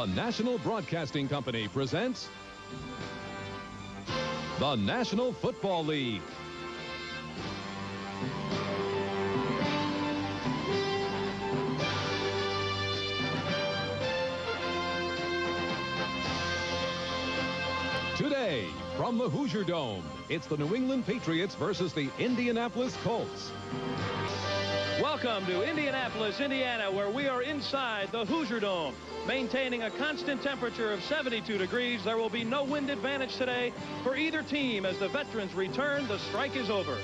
The National Broadcasting Company presents the National Football League. Today, from the Hoosier Dome, it's the New England Patriots versus the Indianapolis Colts. Welcome to Indianapolis, Indiana, where we are inside the Hoosier Dome, maintaining a constant temperature of 72 degrees. There will be no wind advantage today for either team as the veterans return. The strike is over.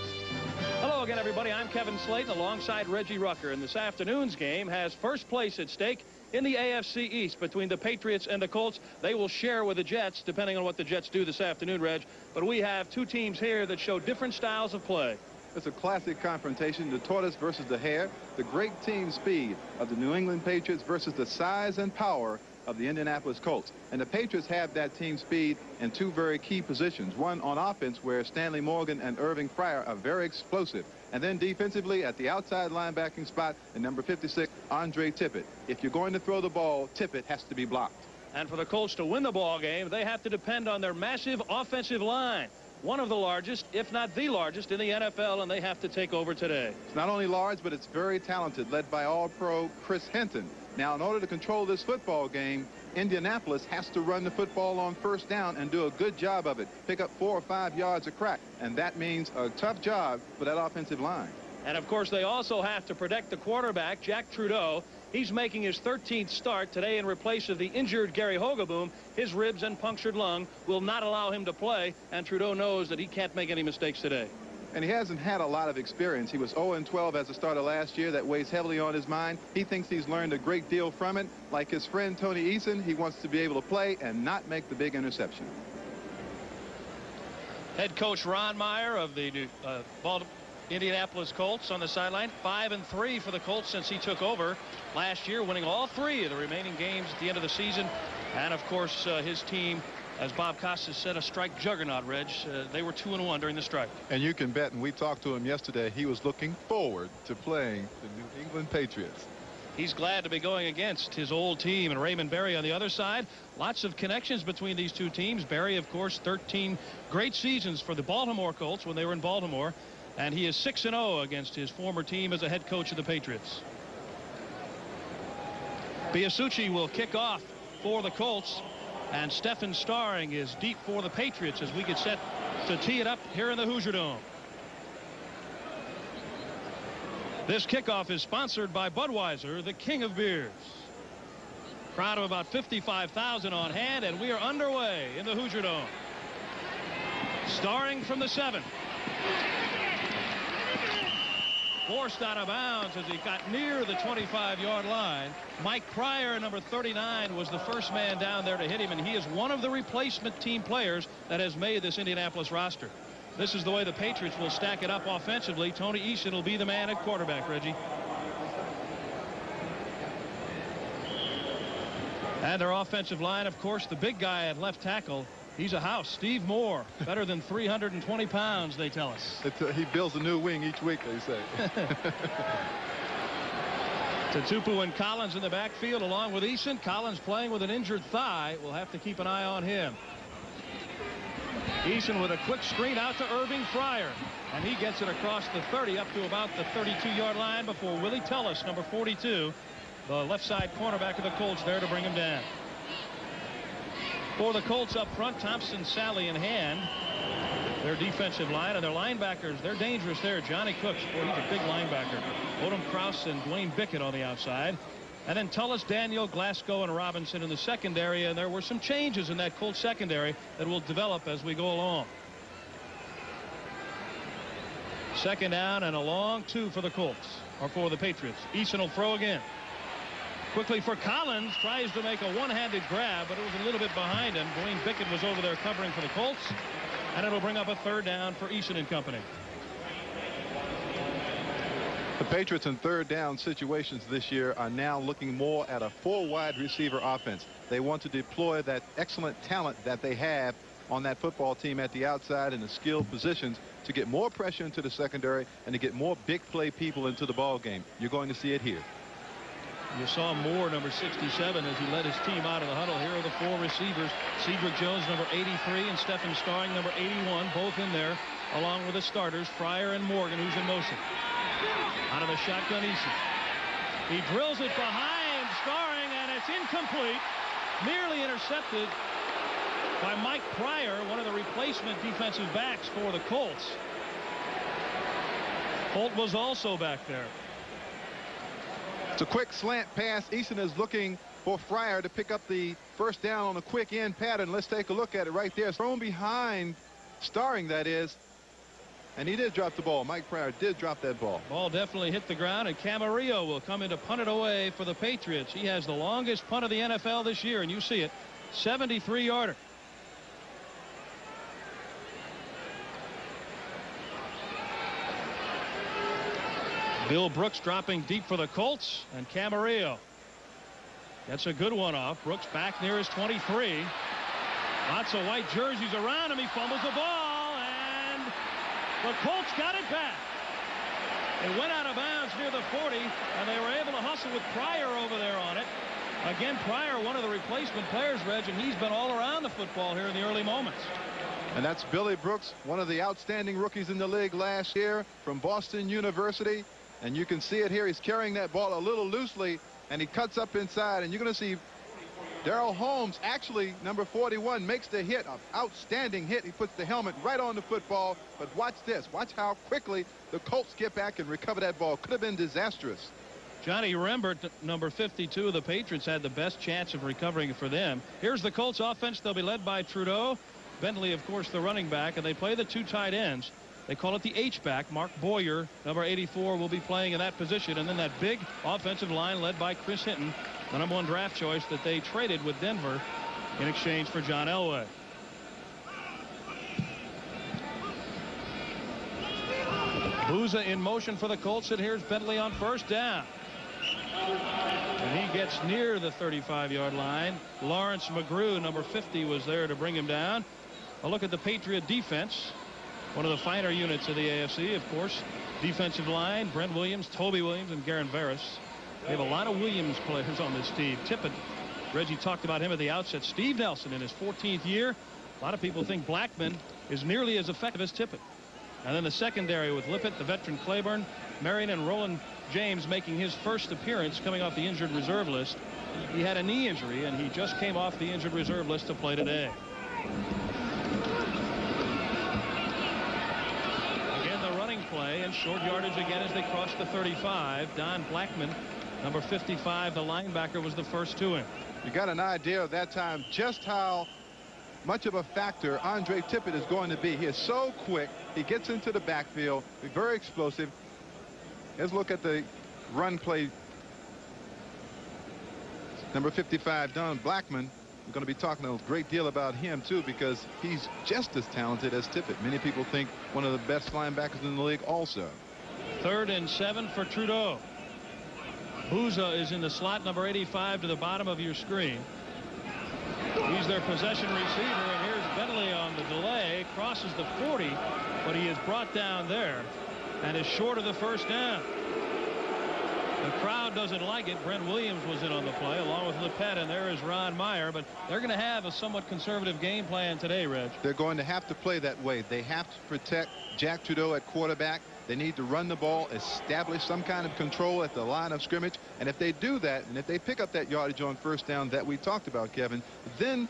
Hello again, everybody. I'm Kevin Slayton alongside Reggie Rucker, and this afternoon's game has first place at stake in the AFC East between the Patriots and the Colts. They will share with the Jets, depending on what the Jets do this afternoon, Reg. But we have two teams here that show different styles of play. It's a classic confrontation, the tortoise versus the hare, the great team speed of the New England Patriots versus the size and power of the Indianapolis Colts. And the Patriots have that team speed in two very key positions. One on offense, where Stanley Morgan and Irving Fryer are very explosive. And then defensively at the outside linebacking spot, and number 56, Andre Tippett. If you're going to throw the ball, Tippett has to be blocked. And for the Colts to win the ball game, they have to depend on their massive offensive line. One of the largest, if not the largest, in the NFL, and they have to take over today. It's not only large, but it's very talented, led by All-Pro Chris Hinton. Now, in order to control this football game, Indianapolis has to run the football on first down and do a good job of it. Pick up 4 or 5 yards a crack, and that means a tough job for that offensive line. And, of course, they also have to protect the quarterback, Jack Trudeau. He's making his 13th start today in replace of the injured Gary Hogaboom. His ribs and punctured lung will not allow him to play, and Trudeau knows that he can't make any mistakes today. And he hasn't had a lot of experience. He was 0-12 as a starter last year. That weighs heavily on his mind. He thinks he's learned a great deal from it. Like his friend Tony Eason, he wants to be able to play and not make the big interception. Head coach Ron Meyer of the Indianapolis Colts on the sideline. 5-3 for the Colts since he took over last year, winning all 3 of the remaining games at the end of the season. And, of course, his team, as Bob Costas said, a strike juggernaut, Reg. They were 2-1 during the strike. And you can bet, and we talked to him yesterday, he was looking forward to playing the New England Patriots. He's glad to be going against his old team, and Raymond Berry on the other side. Lots of connections between these two teams. Berry, of course, 13 great seasons for the Baltimore Colts when they were in Baltimore. And he is 6-0 against his former team as a head coach of the Patriots. Biasucci will kick off for the Colts. And Stephen Starring is deep for the Patriots as we get set to tee it up here in the Hoosier Dome. This kickoff is sponsored by Budweiser, the king of beers. Crowd of about 55,000 on hand, and we are underway in the Hoosier Dome. Starring from the 7. Forced out of bounds as he got near the 25-yard line. Mike Pryor, number 39, was the first man down there to hit him, and he is one of the replacement team players that has made this Indianapolis roster. This is the way the Patriots will stack it up offensively. Tony Eason will be the man at quarterback, Reggie. And their offensive line, of course, the big guy at left tackle. He's a house. Steve Moore, better than 320 pounds, they tell us. He builds a new wing each week, they say. Tatupu and Collins in the backfield along with Eason. Collins playing with an injured thigh. We'll have to keep an eye on him. Eason with a quick screen out to Irving Fryer. And he gets it across the 30 up to about the 32-yard line before Willie Tellis, number 42, the left side cornerback of the Colts, there to bring him down. For the Colts up front, Thompson, Sally in hand. Their defensive line and their linebackers, they're dangerous there. Johnny Cooks, boy, he's a big linebacker. Odom Krause and Dwayne Bickett on the outside. And then Tullis, Daniel, Glasgow, and Robinson in the secondary. And there were some changes in that Colts secondary that will develop as we go along. Second down and a long 2 for the Colts, or for the Patriots. Eason will throw again. Quickly for Collins, tries to make a one-handed grab, but it was a little bit behind him. Dwayne Bickett was over there covering for the Colts, and it'll bring up a 3rd down for Eason and company. The Patriots in 3rd down situations this year are now looking more at a 4 wide receiver offense. They want to deploy that excellent talent that they have on that football team at the outside in the skilled positions to get more pressure into the secondary and to get more big play people into the ball game. You're going to see it here. You saw Moore, number 67, as he led his team out of the huddle. Here are the four receivers. Cedric Jones, number 83, and Stephen Starring, number 81, both in there, along with the starters, Fryer and Morgan, who's in motion. Out of the shotgun, Eason. He drills it behind Starring, and it's incomplete. Nearly intercepted by Mike Pryor, one of the replacement defensive backs for the Colts. Holt was also back there. It's a quick slant pass. Eason is looking for Fryer to pick up the first down on a quick end pattern. Let's take a look at it right there. Thrown behind Starring, that is. And he did drop the ball. Mike Pryor did drop that ball. Ball definitely hit the ground, and Camarillo will come in to punt it away for the Patriots. He has the longest punt of the NFL this year, and you see it. 73-yarder. Bill Brooks dropping deep for the Colts, and Camarillo. That's a good one off. Brooks back near his 23. Lots of white jerseys around him. He fumbles the ball, and the Colts got it back. It went out of bounds near the 40, and they were able to hustle with Pryor over there on it. Again, Pryor, one of the replacement players, Reg, and he's been all around the football here in the early moments. And that's Billy Brooks, one of the outstanding rookies in the league last year from Boston University. And you can see it here. He's carrying that ball a little loosely, and he cuts up inside, and you're going to see Darrell Holmes, actually number 41, makes the hit, an outstanding hit. He puts the helmet right on the football. But watch this. Watch how quickly the Colts get back and recover that ball. Could have been disastrous. Johnny Rembert, number 52 of the Patriots, had the best chance of recovering for them. Here's the Colts offense. They'll be led by Trudeau. Bentley, of course, the running back, and they play the two tight ends. They call it the H-back. Mark Boyer, number 84, will be playing in that position. And then that big offensive line led by Chris Hinton, the #1 draft choice that they traded with Denver in exchange for John Elway. Booza in motion for the Colts, and here's Bentley on first down. And he gets near the 35-yard line. Lawrence McGrew, number 50, was there to bring him down. A look at the Patriot defense. One of the finer units of the AFC, of course. Defensive line, Brent Williams, Toby Williams, and Garen Veras. They have a lot of Williams players on this team. Tippett, Reggie talked about him at the outset. Steve Nelson in his 14th year. A lot of people think Blackman is nearly as effective as Tippett. And then the secondary with Lippett, the veteran Claiborne, Marion, and Roland James making his first appearance coming off the injured reserve list. He had a knee injury, and he just came off the injured reserve list to play today. Play and short yardage again as they cross the 35. Don Blackman, number 55, the linebacker, was the first to him. You got an idea of that time just how much of a factor Andre Tippett is going to be. He is so quick. He gets into the backfield, very explosive. Let's look at the run play. Number 55, Don Blackman. We're going to be talking a great deal about him, too, because he's just as talented as Tippett. Many people think one of the best linebackers in the league also. 3rd and 7 for Trudeau. Booza is in the slot, number 85, to the bottom of your screen. He's their possession receiver, and here's Bentley on the delay. Crosses the 40, but he is brought down there and is short of the first down. The crowd doesn't like it. Brent Williams was in on the play along with Lippett, and there is Ron Meyer. But they're going to have a somewhat conservative game plan today, Reg. They're going to have to play that way. They have to protect Jack Trudeau at quarterback. They need to run the ball, establish some kind of control at the line of scrimmage. And if they do that, and if they pick up that yardage on first down that we talked about, Kevin, then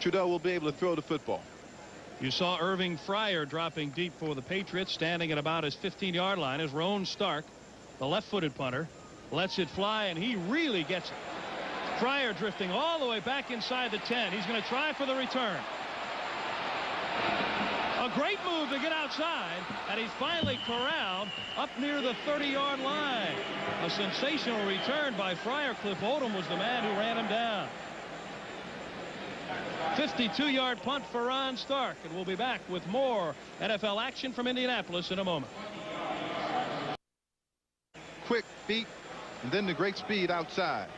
Trudeau will be able to throw the football. You saw Irving Fryer dropping deep for the Patriots, standing at about his 15-yard line as Roan Stark, the left-footed punter, lets it fly, and he really gets it. Fryer drifting all the way back inside the 10. He's going to try for the return. A great move to get outside, and he's finally corralled up near the 30-yard line. A sensational return by Fryer. Cliff Odom was the man who ran him down. 52-yard punt for Ron Stark, and we'll be back with more NFL action from Indianapolis in a moment. Quick feet, and then the great speed outside.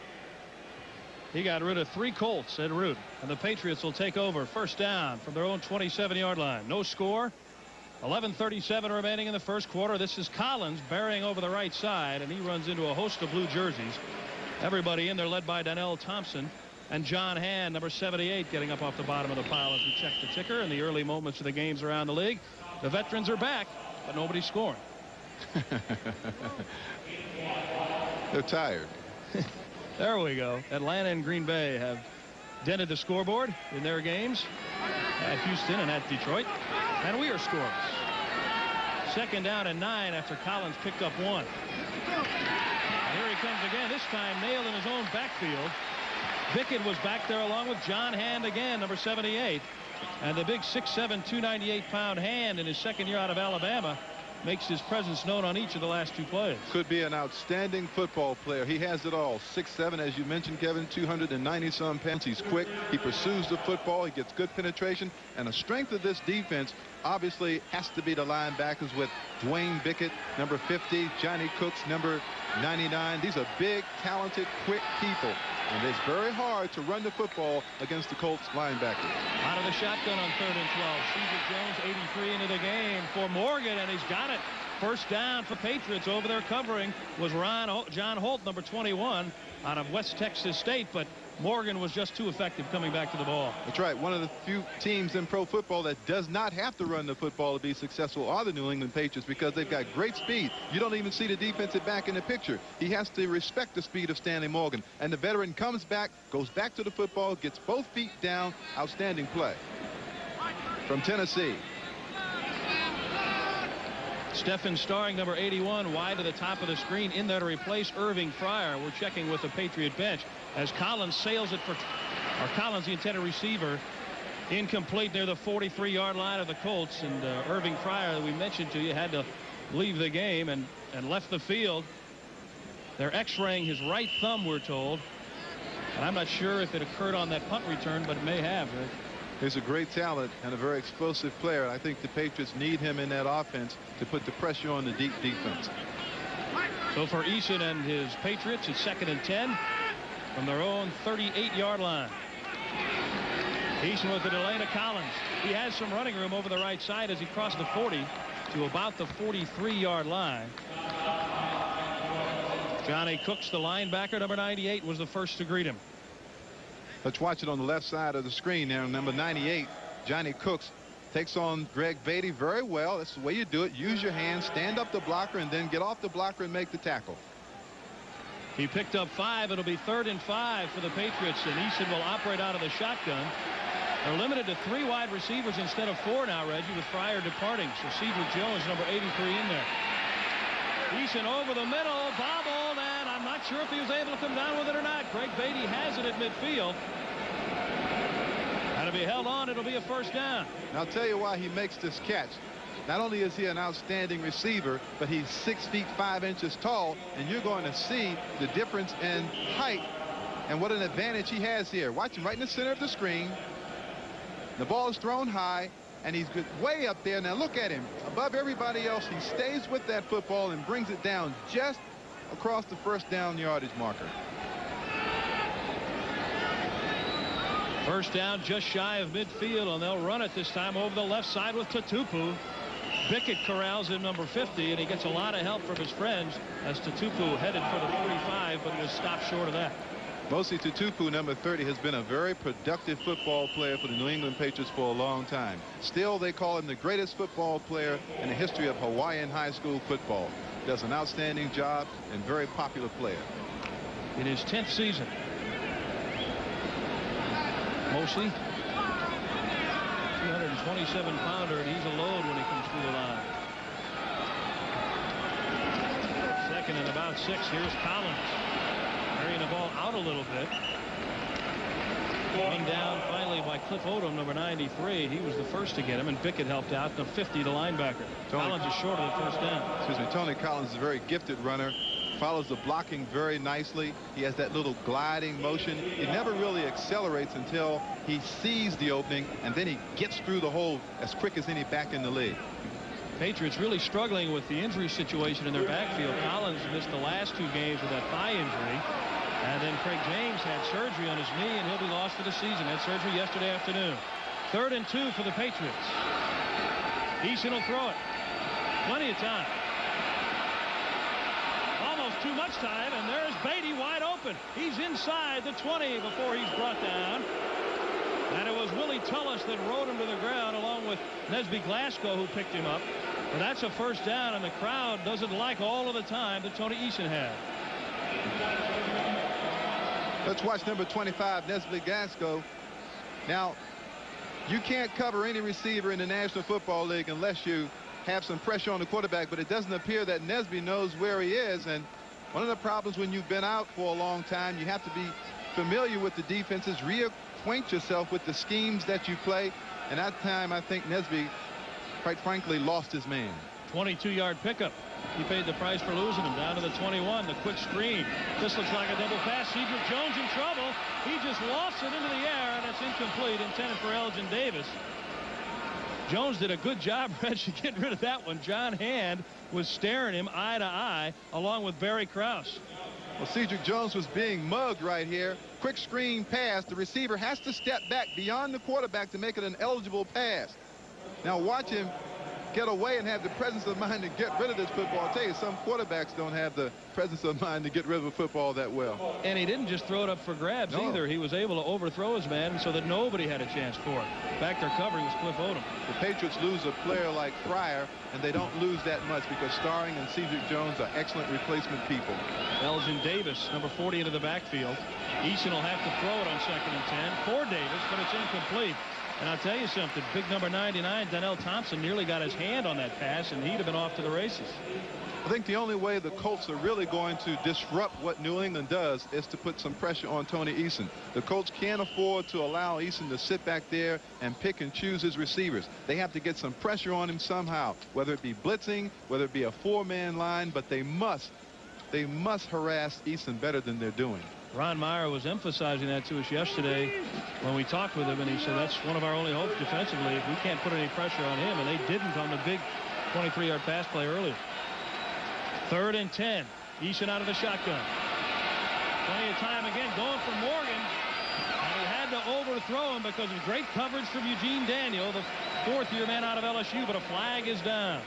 He got rid of 3 Colts en route, and the Patriots will take over first down from their own 27-yard line. No score. 11:37 remaining in the first quarter. This is Collins bearing over the right side, and he runs into a host of blue jerseys. Everybody in there led by Donnell Thompson and John Hand, number 78, getting up off the bottom of the pile as we check the ticker in the early moments of the games around the league. The veterans are back, but nobody's scoring. They're tired. There we go. Atlanta and Green Bay have dented the scoreboard in their games at Houston and at Detroit, and we are scoreless. Second down and 9 after Collins picked up 1. And here he comes again, this time nailed in his own backfield. Bickett was back there along with John Hand again, number 78. And the big 6'7", 298-pound Hand in his second year out of Alabama makes his presence known on each of the last 2 plays. Could be an outstanding football player. He has it all. 6'7", as you mentioned, Kevin, 290-some pounds. He's quick. He pursues the football. He gets good penetration. And the strength of this defense obviously has to be the linebackers with Dwayne Bickett, number 50, Johnny Cooks, number 99. These are big, talented, quick people. And it's very hard to run the football against the Colts linebackers. Out of the shotgun on 3rd and 12. Cedric Jones, 83 into the game for Morgan, and he's got it. First down for Patriots. Over there covering was John Holt, number 21, out of West Texas State, but Morgan was just too effective coming back to the ball. That's right. One of the few teams in pro football that does not have to run the football to be successful are the New England Patriots, because they've got great speed. You don't even see the defensive back in the picture. He has to respect the speed of Stanley Morgan. And the veteran comes back, goes back to the football, gets both feet down. Outstanding play. From Tennessee. Stephen Starring, number 81, wide to the top of the screen, in there to replace Irving Fryer. We're checking with the Patriot bench as Collins sails it for, or Collins, the intended receiver, incomplete near the 43-yard line of the Colts. And Irving Fryer, that we mentioned to you, had to leave the game and left the field. They're x-raying his right thumb, we're told. And I'm not sure if it occurred on that punt return, but it may have. He's a great talent and a very explosive player. I think the Patriots need him in that offense to put the pressure on the deep defense. So for Eason and his Patriots, it's 2nd and 10 from their own 38-yard line. Eason with the delay to Collins. He has some running room over the right side as he crossed the 40 to about the 43-yard line. Johnny Cooks, the linebacker, number 98, was the first to greet him. Let's watch it on the left side of the screen there. Number 98, Johnny Cooks, takes on Greg Beatty very well. That's the way you do it. Use your hands, stand up the blocker, and then get off the blocker and make the tackle. He picked up 5. It'll be 3rd and 5 for the Patriots, and Eason will operate out of the shotgun. They're limited to 3 wide receivers instead of 4 now, Reggie, with Fryer departing. So Cedric Jones, number 83, in there. Eason over the middle, bobbled, and I'm not sure if he was able to come down with it or not. Greg Beatty has it at midfield. And to be held on, it'll be a first down. And I'll tell you why he makes this catch. Not only is he an outstanding receiver, but he's 6 feet 5 inches tall, and you're going to see the difference in height and what an advantage he has here. Watch him right in the center of the screen. The ball is thrown high, and he's way up there. Now look at him. Above everybody else, he stays with that football and brings it down just across the first down yardage marker. First down just shy of midfield, and they'll run it this time over the left side with Tatupu. Bickett corrals in number 50, and he gets a lot of help from his friends as Tatupu headed for the 45, but was stopped short of that. Mostly Tatupu, number 30, has been a very productive football player for the New England Patriots for a long time. Still, they call him the greatest football player in the history of Hawaiian high school football. Does an outstanding job and very popular player. In his 10th season. Mosley, 227-pounder, and he's a load when he comes through the line. 2nd and about 6. Here's Collins. Carrying the ball out a little bit. Run down finally by Cliff Odom, number 93. He was the first to get him, and Bickett helped out. The 50, the linebacker. Collins is short of the first down. Excuse me. Tony Collins is a very gifted runner. Follows the blocking very nicely. He has that little gliding motion. He never really accelerates until he sees the opening, and then he gets through the hole as quick as any back in the league. Patriots really struggling with the injury situation in their backfield. Collins missed the last 2 games with that thigh injury. And then Craig James had surgery on his knee, and he'll be lost for the season. Had surgery yesterday afternoon. 3rd and 2 for the Patriots. Eason will throw it. Plenty of time. Almost too much time, and there's Beatty wide open. He's inside the 20 before he's brought down. And it was Willie Tullis that rode him to the ground along with Nesby Glasgow, who picked him up. And that's a first down, and the crowd doesn't like all of the time that Tony Eason had. Let's watch number 25, Nesby Glasgow. Now, you can't cover any receiver in the National Football League unless you have some pressure on the quarterback, but it doesn't appear that Nesby knows where he is. And one of the problems when you've been out for a long time, you have to be familiar with the defenses, reacquaint yourself with the schemes that you play. And that time, I think Nesby, quite frankly, lost his man. 22-yard pickup. He paid the price for losing him. Down to the 21. The quick screen. This looks like a double pass. Cedric Jones in trouble. He just lofts it into the air, and it's incomplete, intended for Elgin Davis. Jones did a good job, Reg, to get rid of that one. John Hand was staring him eye to eye, along with Barry Krause. Well, Cedric Jones was being mugged right here. Quick screen pass. The receiver has to step back beyond the quarterback to make it an eligible pass. Now watch him get away and have the presence of mind to get rid of this football. I'll tell you, some quarterbacks don't have the presence of mind to get rid of a football that well. And he didn't just throw it up for grabs either. He was able to overthrow his man so that nobody had a chance for it. Back there covering was Cliff Odom. The Patriots lose a player like Fryer, and they don't lose that much because Starring and Cedric Jones are excellent replacement people. Elgin Davis, number 40, into the backfield. Eason will have to throw it on 2nd and 10 for Davis, but it's incomplete. And I'll tell you something, big number 99, Donnell Thompson, nearly got his hand on that pass, and he'd have been off to the races. I think the only way the Colts are really going to disrupt what New England does is to put some pressure on Tony Eason. The Colts can't afford to allow Eason to sit back there and pick and choose his receivers. They have to get some pressure on him somehow, whether it be blitzing, whether it be a 4-man line, but they must harass Eason better than they're doing. Ron Meyer was emphasizing that to us yesterday when we talked with him, and he said that's one of our only hopes defensively if we can't put any pressure on him, and they didn't on the big 23-yard pass play earlier. 3rd and 10. Eason out of the shotgun. Plenty of time again going for Morgan, and he had to overthrow him because of great coverage from Eugene Daniel, the 4th-year man out of LSU, but a flag is down.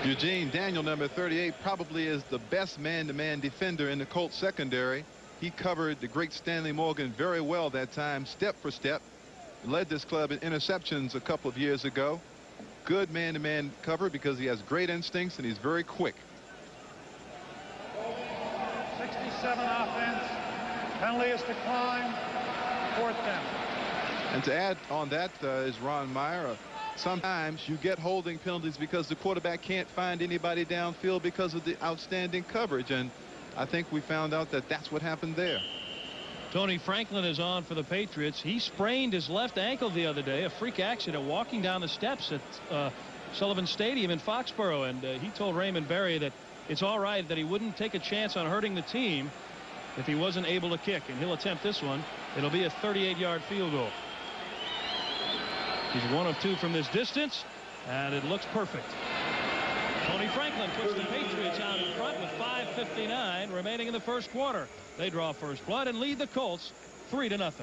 Eugene Daniel, number 38, probably is the best man-to-man defender in the Colts secondary. He covered the great Stanley Morgan very well that time, step for step. Led this club in interceptions a couple of years ago. Good man-to-man cover because he has great instincts and he's very quick. 67 offense. Penalty is declined. 4th down. And to add on that is Ron Meyer. Sometimes you get holding penalties because the quarterback can't find anybody downfield because of the outstanding coverage, and I think we found out that that's what happened there. Tony Franklin is on for the Patriots. He sprained his left ankle the other day, a freak accident walking down the steps at Sullivan Stadium in Foxborough, and he told Raymond Berry that it's all right, that he wouldn't take a chance on hurting the team if he wasn't able to kick, and he'll attempt this one. It'll be a 38-yard field goal. He's 1 of 2 from this distance, and it looks perfect. Tony Franklin puts the Patriots out in front with 5:59 remaining in the first quarter. They draw first blood and lead the Colts 3-0.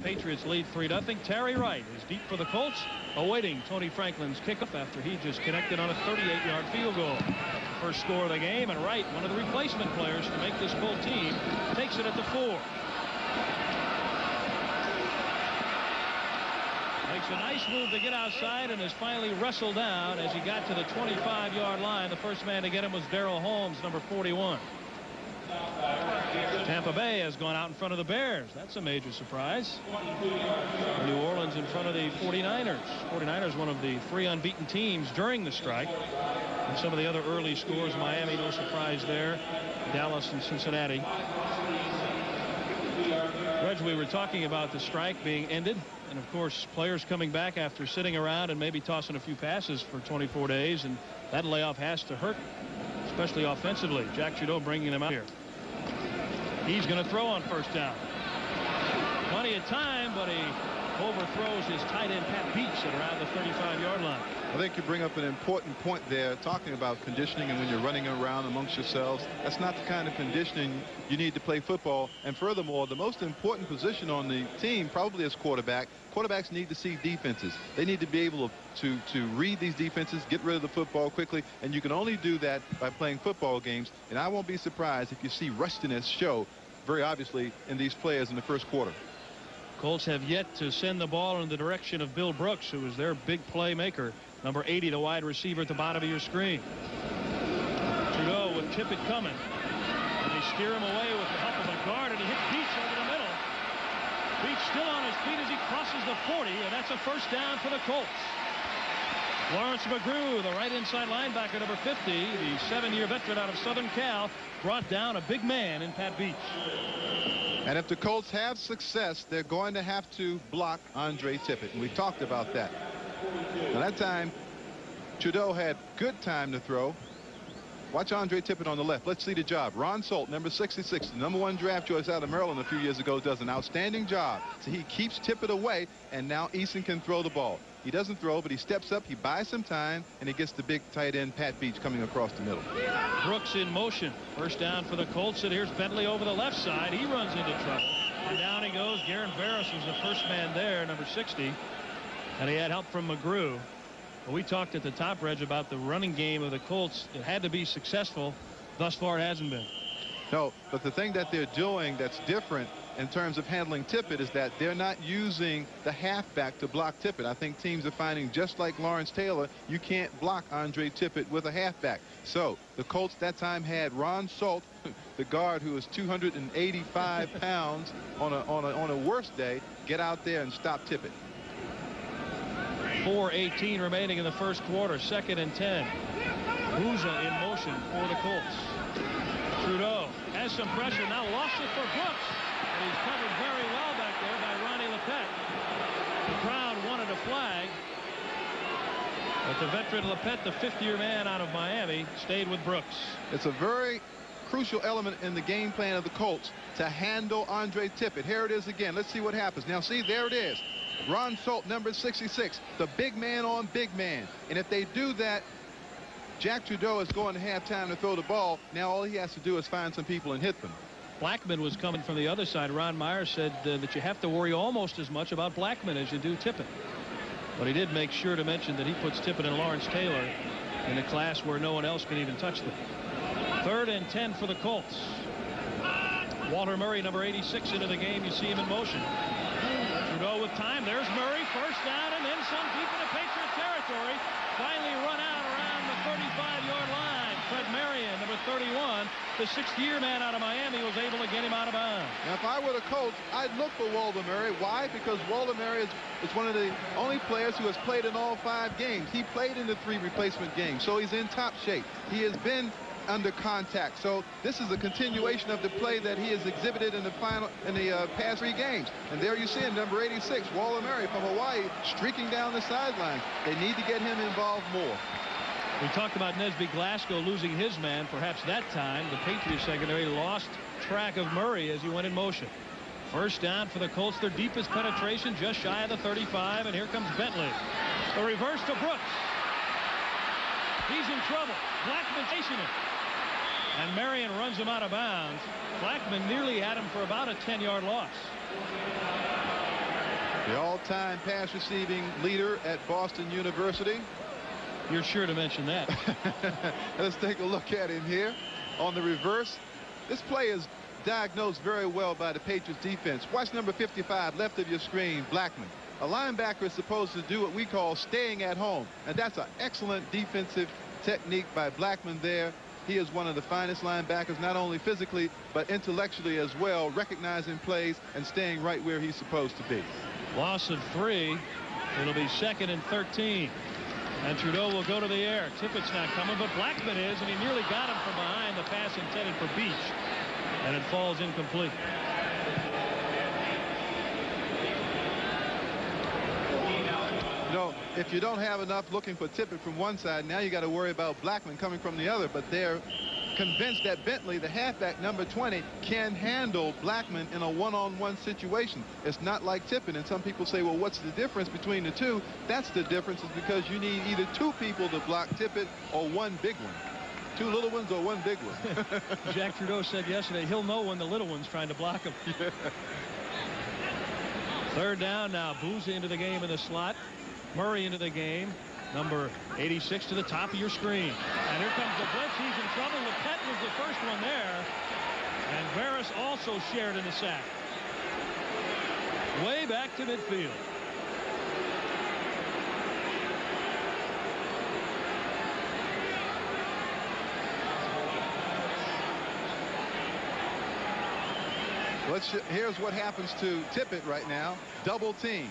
Patriots lead 3-0. Terry Wright is deep for the Colts, awaiting Tony Franklin's kickoff after he just connected on a 38-yard field goal. First score of the game, and Wright, one of the replacement players to make this full team, takes it at the 4. Makes a nice move to get outside and is finally wrestled down as he got to the 25-yard line. The first man to get him was Darrell Holmes, number 41. Tampa Bay has gone out in front of the Bears. That's a major surprise. New Orleans in front of the 49ers. 49ers, one of the 3 unbeaten teams during the strike. And some of the other early scores, Miami, no surprise there. Dallas and Cincinnati. Reg, we were talking about the strike being ended, and of course players coming back after sitting around and maybe tossing a few passes for 24 days, and that layoff has to hurt, especially offensively. Jack Trudeau bringing them out here. He's going to throw on first down. Plenty of time, but he overthrows his tight end Pat Beach at around the 35-yard line. I think you bring up an important point there, talking about conditioning, and when you're running around amongst yourselves, that's not the kind of conditioning you need to play football. And furthermore, the most important position on the team probably is quarterback. Quarterbacks need to see defenses. They need to be able to read these defenses, get rid of the football quickly, and you can only do that by playing football games. And I won't be surprised if you see rustiness show very obviously in these players in the first quarter. Colts have yet to send the ball in the direction of Bill Brooks, who is their big playmaker. Number 80, the wide receiver at the bottom of your screen. Trudeau with Tippett coming. And they steer him away with the help of a guard, and he hits Beach over the middle. Beach still on his feet as he crosses the 40, and that's a first down for the Colts. Lawrence McGrew, the right inside linebacker, number 50, the 7-year veteran out of Southern Cal, brought down a big man in Pat Beach. And if the Colts have success, they're going to have to block Andre Tippett, and we talked about that. Now that time, Trudeau had good time to throw. Watch Andre Tippett on the left. Let's see the job. Ron Solt, number 66, the #1 draft choice out of Maryland a few years ago, does an outstanding job. So he keeps Tippett away, and now Eason can throw the ball. He doesn't throw, but he steps up, he buys some time, and he gets the big tight end Pat Beach coming across the middle. Brooks in motion. First down for the Colts, and here's Bentley over the left side. He runs into trouble. And down he goes. Garen Barris was the first man there, number 60. And he had help from McGrew. But we talked at the top, Reg, about the running game of the Colts. It had to be successful. Thus far, it hasn't been. No, but the thing that they're doing that's different in terms of handling Tippett is that they're not using the halfback to block Tippett. I think teams are finding, just like Lawrence Taylor, you can't block Andre Tippett with a halfback. So the Colts that time had Ron Solt, the guard who is 285 pounds on a worse day, get out there and stop Tippett. 4:18 remaining in the first quarter. 2nd and 10. Bouza in motion for the Colts. Trudeau has some pressure, now lost it for Brooks, and he's covered very well back there by Ronnie Lepette. The crowd wanted a flag, but the veteran Lepette, the 5th-year man out of Miami, stayed with Brooks. It's a very crucial element in the game plan of the Colts to handle Andre Tippett. Here it is again. Let's see what happens. Now see, there it is. Ron Solt, number 66, the big man on big man. And if they do that, Jack Trudeau is going to have time to throw the ball. Now all he has to do is find some people and hit them. Blackman was coming from the other side. Ron Meyer said that you have to worry almost as much about Blackman as you do Tippett. But he did make sure to mention that he puts Tippett and Lawrence Taylor in a class where no one else can even touch them. 3rd and 10 for the Colts. Walter Murray, number 86, into the game. You see him in motion. Trudeau with time. There's Murray. First down and then some deep into Patriot territory. Finally run out around the 35-yard line. Fred Marion, number 31, the 6th-year man out of Miami, was able to get him out of bounds. Now, if I were the Colts, I'd look for Walter Murray. Why? Because Walter Murray is one of the only players who has played in all 5 games. He played in the 3 replacement games, so he's in top shape. He has been under contact, so this is a continuation of the play that he has exhibited in the past 3 games. And there you see him, number 86, Walter Murray from Hawaii, streaking down the sidelines. They need to get him involved more. We talked about Nesby Glasgow losing his man. Perhaps that time the Patriots secondary lost track of Murray as he went in motion. First down for the Colts, their deepest penetration just shy of the 35, and here comes Bentley. The reverse to Brooks. He's in trouble. Blackman chasing him. And Marion runs him out of bounds. Blackman nearly had him for about a 10-yard loss. The all-time pass receiving leader at Boston University. You're sure to mention that. Let's take a look at him here on the reverse. This play is diagnosed very well by the Patriots defense. Watch number 55 left of your screen, Blackman. A linebacker is supposed to do what we call staying at home, and that's an excellent defensive technique by Blackman there. He is one of the finest linebackers, not only physically but intellectually as well, recognizing plays and staying right where he's supposed to be. Loss of 3. It'll be 2nd and 13. And Trudeau will go to the air. Tippett's not coming, but Blackman is, and he nearly got him from behind the pass intended for Beach. And it falls incomplete. You know, if you don't have enough looking for Tippett from one side, now you got to worry about Blackman coming from the other, but they're convinced that Bentley, the halfback, number 20, can handle Blackman in a one-on-one situation. It's not like Tippett. And some people say, well, what's the difference between the two? That's the difference, is because you need either 2 people to block Tippett or 1 big one. 2 little ones or 1 big one. Jack Trudeau said yesterday he'll know when the little one's trying to block him. Third down now. Booza into the game in the slot. Murray into the game. Number 86 to the top of your screen. And here comes the blitz. He's in trouble. Lepet was the first one there. And Varys also shared in the sack. Way back to midfield. Here's what happens to Tippett right now. Double team.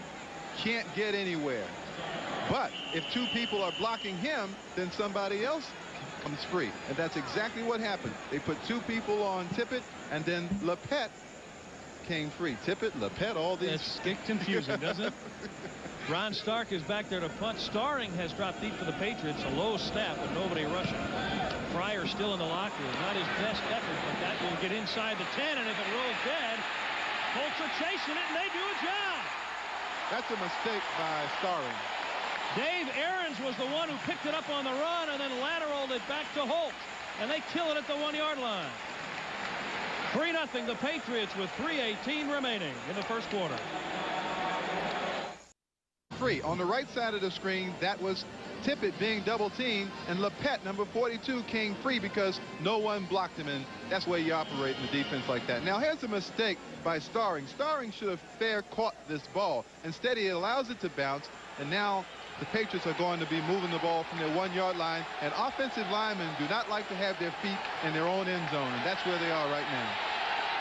Can't get anywhere. But if 2 people are blocking him, then somebody else comes free. And that's exactly what happened. They put 2 people on Tippett, and then Lepet came free. Tippett, Lepet, all these. It's get confusing, doesn't it? Ron Stark is back there to punt. Starring has dropped deep for the Patriots. A low snap, but nobody rushing. Fryer still in the locker room. Not his best effort, but that will get inside the 10. And if it rolls dead, Colts are chasing it, and they do a job. That's a mistake by Starring. Dave Aarons was the one who picked it up on the run and then lateraled it back to Holt. And they kill it at the 1-yard line. 3-0 the Patriots with 3:18 remaining in the first quarter. Free on the right side of the screen. That was Tippett being double teamed, and Lepet, number 42, came free because no one blocked him, and that's where you operate in the defense like that. Now here's a mistake by Starring. Starring should have fair caught this ball. Instead, he allows it to bounce, and now the Patriots are going to be moving the ball from their 1-yard line, and offensive linemen do not like to have their feet in their own end zone, and that's where they are right now.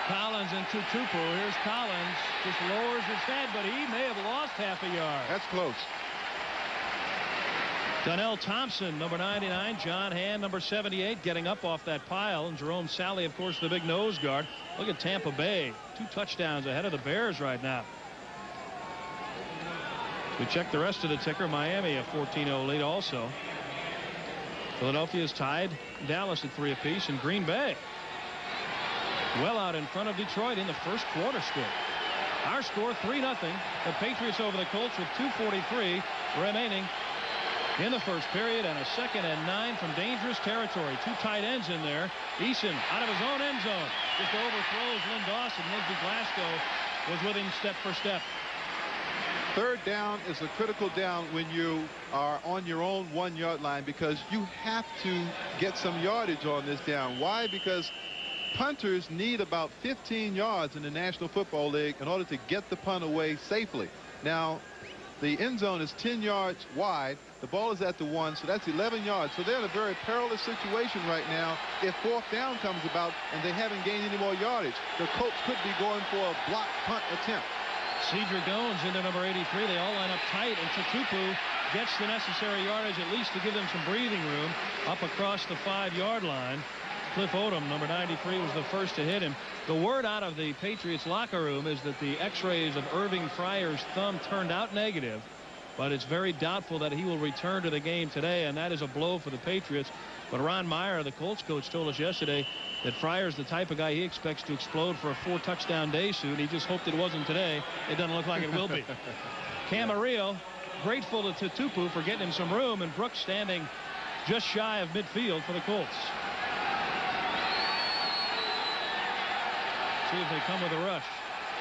Collins and Tutupu. Here's Collins. Just lowers his head, but he may have lost half a yard. That's close. Donnell Thompson, number 99. John Hand, number 78, getting up off that pile. And Jerome Salley, of course, the big nose guard. Look at Tampa Bay. 2 touchdowns ahead of the Bears right now. We check the rest of the ticker. Miami a 14-0 lead also. Philadelphia is tied. Dallas at 3 apiece. And Green Bay well out in front of Detroit in the first quarter score. Our score 3-0. The Patriots over the Colts with 2:43 remaining in the first period, and a 2nd and 9 from dangerous territory. 2 tight ends in there. Eason out of his own end zone. Just overthrows Lynn Dawson. Lindsey Glasgow was with him step for step. Third down is a critical down when you are on your own 1-yard line, because you have to get some yardage on this down. Why? Because punters need about 15 yards in the National Football League in order to get the punt away safely. Now, the end zone is 10 yards wide. The ball is at the 1, so that's 11 yards. So they're in a very perilous situation right now. If 4th down comes about and they haven't gained any more yardage, the Colts could be going for a block punt attempt. Cedric Owens into number 83. They all line up tight, and Tutupu gets the necessary yardage at least to give them some breathing room up across the 5-yard line. Cliff Odom, number 93, was the first to hit him. The word out of the Patriots locker room is that the x-rays of Irving Fryer's thumb turned out negative, but it's very doubtful that he will return to the game today, and that is a blow for the Patriots. But Ron Meyer, the Colts coach, told us yesterday that Fryer's the type of guy he expects to explode for a 4-touchdown day soon. He just hoped it wasn't today. It doesn't look like it will be. Camarillo grateful to Tutupu for getting him some room, and Brooks standing just shy of midfield for the Colts. See if they come with a rush.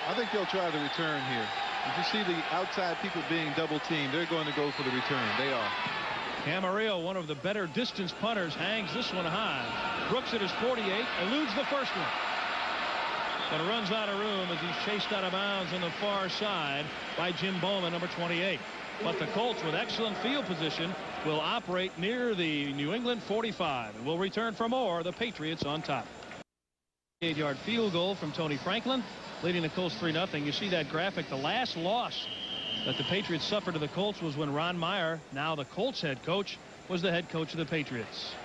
I think they'll try the return here. If you see the outside people being double teamed, they're going to go for the return. They are. Camarillo, one of the better distance punters, hangs this one high. Brooks at his 48, eludes the first one, but runs out of room as he's chased out of bounds on the far side by Jim Bowman, number 28. But the Colts, with excellent field position, will operate near the New England 45 and will return for more. The Patriots on top. 8-yard field goal from Tony Franklin, leading the Colts 3-0. You see that graphic. The last loss that the Patriots suffered to the Colts was when Ron Meyer, now the Colts head coach, was the head coach of the Patriots.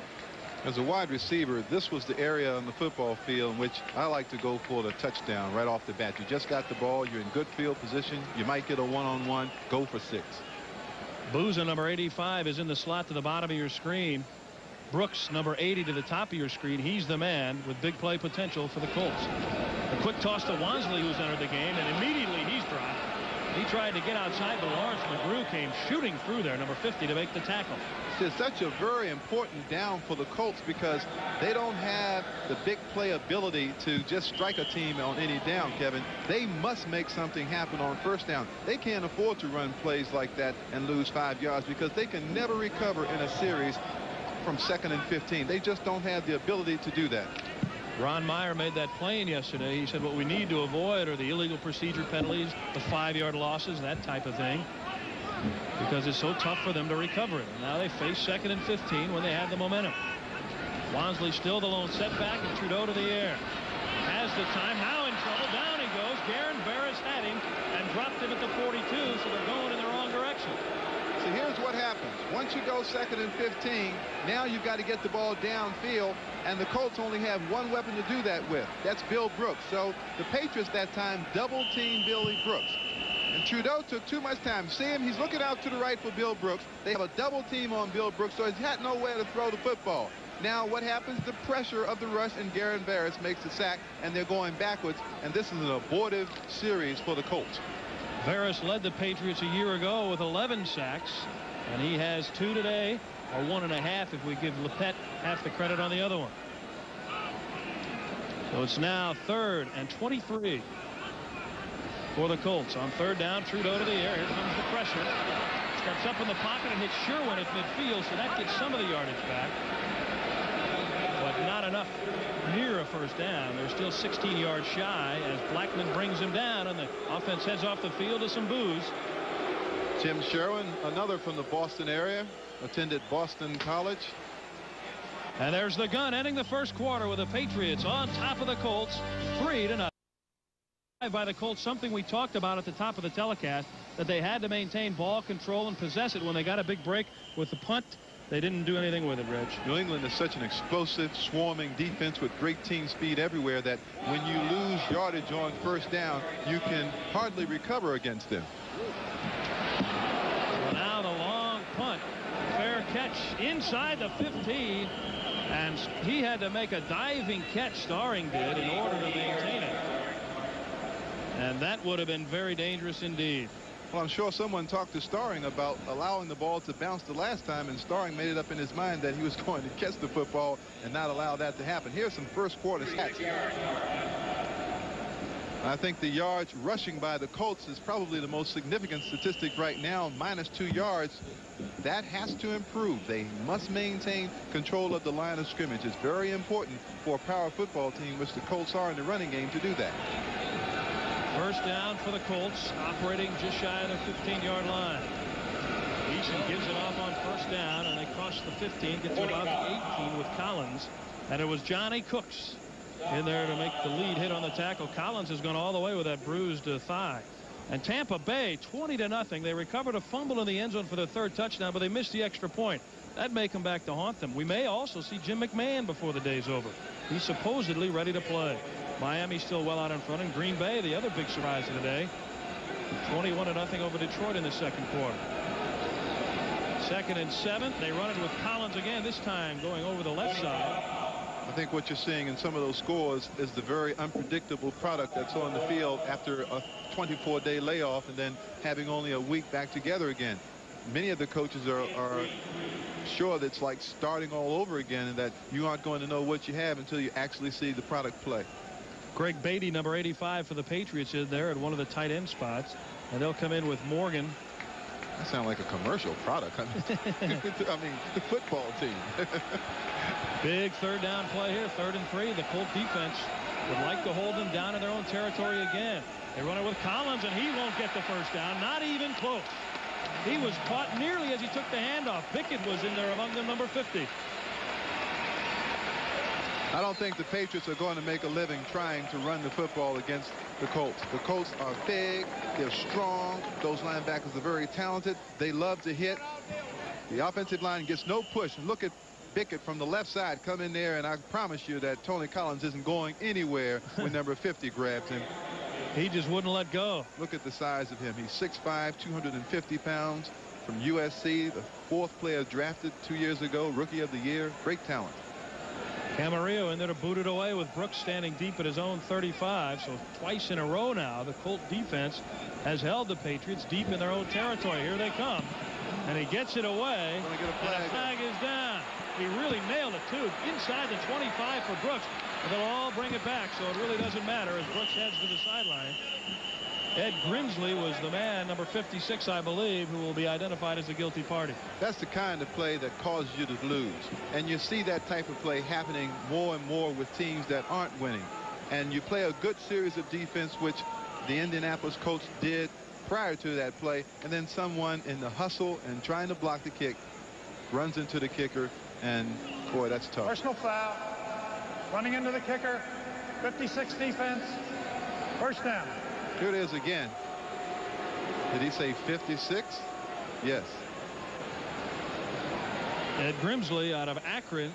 As a wide receiver, this was the area on the football field in which I like to go for the touchdown right off the bat. You just got the ball. You're in good field position. You might get a one-on-one. Go for 6. Booza, number 85, is in the slot to the bottom of your screen. Brooks, number 80, to the top of your screen. He's the man with big play potential for the Colts. A quick toss to Wansley, who's entered the game, and immediately he's dropped. He tried to get outside, but Lawrence McGrew came shooting through there, number 50, to make the tackle. It's such a very important down for the Colts because they don't have the big play ability to just strike a team on any down, Kevin. They must make something happen on first down. They can't afford to run plays like that and lose 5 yards because they can never recover in a series from 2nd and 15. They just don't have the ability to do that. Ron Meyer made that plain yesterday. He said what we need to avoid are the illegal procedure penalties, the 5-yard losses, that type of thing, because it's so tough for them to recover it. And now they face 2nd and 15 when they have the momentum. Wansley still the lone setback, and Trudeau to the air. Has the time, now in trouble. Down he goes. Garen Barris had him and dropped him at the 42, so they're going in the wrong direction. So here's what happens. Once you go 2nd and 15, now you've got to get the ball downfield, and the Colts only have one weapon to do that with. That's Bill Brooks. So the Patriots that time double-teamed Billy Brooks. And Trudeau took too much time. See him? He's looking out to the right for Bill Brooks. They have a double team on Bill Brooks, so he's had nowhere to throw the football. Now what happens? The pressure of the rush, and Garen Barris makes the sack, and they're going backwards, and this is an abortive series for the Colts. Barris led the Patriots a year ago with 11 sacks, and he has 2 today, or 1.5 if we give Lepet half the credit on the other one. So it's now 3rd and 23 for the Colts. On 3rd down, Trudeau to the air. Here comes the pressure. Steps up in the pocket and hits Sherwin at midfield, so that gets some of the yardage back, but not enough near a first down. They're still 16 yards shy as Blackman brings him down, and the offense heads off the field to some boos. Tim Sherwin, another from the Boston area, attended Boston College. And there's the gun ending the first quarter with the Patriots on top of the Colts, 3-0. By the Colts, something we talked about at the top of the telecast, that they had to maintain ball control and possess it when they got a big break with the punt. They didn't do anything with it, Reg. New England is such an explosive, swarming defense with great team speed everywhere that when you lose yardage on first down, you can hardly recover against them. So now the long punt. Fair catch inside the 15. And he had to make a diving catch, Starring did, in order to maintain it. And that would have been very dangerous indeed. Well, I'm sure someone talked to Starring about allowing the ball to bounce the last time, and Starring made it up in his mind that he was going to catch the football and not allow that to happen. Here's some first quarter stats. I think the yards rushing by the Colts is probably the most significant statistic right now, -2 yards. That has to improve. They must maintain control of the line of scrimmage. It's very important for a power football team, which the Colts are in the running game, to do that. First down for the Colts, operating just shy of the 15-yard line. Eason gives it off on first down, and they cross the 15, get to about the 18 with Collins. And it was Johnny Cooks in there to make the lead hit on the tackle. Collins has gone all the way with that bruised thigh. And Tampa Bay, 20-0. They recovered a fumble in the end zone for their 3rd touchdown, but they missed the extra point. That may come back to haunt them. We may also see Jim McMahon before the day's over. He's supposedly ready to play. Miami still well out in front, and Green Bay, the other big surprise of the day, 21-0 over Detroit in the second quarter. 2nd and 7. They run it with Collins again, this time going over the left side. I think what you're seeing in some of those scores is the very unpredictable product that's on the field after a 24-day layoff and then having only a week back together again. Many of the coaches are sure that it's like starting all over again, and that you aren't going to know what you have until you actually see the product play. Greg Beatty, number 85 for the Patriots, in there at one of the tight end spots, and they'll come in with Morgan. That sounds like a commercial product. I mean, the football team. Big 3rd down play here, 3rd and 3. The Colt defense would like to hold them down in their own territory again. They run it with Collins, and he won't get the first down, not even close. He was caught nearly as he took the handoff. Pickett was in there among them, number 50. I don't think the Patriots are going to make a living trying to run the football against the Colts. The Colts are big, they're strong, those linebackers are very talented, they love to hit. The offensive line gets no push, and look at Pickett from the left side come in there, and I promise you that Tony Collins isn't going anywhere when number 50 grabs him. He just wouldn't let go. Look at the size of him. He's 6'5", 250 pounds. from USC, the 4th player drafted 2 years ago, Rookie of the Year. Great talent. Camarillo in there to boot it away with Brooks standing deep at his own 35. So twice in a row now the Colt defense has held the Patriots deep in their own territory. Here they come, and he gets it away. Gonna get a and flag. the flag is down. He really nailed it too, inside the 25 for Brooks. And they'll all bring it back, so it really doesn't matter as Brooks heads to the sideline. Ed Grimsley was the man, number 56, I believe, who will be identified as the guilty party. That's the kind of play that causes you to lose. And you see that type of play happening more and more with teams that aren't winning. And you play a good series of defense, which the Indianapolis Colts did prior to that play. And then someone in the hustle and trying to block the kick runs into the kicker. And, boy, that's tough. Personal foul. Running into the kicker. 56 defense. First down. Here it is again. Did he say 56? Yes. Ed Grimsley out of Akron.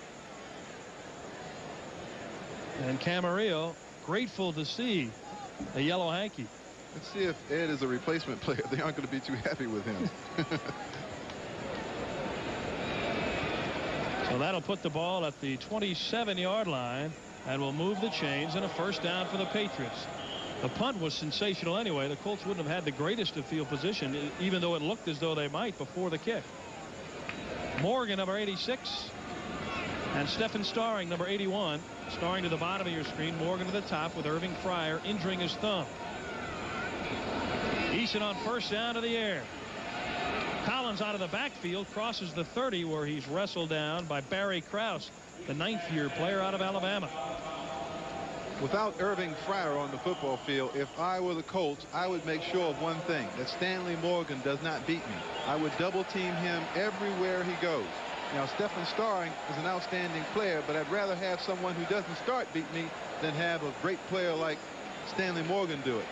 And Camarillo grateful to see a yellow hanky. Let's see if Ed is a replacement player. They aren't going to be too happy with him. So that'll put the ball at the 27-yard line and will move the chains, and a first down for the Patriots. The punt was sensational anyway. The Colts wouldn't have had the greatest of field position, even though it looked as though they might before the kick. Morgan, number 86, and Stephen Starring, number 81. Starring to the bottom of your screen, Morgan to the top, with Irving Fryer injuring his thumb. Eason on first down to the air. Collins out of the backfield, crosses the 30, where he's wrestled down by Barry Krause, the 9th-year player out of Alabama. Without Irving Fryer on the football field, if I were the Colts, I would make sure of one thing, that Stanley Morgan does not beat me. I would double team him everywhere he goes. Now, Stephen Starring is an outstanding player, but I'd rather have someone who doesn't start beat me than have a great player like Stanley Morgan do it.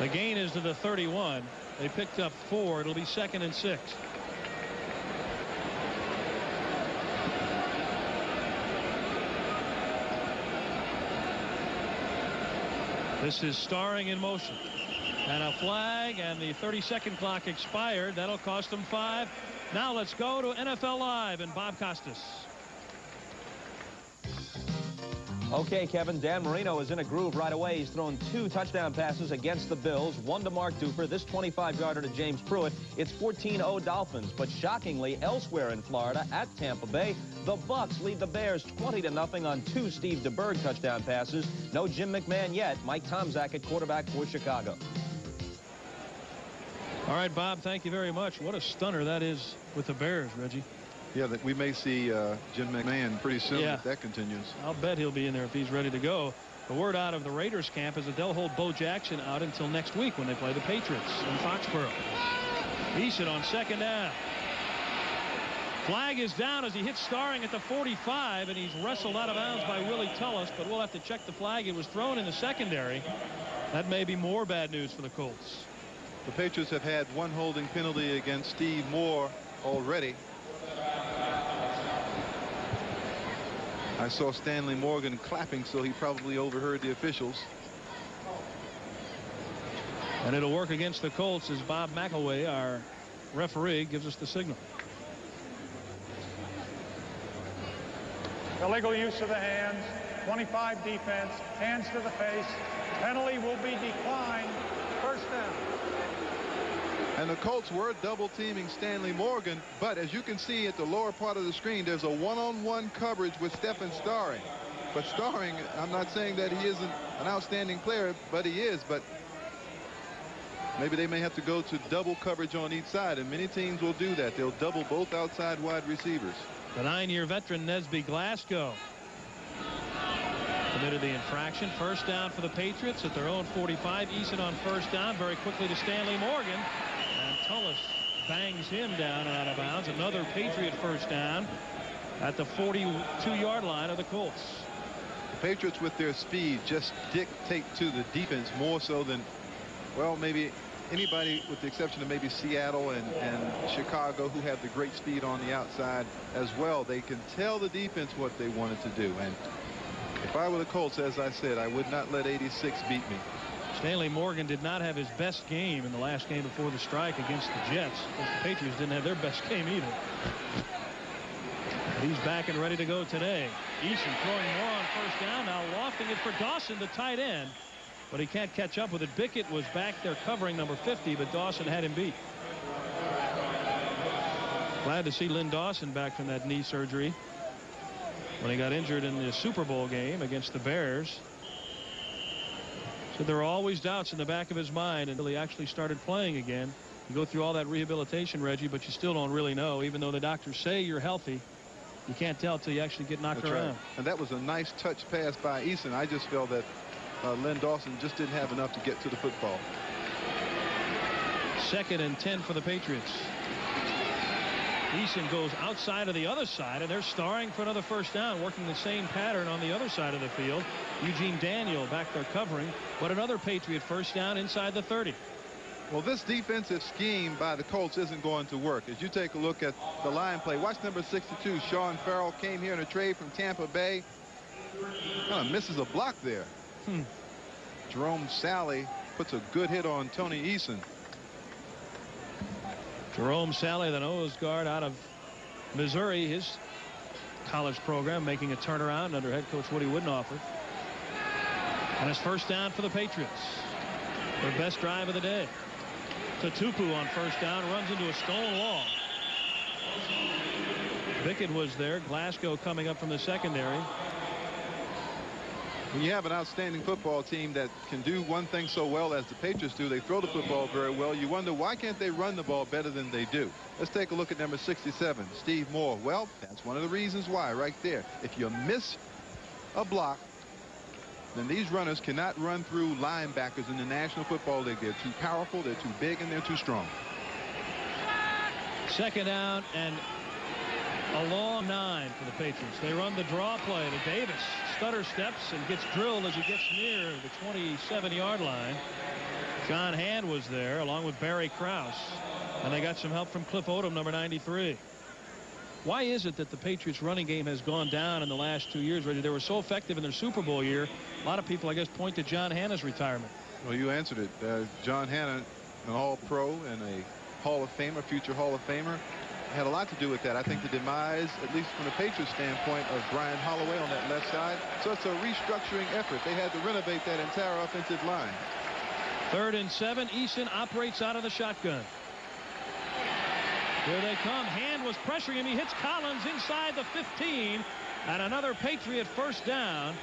The gain is to the 31. They picked up 4. It'll be 2nd and 6. This is Starring in motion, and a flag, and the 30-second clock expired. That'll cost them 5. Now let's go to NFL Live and Bob Costas. Okay, Kevin, Dan Marino is in a groove right away. He's thrown 2 touchdown passes against the Bills, 1 to Mark Duper, this 25-yarder to James Pruitt. It's 14-0 Dolphins, but shockingly, elsewhere in Florida, at Tampa Bay, the Bucs lead the Bears 20-0 on 2 Steve DeBerg touchdown passes. No Jim McMahon yet. Mike Tomczak at quarterback for Chicago. All right, Bob, thank you very much. What a stunner that is with the Bears, Reggie. Yeah, that we may see Jim McMahon pretty soon if that continues. I'll bet he'll be in there if he's ready to go. The word out of the Raiders camp is that they'll hold Bo Jackson out until next week when they play the Patriots in Foxborough. Eason on second down. Flag is down as he hits Starring at the 45, and he's wrestled out of bounds by Willie Tullis, but we'll have to check the flag. It was thrown in the secondary. That may be more bad news for the Colts. The Patriots have had 1 holding penalty against Steve Moore already. I saw Stanley Morgan clapping, so he probably overheard the officials. And it'll work against the Colts as Bob McElway, our referee, gives us the signal. Illegal use of the hands. 25 defense. Hands to the face. Penalty will be declined. First down. And the Colts were double teaming Stanley Morgan, but as you can see at the lower part of the screen, there's a one-on-one coverage with Stephen Starring. But Starring, I'm not saying that he isn't an outstanding player, but he is. But maybe they may have to go to double coverage on each side, and many teams will do that. They'll double both outside wide receivers. The 9-year veteran Nesby Glasgow committed the infraction. First down for the Patriots at their own 45. Eason on first down, very quickly to Stanley Morgan. Tullis bangs him down and out of bounds. Another Patriot first down at the 42-yard line of the Colts. The Patriots with their speed just dictate to the defense more so than, well, maybe anybody with the exception of maybe Seattle and Chicago, who have the great speed on the outside as well. They can tell the defense what they wanted to do. And if I were the Colts, as I said, I would not let 86 beat me. Stanley Morgan did not have his best game in the last game before the strike against the Jets. The Patriots didn't have their best game either. But he's back and ready to go today. Eason throwing more on first down, now lofting it for Dawson, the tight end. But he can't catch up with it. Bickett was back there covering number 50, but Dawson had him beat. Glad to see Lynn Dawson back from that knee surgery when he got injured in the Super Bowl game against the Bears. So there were always doubts in the back of his mind until he actually started playing again. You go through all that rehabilitation, Reggie, but you still don't really know. Even though the doctors say you're healthy, you can't tell until you actually get knocked around. Right. And that was a nice touch pass by Eason. I just felt that Lynn Dawson just didn't have enough to get to the football. 2nd and 10 for the Patriots. Eason goes outside of the other side, and they're starring for another first down, working the same pattern on the other side of the field. Eugene Daniel back there covering, but another Patriot first down inside the 30. Well, this defensive scheme by the Colts isn't going to work. As you take a look at the line play, watch number 62, Sean Farrell, came here in a trade from Tampa Bay. Kind of misses a block there. Jerome Salley puts a good hit on Tony Eason. Jerome Salley, the nose guard out of Missouri, his college program, making a turnaround under head coach Woody Woodenoffer. And it's first down for the Patriots. Their best drive of the day. Tatupu on first down, runs into a stone wall. Bickett was there. Glasgow coming up from the secondary. When you have an outstanding football team that can do one thing so well as the Patriots do, they throw the football very well. You wonder, why can't they run the ball better than they do? Let's take a look at number 67, Steve Moore. Well, that's one of the reasons why right there. If you miss a block, then these runners cannot run through linebackers in the National Football League. They're too powerful, they're too big, and they're too strong. 2nd down and a long 9 for the Patriots. They run the draw play to Davis. Stutter steps and gets drilled as he gets near the 27-yard line. John Hand was there along with Barry Krause, and they got some help from Cliff Odom, number 93. Why is it that the Patriots running game has gone down in the last 2 years, Reggie? They were so effective in their Super Bowl year. A lot of people, I guess, point to John Hanna's retirement. Well, you answered it. John Hanna, an All-Pro and a Hall of Famer, future Hall of Famer, had a lot to do with that. I think the demise, at least from the Patriots standpoint, of Brian Holloway on that left side. So it's a restructuring effort. They had to renovate that entire offensive line. 3rd and 7. Eason operates out of the shotgun. Here they come. Hand was pressuring him. He hits Collins inside the 15, and another Patriot first down.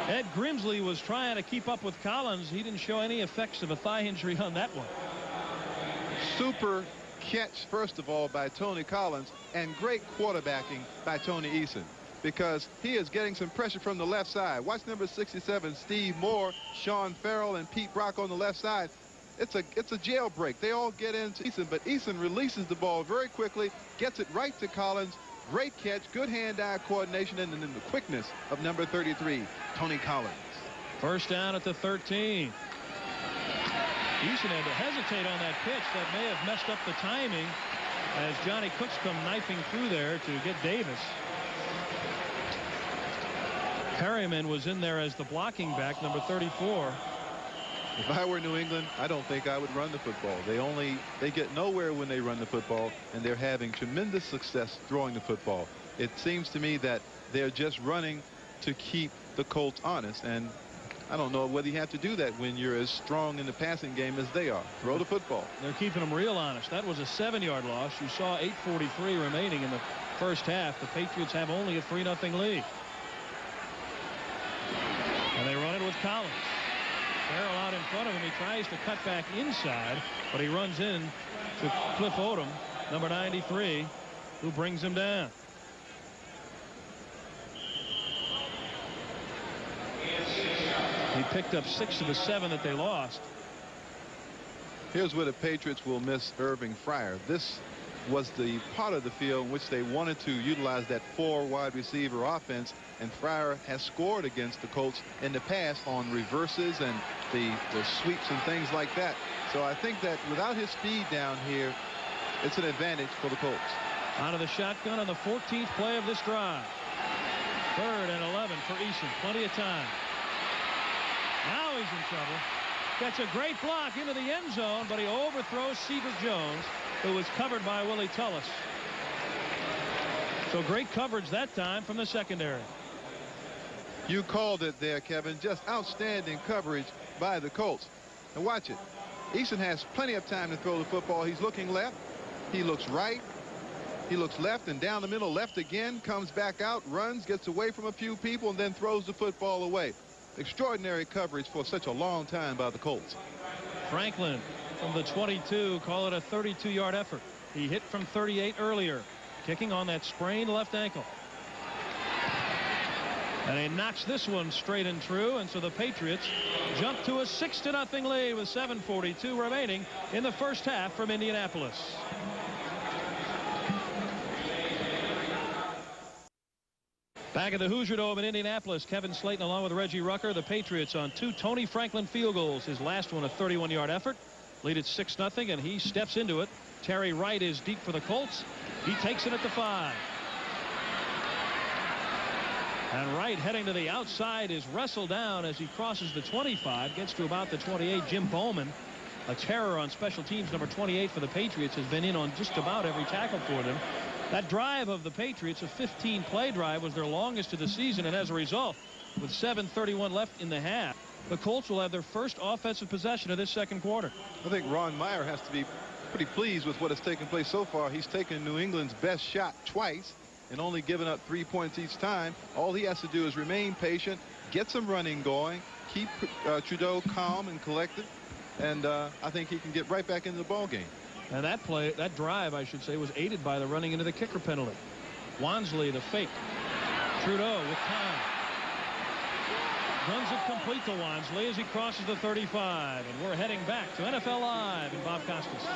Ed Grimsley was trying to keep up with Collins. He didn't show any effects of a thigh injury on that one. Super catch, first of all, by Tony Collins, and great quarterbacking by Tony Eason, because he is getting some pressure from the left side. Watch number 67, Steve Moore, Sean Farrell, and Pete Brock on the left side. It's a jailbreak. They all get into Eason, but Eason releases the ball very quickly, gets it right to Collins. Great catch, good hand-eye coordination, and then the quickness of number 33, Tony Collins. First down at the 13. Eason had to hesitate on that pitch. That may have messed up the timing as Johnny Cooks come knifing through there to get Davis. Perryman was in there as the blocking back, number 34. If I were New England, I don't think I would run the football. They get nowhere when they run the football, and they're having tremendous success throwing the football. It seems to me that they're just running to keep the Colts honest, and I don't know whether you have to do that when you're as strong in the passing game as they are. Throw the football. They're keeping them real honest. That was a 7-yard loss. You saw 8:43 remaining in the first half. The Patriots have only a 3-0 lead. And they run it with Collins. Farrell out in front of him. He tries to cut back inside, but he runs in to Cliff Odom, number 93, who brings him down. He picked up 6 of the 7 that they lost. Here's where the Patriots will miss Irving Fryer. This was the part of the field in which they wanted to utilize that 4 wide receiver offense, and Fryer has scored against the Colts in the past on reverses and the sweeps and things like that. So I think that without his speed down here, it's an advantage for the Colts. Out of the shotgun on the 14th play of this drive. 3rd and 11 for Eason. Plenty of time. Now he's in trouble. Gets a great block into the end zone, but he overthrows Seaver Jones, who was covered by Willie Tullis. So great coverage that time from the secondary. You called it there, Kevin. Just outstanding coverage by the Colts. And watch it. Easton has plenty of time to throw the football. He's looking left. He looks right. He looks left and down the middle. Left again. Comes back out. Runs. Gets away from a few people and then throws the football away. Extraordinary coverage for such a long time by the Colts. Franklin from the 22. Call it a 32-yard effort. He hit from 38 earlier. Kicking on that sprained left ankle. And he knocks this one straight and true, and so the Patriots jump to a 6-0 lead with 7:42 remaining in the first half from Indianapolis. Back at the Hoosier Dome in Indianapolis, Kevin Slayton along with Reggie Rucker. The Patriots on 2 Tony Franklin field goals. His last one a 31-yard effort. Lead at 6-0, and he steps into it. Terry Wright is deep for the Colts. He takes it at the 5. And Wright heading to the outside is wrestled down as he crosses the 25, gets to about the 28. Jim Bowman, a terror on special teams, number 28 for the Patriots, has been in on just about every tackle for them. That drive of the Patriots, a 15-play drive, was their longest of the season, and as a result, with 7:31 left in the half, the Colts will have their first offensive possession of this second quarter. I think Ron Meyer has to be pretty pleased with what has taken place so far. He's taken New England's best shot twice and only given up 3 points each time. All he has to do is remain patient, get some running going, keep Trudeau calm and collected, and I think he can get right back into the ball game. And that play, that drive, I should say, was aided by the running into the kicker penalty. Wansley, the fake. Trudeau with time. Runs it complete to Wansley as he crosses the 35. And we're heading back to NFL Live and Bob Costas.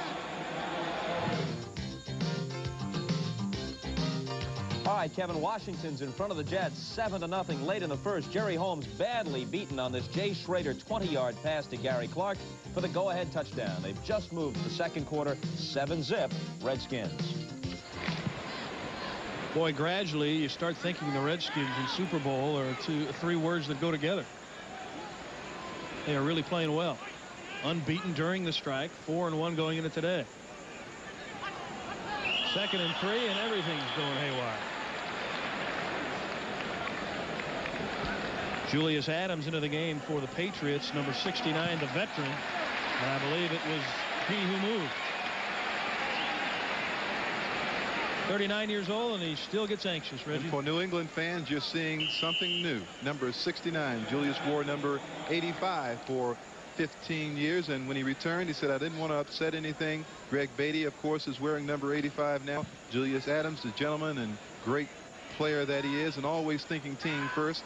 All right, Kevin, Washington's in front of the Jets 7-0 late in the first. Jerry Holmes badly beaten on this Jay Schrader 20-yard pass to Gary Clark for the go-ahead touchdown. They've just moved to the second quarter, 7-zip, Redskins. Boy, gradually you start thinking the Redskins in Super Bowl are 3 words that go together. They are really playing well. Unbeaten during the strike, 4-1 going into today. 2nd and 3, and everything's going haywire. Julius Adams into the game for the Patriots, number 69, the veteran. And I believe it was he who moved. 39 years old, and he still gets anxious, Reggie. And for New England fans, you're seeing something new. Number 69, Julius wore number 85 for 15 years, and when he returned, he said, I didn't want to upset anything. Greg Beatty, of course, is wearing number 85 now. Julius Adams, the gentleman and great player that he is, and always thinking team first,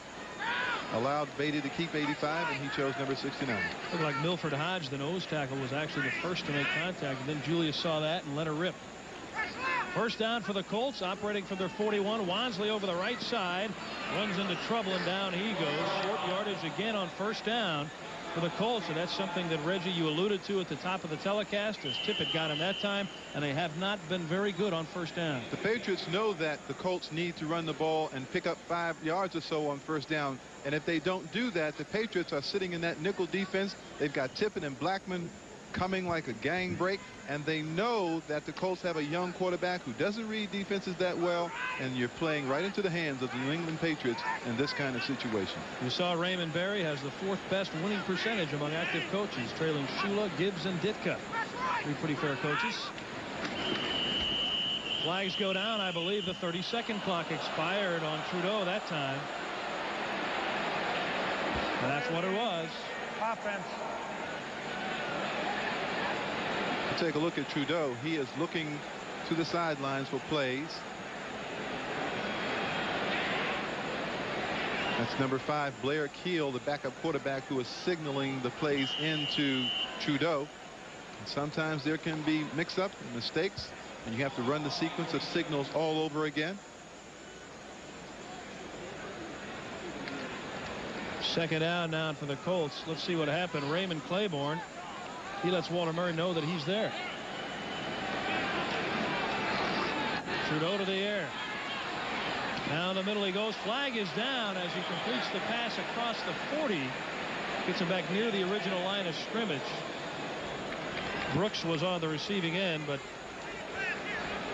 allowed Beatty to keep 85, and he chose number 69. Looked like Milford Hodge, the nose tackle, was actually the first to make contact, and then Julius saw that and let her rip. First down for the Colts, operating from their 41. Wansley over the right side, runs into trouble, and down he goes. Short yardage again on first down for the Colts, and that's something that, Reggie, you alluded to at the top of the telecast, as Tippett got him that time, and they have not been very good on first down. The Patriots know that the Colts need to run the ball and pick up 5 yards or so on first down, and if they don't do that, the Patriots are sitting in that nickel defense. They've got Tippett and Blackman coming like a gang break, and they know that the Colts have a young quarterback who doesn't read defenses that well, and you're playing right into the hands of the New England Patriots in this kind of situation. You saw Raymond Berry has the 4th best winning percentage among active coaches, trailing Shula, Gibbs, and Ditka. 3 pretty fair coaches. Flags go down. I believe the 30-second clock expired on Trudeau that time. And that's what it was. Offense. Take a look at Trudeau. He is looking to the sidelines for plays. That's number 5, Blair Keel, the backup quarterback, who is signaling the plays into Trudeau. And sometimes there can be mix-up and mistakes, and you have to run the sequence of signals all over again. Second down now for the Colts. Let's see what happened. Raymond Claiborne, he lets Walter Murray know that he's there. Trudeau to the air. Down the middle he goes. Flag is down as he completes the pass across the 40. Gets him back near the original line of scrimmage. Brooks was on the receiving end, but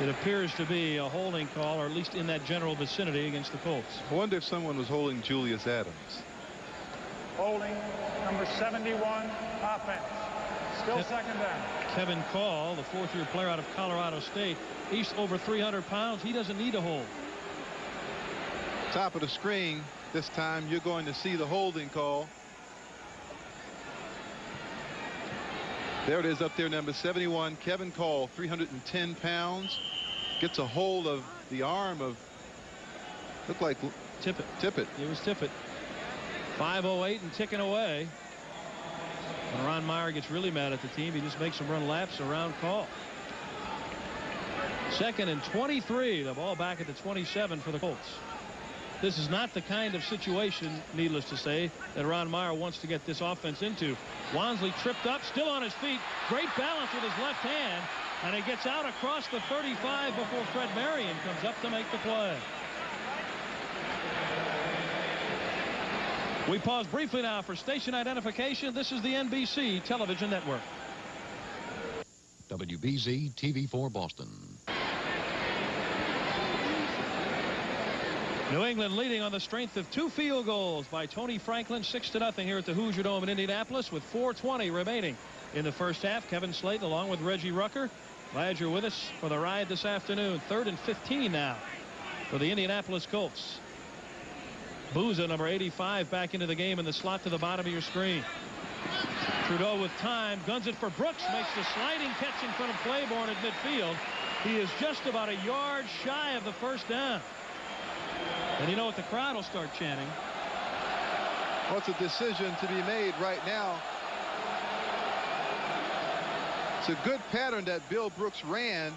it appears to be a holding call, or at least in that general vicinity, against the Colts. I wonder if someone was holding Julius Adams. Holding number 71, offense. Still second down. Kevin Call, the fourth-year player out of Colorado State. He's over 300 pounds. He doesn't need a hold. Top of the screen. This time you're going to see the holding call. There it is up there, number 71, Kevin Call, 310 pounds. Gets a hold of the arm of, looked like Tippett. Tippett. It was Tippett. 5:08 and ticking away. When Ron Meyer gets really mad at the team, he just makes them run laps around Call. 2nd and 23. The ball back at the 27 for the Colts. This is not the kind of situation, needless to say, that Ron Meyer wants to get this offense into. Wansley tripped up, still on his feet. Great balance with his left hand. And he gets out across the 35 before Fred Marion comes up to make the play. We pause briefly now for station identification. This is the NBC Television Network. WBZ TV4 Boston. New England leading on the strength of 2 field goals by Tony Franklin, 6-0 here at the Hoosier Dome in Indianapolis with 4:20 remaining in the first half. Kevin Slayton along with Reggie Rucker. Glad you're with us for the ride this afternoon. 3rd and 15 now for the Indianapolis Colts. Booza, number 85, back into the game in the slot to the bottom of your screen. Trudeau with time, guns it for Brooks, makes the sliding catch in front of Claiborne at midfield. He is just about a yard shy of the first down. And you know what? The crowd will start chanting. What's a decision to be made right now? It's a good pattern that Bill Brooks ran.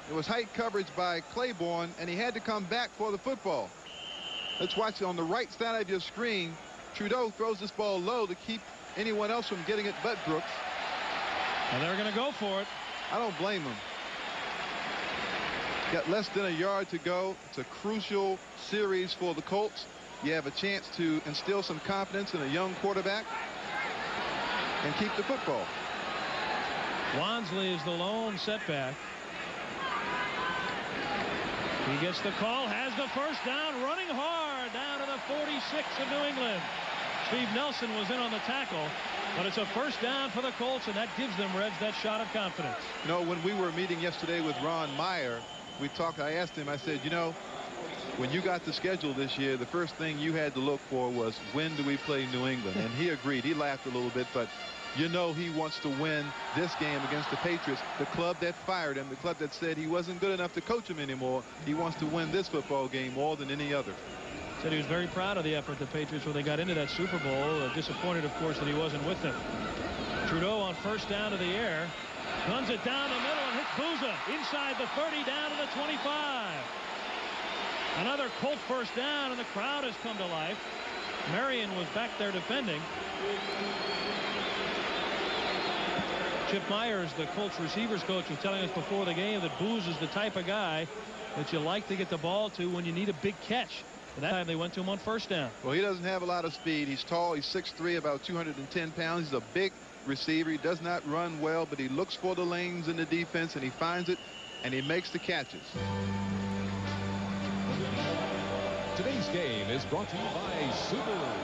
It was height coverage by Claiborne, and he had to come back for the football. Let's watch it on the right side of your screen. Trudeau throws this ball low to keep anyone else from getting it but Brooks. And they're going to go for it. I don't blame him. Got less than a yard to go. It's a crucial series for the Colts. You have a chance to instill some confidence in a young quarterback and keep the football. Wansley is the lone setback. He gets the call, has the first down, running hard down to the 46 of New England. Steve Nelson was in on the tackle, but it's a first down for the Colts, and that gives them, Reg, that shot of confidence. You know, when we were meeting yesterday with Ron Meyer, we talked, I asked him, I said, you know, when you got the schedule this year, the first thing you had to look for was, when do we play New England? And he agreed. He laughed a little bit, but you know he wants to win this game against the Patriots, the club that fired him, the club that said he wasn't good enough to coach him anymore. He wants to win this football game more than any other. Said he was very proud of the effort the Patriots when they got into that Super Bowl. Disappointed, of course, that he wasn't with them. Trudeau on first down to the air. Guns it down the middle and hits Booza inside the 30 down to the 25. Another Colt first down, and the crowd has come to life. Marion was back there defending. Chip Myers, the Colts receivers coach, was telling us before the game that Booz is the type of guy that you like to get the ball to when you need a big catch. And that time they went to him on first down. Well, he doesn't have a lot of speed. He's tall. He's 6'3", about 210 pounds. He's a big receiver. He does not run well, but he looks for the lanes in the defense, and he finds it, and he makes the catches. Today's game is brought to you by Subaru.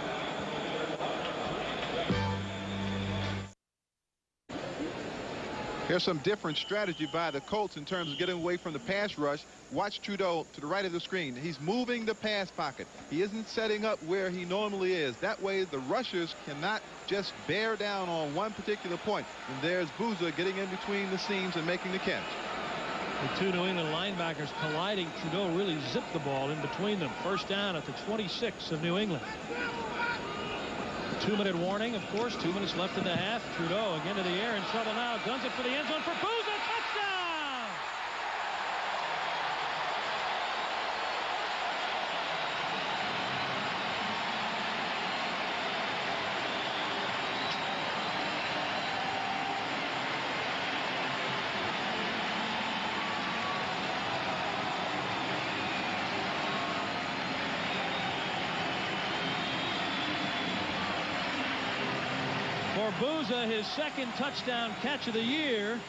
Here's some different strategy by the Colts in terms of getting away from the pass rush. Watch Trudeau to the right of the screen. He's moving the pass pocket. He isn't setting up where he normally is. That way the rushers cannot just bear down on one particular point. And there's Booza getting in between the seams and making the catch. The two New England linebackers colliding. Trudeau really zipped the ball in between them. First down at the 26 of New England. 2-minute warning, of course. 2 minutes left in the half. Trudeau again to the air, in trouble now. Guns it for the end zone for Booza. Touchdown! For Booza, his second touchdown catch of the year.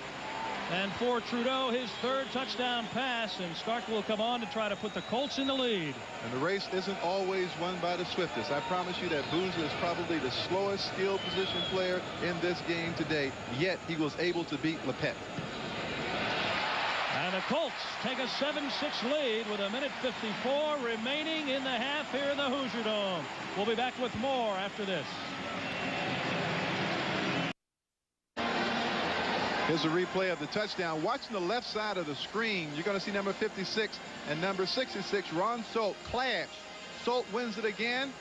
And for Trudeau, his third touchdown pass. And Stark will come on to try to put the Colts in the lead. And the race isn't always won by the swiftest. I promise you that Booza is probably the slowest skill position player in this game today. Yet he was able to beat Lepet. And the Colts take a 7-6 lead with 1:54 remaining in the half here in the Hoosier Dome. We'll be back with more after this. Here's a replay of the touchdown. Watching the left side of the screen, you're going to see number 56 and number 66, Ron Solt, clash. Solt wins it again,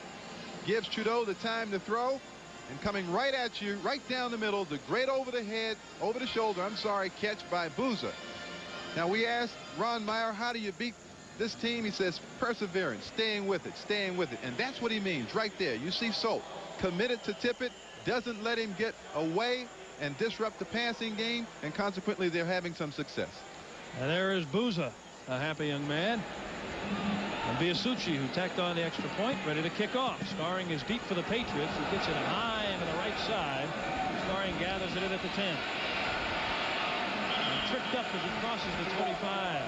gives Trudeau the time to throw, and coming right at you, right down the middle, the great over the shoulder, catch by Booza. Now, we asked Ron Meyer, how do you beat this team? He says, perseverance, staying with it, staying with it. And that's what he means right there. You see Solt committed to Tippett, doesn't let him get away and disrupt the passing game, and consequently they're having some success. And there is Booza, a happy young man. And Biasucci, who tacked on the extra point, ready to kick off. Starring is deep for the Patriots. He gets it high to the right side. Starring gathers it in at the 10. And tripped up as he crosses the 25.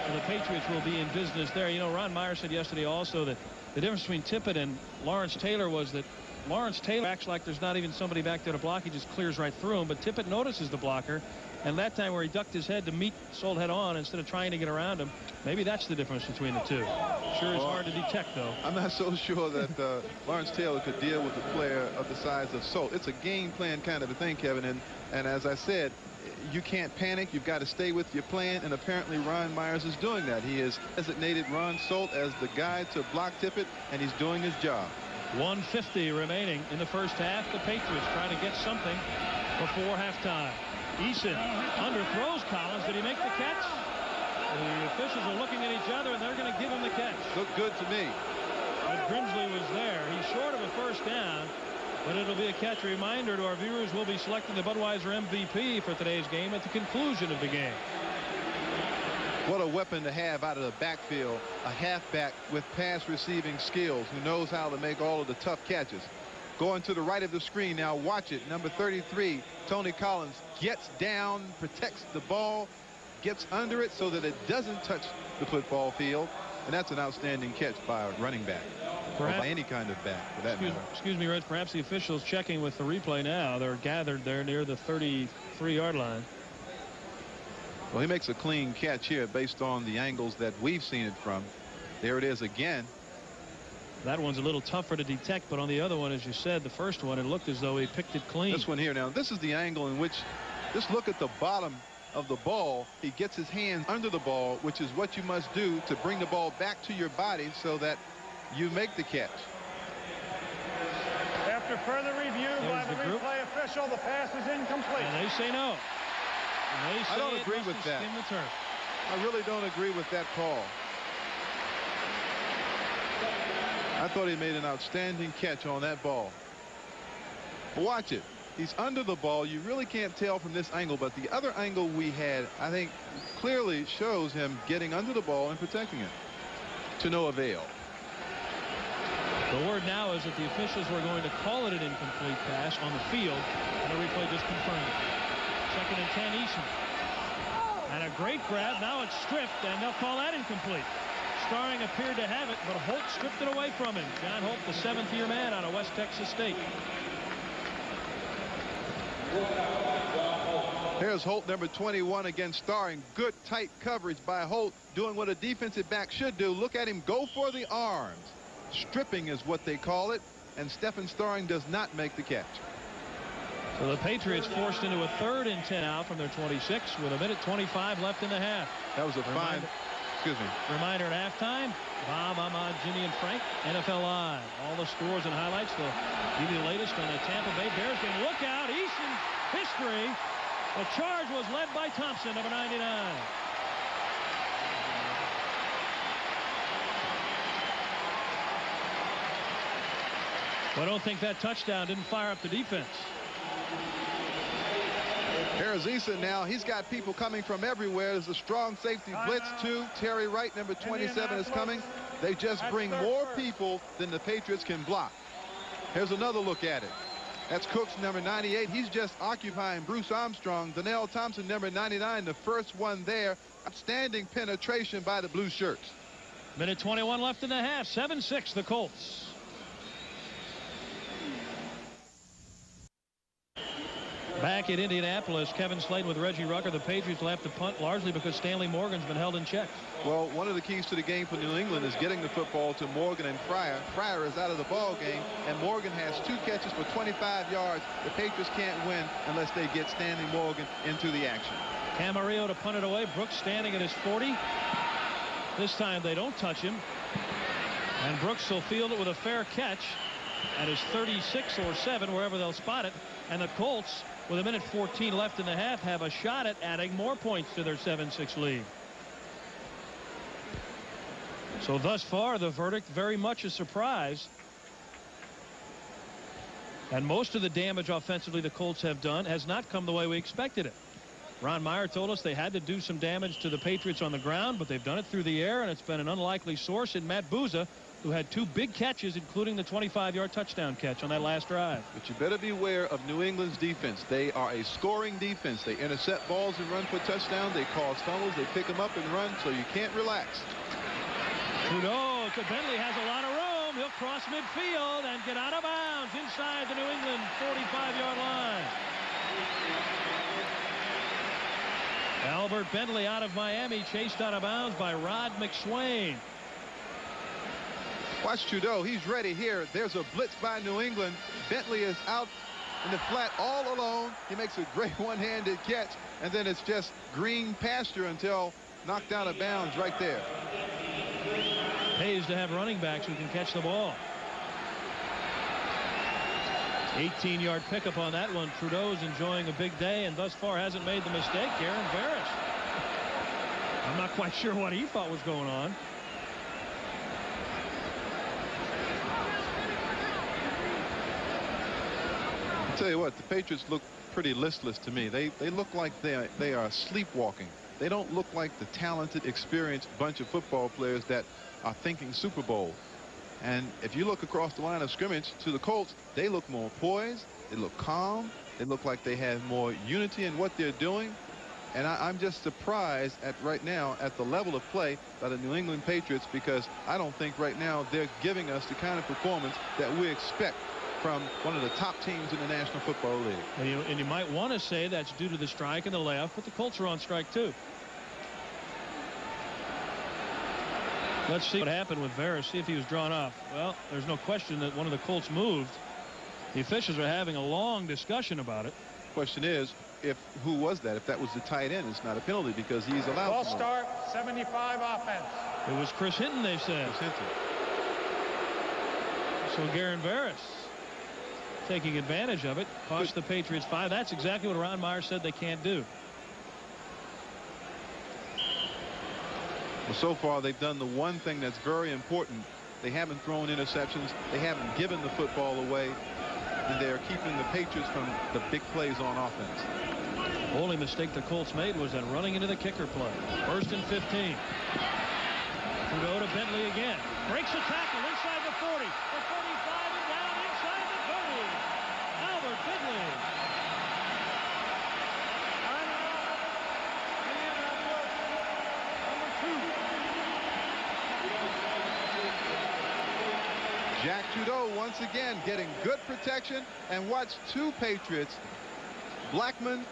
And the Patriots will be in business there. You know, Ron Meyer said yesterday also that the difference between Tippett and Lawrence Taylor was that Lawrence Taylor acts like there's not even somebody back there to block. He just clears right through him. But Tippett notices the blocker. And that time where he ducked his head to meet Solt head on instead of trying to get around him, maybe that's the difference between the two. Sure is hard to detect, though. I'm not so sure that Lawrence Taylor could deal with a player of the size of Solt. It's a game plan kind of a thing, Kevin. And as I said, you can't panic. You've got to stay with your plan. And apparently Ron Myers is doing that. He has designated Ron Solt as the guy to block Tippett, and he's doing his job. 1:50 remaining in the first half. The Patriots trying to get something before halftime. Eason underthrows Collins. Did he make the catch? The officials are looking at each other, and they're going to give him the catch. Looked good to me. But Grimsley was there. He's short of a first down, but it'll be a catch. Reminder to our viewers, we'll be selecting the Budweiser MVP for today's game at the conclusion of the game. What a weapon to have out of the backfield, a halfback with pass receiving skills who knows how to make all of the tough catches. Going to the right of the screen now, watch it. Number 33, Tony Collins, gets down, protects the ball, gets under it so that it doesn't touch the football field. And that's an outstanding catch by a running back, or by any kind of back for that matter. Excuse me, Reg, perhaps the officials checking with the replay now. They're gathered there near the 33-yard line. Well, he makes a clean catch here based on the angles that we've seen it from. There it is again. That one's a little tougher to detect, but on the other one, as you said, the first one, it looked as though he picked it clean. This one here now, this is the angle in which, just look at the bottom of the ball. He gets his hands under the ball, which is what you must do to bring the ball back to your body so that you make the catch. After further review by the replay official, the pass is incomplete. And they say no. They say I don't agree with that. I really don't agree with that call. I thought he made an outstanding catch on that ball. Watch it. He's under the ball. You really can't tell from this angle, but the other angle we had, I think, clearly shows him getting under the ball and protecting it to no avail. The word now is that the officials were going to call it an incomplete pass on the field, and the replay just confirmed it. 2nd and 10, Eason. And a great grab. Now it's stripped, and they'll call that incomplete. Starring appeared to have it, but Holt stripped it away from him. John Holt, the 7th-year man out of West Texas State. Here's Holt, number 21, against Starring. Good, tight coverage by Holt, doing what a defensive back should do. Look at him go for the arms. Stripping is what they call it, and Stephen Starring does not make the catch. So the Patriots forced into a 3rd and 10 out from their 26 with 1:25 left in the half. That was a fine... Excuse me. Reminder at halftime, Bob, Ahmad, Jimmy, and Frank, NFL Live. All the scores and highlights. They'll give you the latest on the Tampa Bay Bears game. Look out, Eason history. The charge was led by Thompson, number 99. Well, I don't think that touchdown didn't fire up the defense. Here's Eason now. He's got people coming from everywhere. There's a strong safety blitz, too. Terry Wright, number 27, is coming. They just bring more people than the Patriots can block. Here's another look at it. That's Cooks, number 98. He's just occupying Bruce Armstrong. Donnell Thompson, number 99, the first one there. Outstanding penetration by the blue shirts. Minute 21 left in the half. 7-6 the Colts. Back at Indianapolis, Kevin Slayton with Reggie Rucker. The Patriots will have to punt largely because Stanley Morgan's been held in check. Well, one of the keys to the game for New England is getting the football to Morgan and Fryer. Fryer is out of the ball game, and Morgan has 2 catches for 25 yards. The Patriots can't win unless they get Stanley Morgan into the action. Camarillo to punt it away. Brooks standing at his 40. This time they don't touch him. And Brooks will field it with a fair catch at his 36 or 7, wherever they'll spot it. And the Colts, with a minute 14 left in the half, have a shot at adding more points to their 7-6 lead. So thus far, the verdict very much a surprise. And most of the damage offensively the Colts have done has not come the way we expected it. Ron Meyer told us they had to do some damage to the Patriots on the ground, but they've done it through the air, and it's been an unlikely source in Matt Bouza, who had 2 big catches, including the 25-yard touchdown catch on that last drive. But you better beware of New England's defense. They are a scoring defense. They intercept balls and run for touchdowns. They cause fumbles. They pick them up and run, so you can't relax. Trudeau to Bentley has a lot of room. He'll cross midfield and get out of bounds inside the New England 45-yard line. Albert Bentley out of Miami, chased out of bounds by Rod McSwain. Watch Trudeau. He's ready here. There's a blitz by New England. Bentley is out in the flat all alone. He makes a great one-handed catch, and then it's just green pasture until knocked out of bounds right there. Pays to have running backs who can catch the ball. 18-yard pickup on that one. Trudeau's enjoying a big day and thus far hasn't made the mistake. Aaron Barris. I'm not quite sure what he thought was going on. I'll tell you what, the Patriots look pretty listless to me. They look like they are sleepwalking. They don't look like the talented, experienced bunch of football players that are thinking Super Bowl. And if you look across the line of scrimmage to the Colts, they look more poised. They look calm. They look like they have more unity in what they're doing. And I'm just surprised at right now at the level of play by the New England Patriots, because I don't think right now they're giving us the kind of performance that we expect from one of the top teams in the National Football League. And you might want to say that's due to the strike and the layoff, but the Colts are on strike too. Let's see what happened with Veras, see if he was drawn off. Well, there's no question that one of the Colts moved. The officials are having a long discussion about it. Question is, who was that? If that was the tight end, it's not a penalty because he's allowed. False start, 75 offense. It was Chris Hinton, they said. Chris Hinton. So Garen Veras taking advantage of it, cost the Patriots 5. That's exactly what Ron Meyer said they can't do. Well, so far they've done the one thing that's very important. They haven't thrown interceptions. They haven't given the football away. And they're keeping the Patriots from the big plays on offense. The only mistake the Colts made was that running into the kicker play. 1st and 15. Trudeau to Bentley again. Breaks a tackle inside the 40. The 45 and down inside the 30. Albert Bentley. Jack Trudeau once again getting good protection, and watch 2 Patriots. Blackman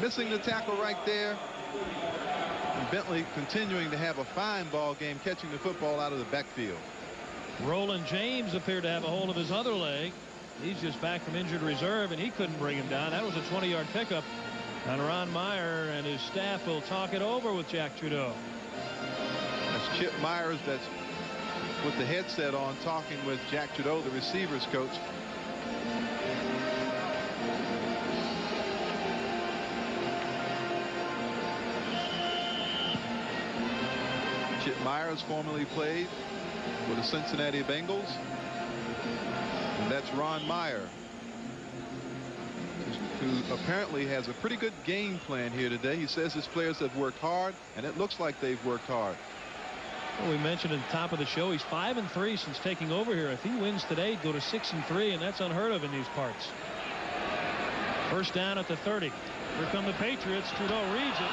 missing the tackle right there. And Bentley continuing to have a fine ball game, catching the football out of the backfield. Roland James appeared to have a hold of his other leg. He's just back from injured reserve, and he couldn't bring him down. That was a 20-yard pickup. And Ron Meyer and his staff will talk it over with Jack Trudeau. That's Chip Myers that's with the headset on, talking with Jack Trudeau, the receivers coach. Chip Myers formerly played for the Cincinnati Bengals. And that's Ron Meyer, who apparently has a pretty good game plan here today. He says his players have worked hard, and it looks like they've worked hard. Well, we mentioned at the top of the show, he's 5-3 since taking over here. If he wins today, he'd go to 6-3, and that's unheard of in these parts. First down at the 30. Here come the Patriots. Trudeau reads it,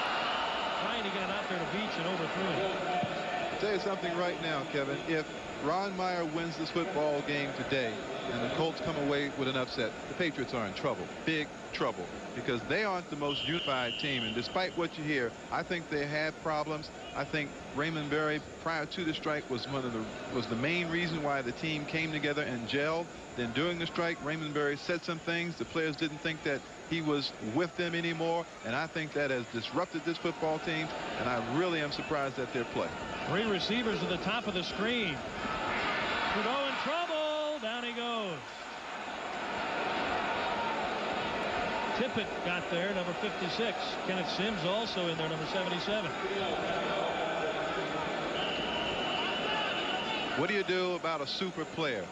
trying to get it out there to Beach and overthrew it. I'll tell you something right now, Kevin. If Ron Meyer wins this football game today and the Colts come away with an upset, the Patriots are in trouble, big trouble, because they aren't the most unified team. And despite what you hear, I think they have problems. I think Raymond Berry, prior to the strike, was the main reason why the team came together and gelled. Then during the strike, Raymond Berry said some things. The players didn't think that he was with them anymore, and I think that has disrupted this football team, and I really am surprised at their play. 3 receivers at the top of the screen. Trudeau in trouble. Down he goes. Tippett got there, number 56. Kenneth Sims also in there, number 77. What do you do about a super player?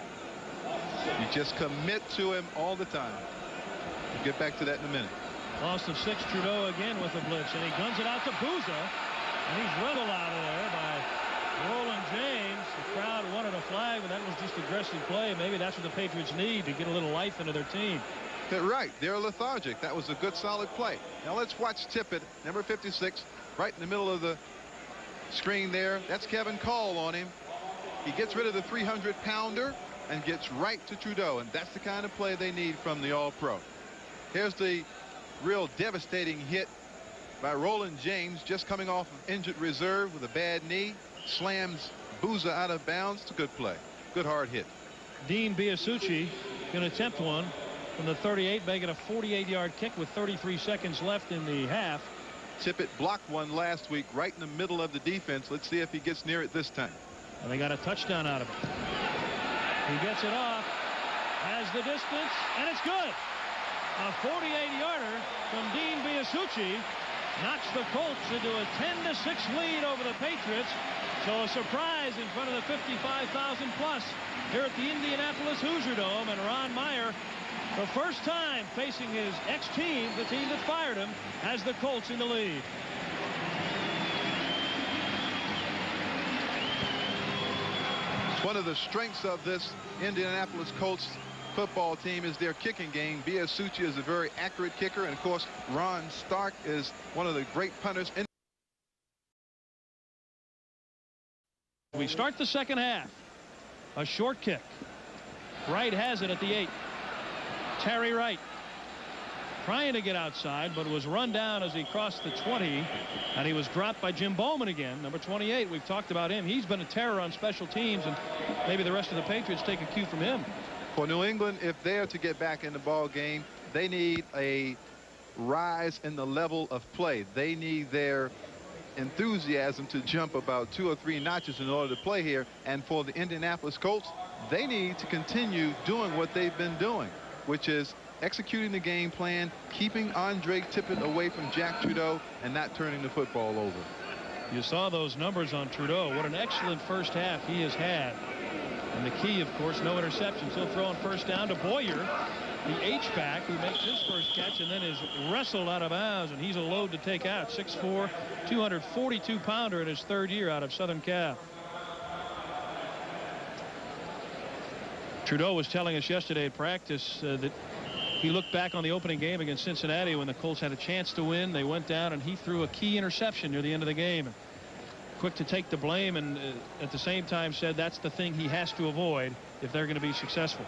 You just commit to him all the time. We'll get back to that in a minute. Loss of 6. Trudeau again with the blitz, and he guns it out to Booza, and he's ruggled out of there by Roland James. The crowd wanted a flag, but that was just aggressive play. Maybe that's what the Patriots need to get a little life into their team. Right, they're lethargic. That was a good solid play. Now let's watch Tippett, number 56, right in the middle of the screen there. That's Kevin Call on him. He gets rid of the 300-pounder and gets right to Trudeau, and that's the kind of play they need from the All-Pro. Here's the real devastating hit by Roland James, just coming off of injured reserve with a bad knee. Slams Booza out of bounds. It's a good play. Good hard hit. Dean Biasucci going to attempt one from the 38, making a 48-yard kick with 33 seconds left in the half. Tippett blocked one last week right in the middle of the defense. Let's see if he gets near it this time. And they got a touchdown out of it. He gets it off, has the distance, and it's good. A 48-yarder from Dean Biasucci knocks the Colts into a 10-6 lead over the Patriots. So a surprise in front of the 55,000 plus here at the Indianapolis Hoosier Dome, and Ron Meyer, the first time facing his ex-team, the team that fired him, has the Colts in the lead. One of the strengths of this Indianapolis Colts football team is their kicking game. Biasucci is a very accurate kicker, and of course Ron Stark is one of the great punters. We start the second half. A short kick. Wright has it at the 8. Terry Wright trying to get outside, but was run down as he crossed the 20, and he was dropped by Jim Bowman again, number 28. We've talked about him. He's been a terror on special teams, and maybe the rest of the Patriots take a cue from him. For New England, if they are to get back in the ball game, they need a rise in the level of play. They need their enthusiasm to jump about 2 or 3 notches in order to play here. And for the Indianapolis Colts, they need to continue doing what they've been doing, which is executing the game plan, keeping Andre Tippett away from Jack Trudeau, and not turning the football over. You saw those numbers on Trudeau. What an excellent first half he has had. And the key, of course, no interceptions. He'll throw on first down to Boyer, the H-back, who makes his first catch and then is wrestled out of bounds, and he's a load to take out. 6'4", 242-pounder in his 3rd year out of Southern Cal. Trudeau was telling us yesterday at practice that he looked back on the opening game against Cincinnati when the Colts had a chance to win. They went down, and he threw a key interception near the end of the game. Quick to take the blame, and at the same time said that's the thing he has to avoid if they're going to be successful.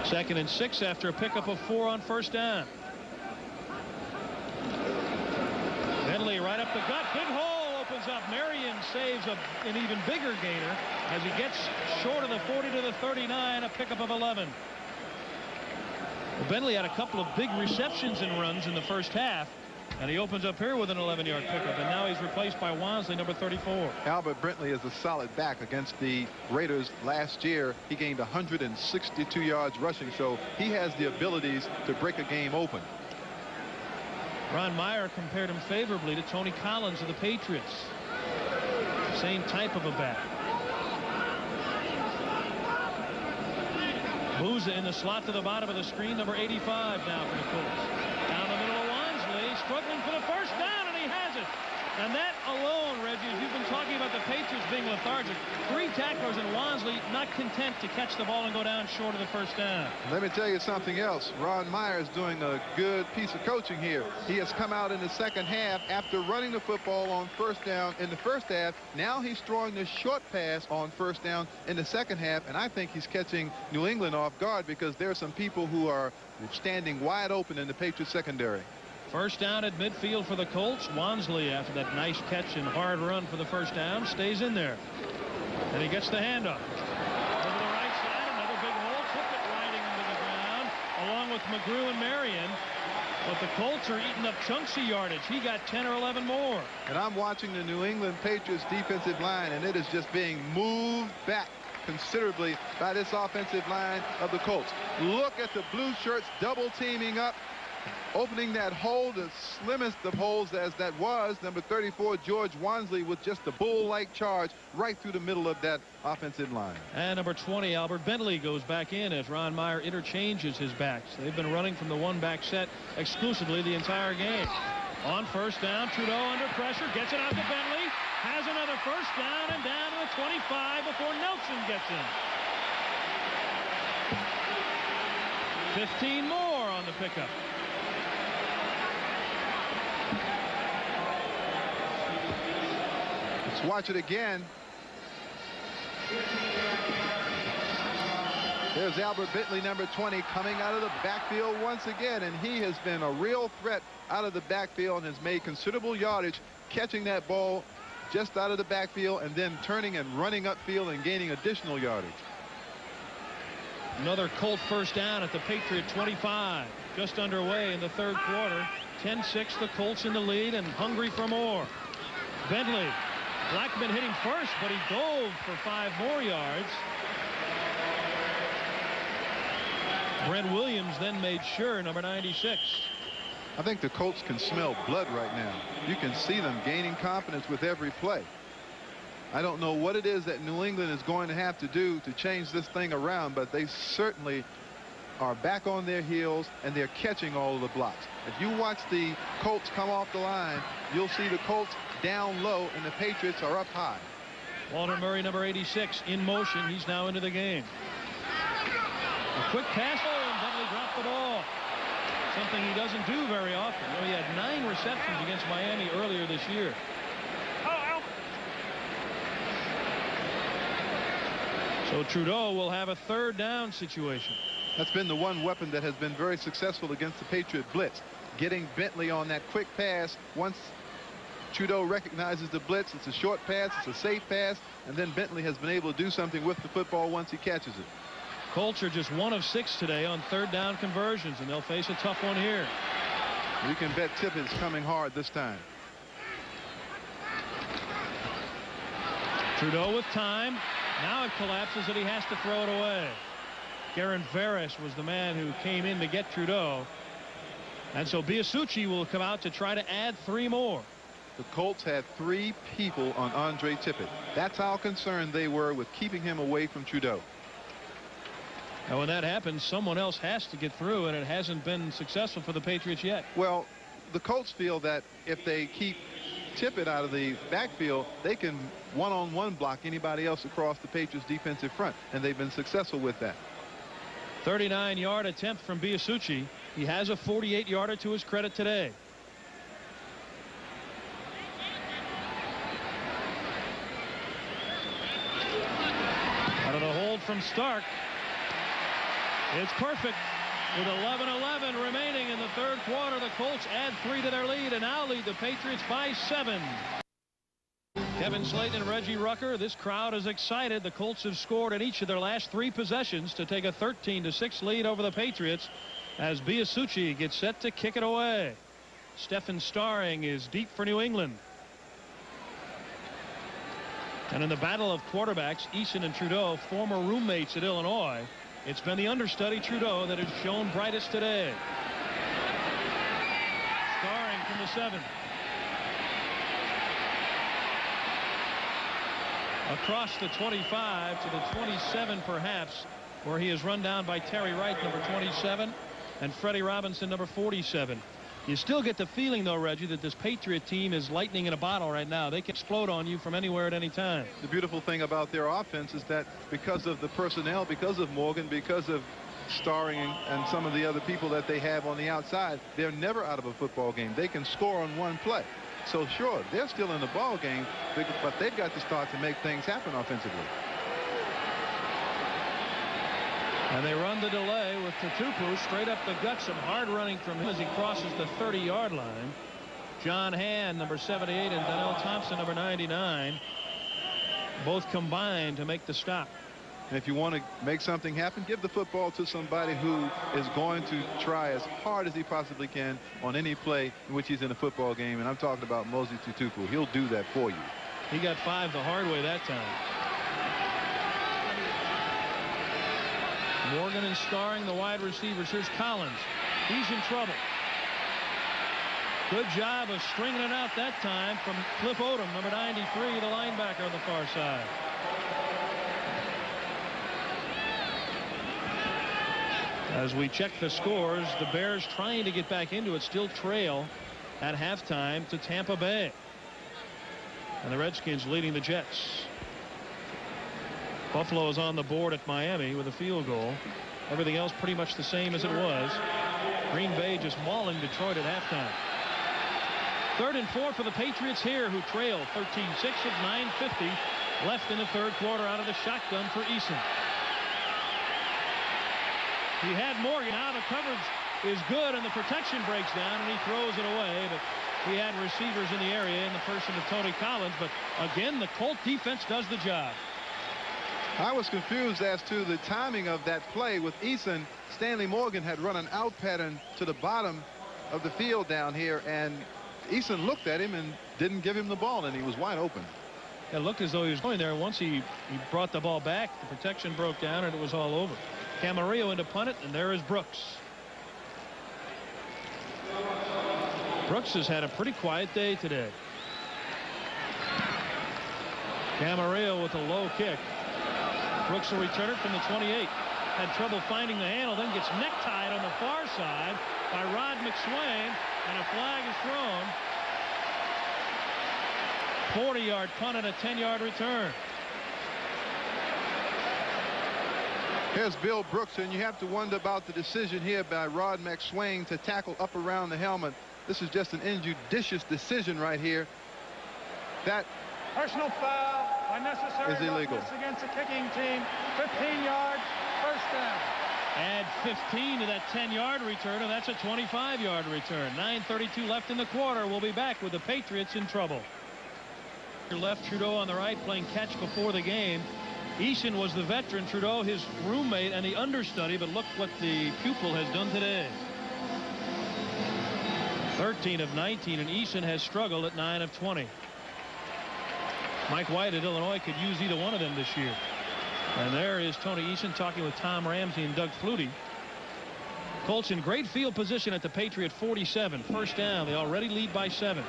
2nd and 6 after a pickup of 4 on first down. Bentley right up the gut. Big hole opens up. Marion saves an even bigger gainer as he gets short of the 40 to the 39, a pickup of 11. Well, Bentley had a couple of big receptions and runs in the first half, and he opens up here with an 11-yard pickup, and now he's replaced by Wansley, number 34. Albert Brentley is a solid back. Against the Raiders last year, he gained 162 yards rushing, so he has the abilities to break a game open. Ron Meyer compared him favorably to Tony Collins of the Patriots. Same type of a back. Booza in the slot to the bottom of the screen, number 85 now for the Colts. Down the middle of Wansley, struggling for the first down, and he has it. And that alone, Reggie, as you've been talking about the Patriots being lethargic, 3 tacklers and Wansley not content to catch the ball and go down short of the first down. Let me tell you something else. Ron Meyer is doing a good piece of coaching here. He has come out in the second half after running the football on first down in the first half. Now he's throwing the short pass on first down in the second half, and I think he's catching New England off guard because there are some people who are standing wide open in the Patriots secondary. First down at midfield for the Colts. Wansley, after that nice catch and hard run for the first down, stays in there. And he gets the handoff. Over the right side, another big hole. Took it riding into the ground, along with McGrew and Marion. But the Colts are eating up chunks of yardage. He got 10 or 11 more. And I'm watching the New England Patriots defensive line, and it is just being moved back considerably by this offensive line of the Colts. Look at the blue shirts double teaming up, opening that hole, the slimmest of holes as that was. Number 34, George Wansley, with just a bull-like charge right through the middle of that offensive line. And number 20, Albert Bentley, goes back in as Ron Meyer interchanges his backs. They've been running from the one-back set exclusively the entire game. On first down, Trudeau under pressure, gets it out to Bentley, has another first down, and down to the 25 before Nelson gets in. 15 more on the pickup. Let's watch it again. There's Albert Bentley, number 20, coming out of the backfield once again, and he has been a real threat out of the backfield and has made considerable yardage catching that ball just out of the backfield and then turning and running upfield and gaining additional yardage. Another Colt first down at the Patriot 25. Just underway in the third quarter. 10-6, the Colts in the lead and hungry for more. Bentley, Blackman hitting first, but he dove for 5 more yards. Brent Williams then made sure, number 96. I think the Colts can smell blood right now. You can see them gaining confidence with every play. I don't know what it is that New England is going to have to do to change this thing around, but they certainly are back on their heels and they're catching all of the blocks. If you watch the Colts come off the line, you'll see the Colts down low and the Patriots are up high. Walter Murray, number 86, in motion. He's now into the game. A quick pass, and Bentley dropped the ball. Something he doesn't do very often. You know, he had 9 receptions against Miami earlier this year. So Trudeau will have a third down situation. That's been the one weapon that has been very successful against the Patriot blitz. Getting Bentley on that quick pass. Once Trudeau recognizes the blitz, it's a short pass, it's a safe pass, and then Bentley has been able to do something with the football once he catches it. Colts are just 1 of 6 today on third down conversions, and they'll face a tough one here. You can bet Tippett's coming hard this time. Trudeau with time. Now it collapses and he has to throw it away. Garen Veras was the man who came in to get Trudeau. And so Biasucci will come out to try to add 3 more. The Colts had 3 people on Andre Tippett. That's how concerned they were with keeping him away from Trudeau. Now when that happens, someone else has to get through, and it hasn't been successful for the Patriots yet. Well, the Colts feel that if they keep Tippett out of the backfield, they can one-on-one block anybody else across the Patriots defensive front, and they've been successful with that. 39-yard attempt from Biasucci. He has a 48-yarder to his credit today. Out of the hold from Stark. It's perfect. With 11:11 remaining in the third quarter, the Colts add 3 to their lead and now lead the Patriots by 7. Kevin Slayton and Reggie Rucker, this crowd is excited. The Colts have scored in each of their last 3 possessions to take a 13-6 lead over the Patriots as Biasucci gets set to kick it away. Stephen Starring is deep for New England. And in the battle of quarterbacks, Eason and Trudeau, former roommates at Illinois, it's been the understudy Trudeau that has shown brightest today. Starring from the 7. Across the 25 to the 27 perhaps, where he is run down by Terry Wright, number 27, and Freddie Robinson, number 47. You still get the feeling, though, Reggie, that this Patriot team is lightning in a bottle right now. They can explode on you from anywhere at any time. The beautiful thing about their offense is that because of the personnel, because of Morgan, because of Starring and some of the other people that they have on the outside, they're never out of a football game. They can score on one play. So, sure, they're still in the ball game, but they've got to start to make things happen offensively. And they run the delay with Tutupu straight up the gut. Some hard running from him as he crosses the 30-yard line. John Hand, number 78, and Donnell Thompson, number 99, both combined to make the stop. And if you want to make something happen, give the football to somebody who is going to try as hard as he possibly can on any play in which he's in a football game. And I'm talking about Mosey Tutupu. He'll do that for you. He got 5 the hard way that time. Morgan and Starring, the wide receivers. Here's Collins. He's in trouble. Good job of stringing it out that time from Cliff Odom, number 93, the linebacker on the far side. As we check the scores, the Bears trying to get back into it, still trail at halftime to Tampa Bay. And the Redskins leading the Jets. Buffalo is on the board at Miami with a field goal. Everything else pretty much the same as it was. Green Bay just mauling Detroit at halftime. 3rd and 4 for the Patriots here, who trail 13-6 with 9:50 left in the third quarter out of the shotgun for Eason. He had Morgan. Now the coverage is good and the protection breaks down and he throws it away. But he had receivers in the area in the person of Tony Collins. But again, the Colt defense does the job. I was confused as to the timing of that play with Eason. Stanley Morgan had run an out pattern to the bottom of the field down here, and Eason looked at him and didn't give him the ball, and he was wide open. It looked as though he was going there. Once he brought the ball back, the protection broke down and it was all over. Camarillo into punt it, and there is Brooks. Brooks has had a pretty quiet day today. Camarillo with a low kick. Brooks will return it from the 28. Had trouble finding the handle, then gets necktied on the far side by Rod McSwain, and a flag is thrown. 40-yard punt and a 10-yard return. Here's Bill Brooks, and you have to wonder about the decision here by Rod McSwain to tackle up around the helmet. This is just an injudicious decision right here. That Personal foul, unnecessary is illegal against the kicking team. 15 yards, first down. Add 15 to that 10-yard return, and that's a 25-yard return. 9:32 left in the quarter. We'll be back with the Patriots in trouble. Left, Trudeau on the right, playing catch before the game. Eason was the veteran, Trudeau his roommate and the understudy, but look what the pupil has done today. 13 of 19, and Eason has struggled at 9 of 20. Mike White at Illinois could use either one of them this year. And there is Tony Eason talking with Tom Ramsey and Doug Flutie. Colts in great field position at the Patriot 47. First down. They already lead by 7.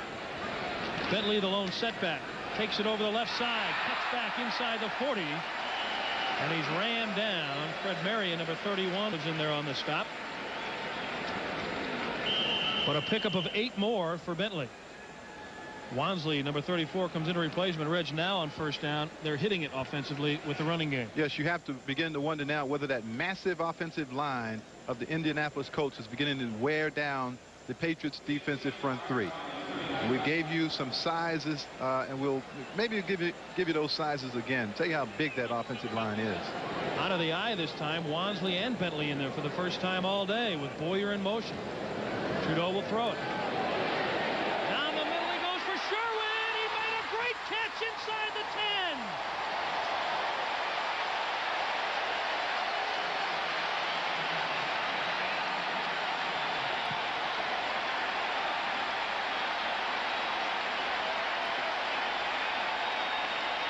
Bentley, the lone setback, takes it over the left side, cuts back inside the 40, and he's rammed down. Fred Marion, number 31, was in there on the stop. But a pickup of 8 more for Bentley. Wansley, number 34, comes into replacement. Reg now on first down. They're hitting it offensively with the running game. Yes, you have to begin to wonder now whether that massive offensive line of the Indianapolis Colts is beginning to wear down the Patriots defensive front three. And we gave you some sizes, and we'll maybe give you those sizes again. Tell you how big that offensive line is. Out of the eye this time, Wansley and Bentley in there for the first time all day with Boyer in motion. Trudeau will throw it. Down the middle he goes for Sherwin. He made a great catch inside the 10.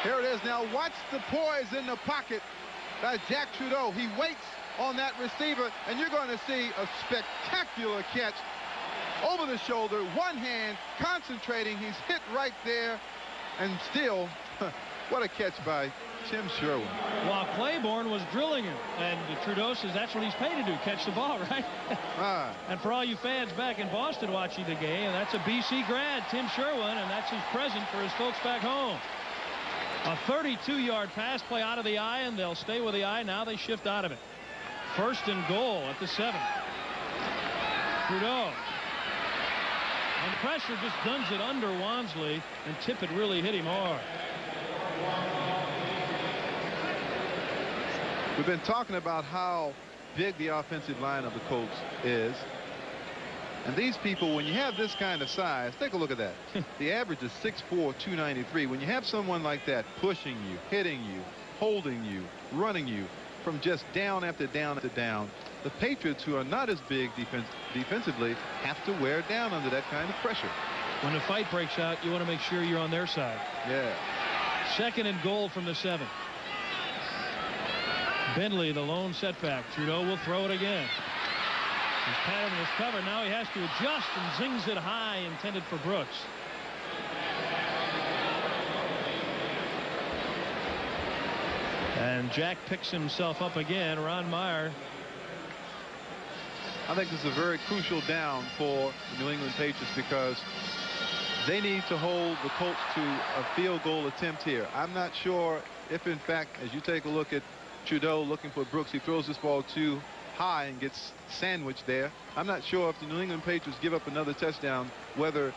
Here it is now. Watch the poise in the pocket by Jack Trudeau. He waits on that receiver, and you're going to see a spectacular catch over the shoulder, one hand, concentrating. He's hit right there, and still What a catch by Tim Sherwin. While Claiborne was drilling him. And Trudeau says that's what he's paid to do, catch the ball, right? And for all you fans back in Boston watching the game, that's a BC grad, Tim Sherwin, and that's his present for his folks back home. A 32-yard pass play out of the eye, and they'll stay with the eye. Now they shift out of it. 1st and goal at the 7. Trudeau. And pressure just guns it under Wansley, and Tippett really hit him hard. We've been talking about how big the offensive line of the Colts is. And these people, when you have this kind of size, take a look at that. The average is 6'4", 293. When you have someone like that pushing you, hitting you, holding you, running you from just down after down after down, the Patriots, who are not as big defensively, have to wear down under that kind of pressure. When the fight breaks out, you want to make sure you're on their side. Yeah. 2nd and goal from the 7. Bentley, the lone setback. Trudeau will throw it again. His pattern was covered. Now he has to adjust and zings it high, intended for Brooks. And Jack picks himself up again. Ron Meyer. I think this is a very crucial down for the New England Patriots because they need to hold the Colts to a field goal attempt here. I'm not sure if, in fact, as you take a look at Trudeau looking for Brooks, he throws this ball too high and gets sandwiched there. I'm not sure if the New England Patriots give up another touchdown, whether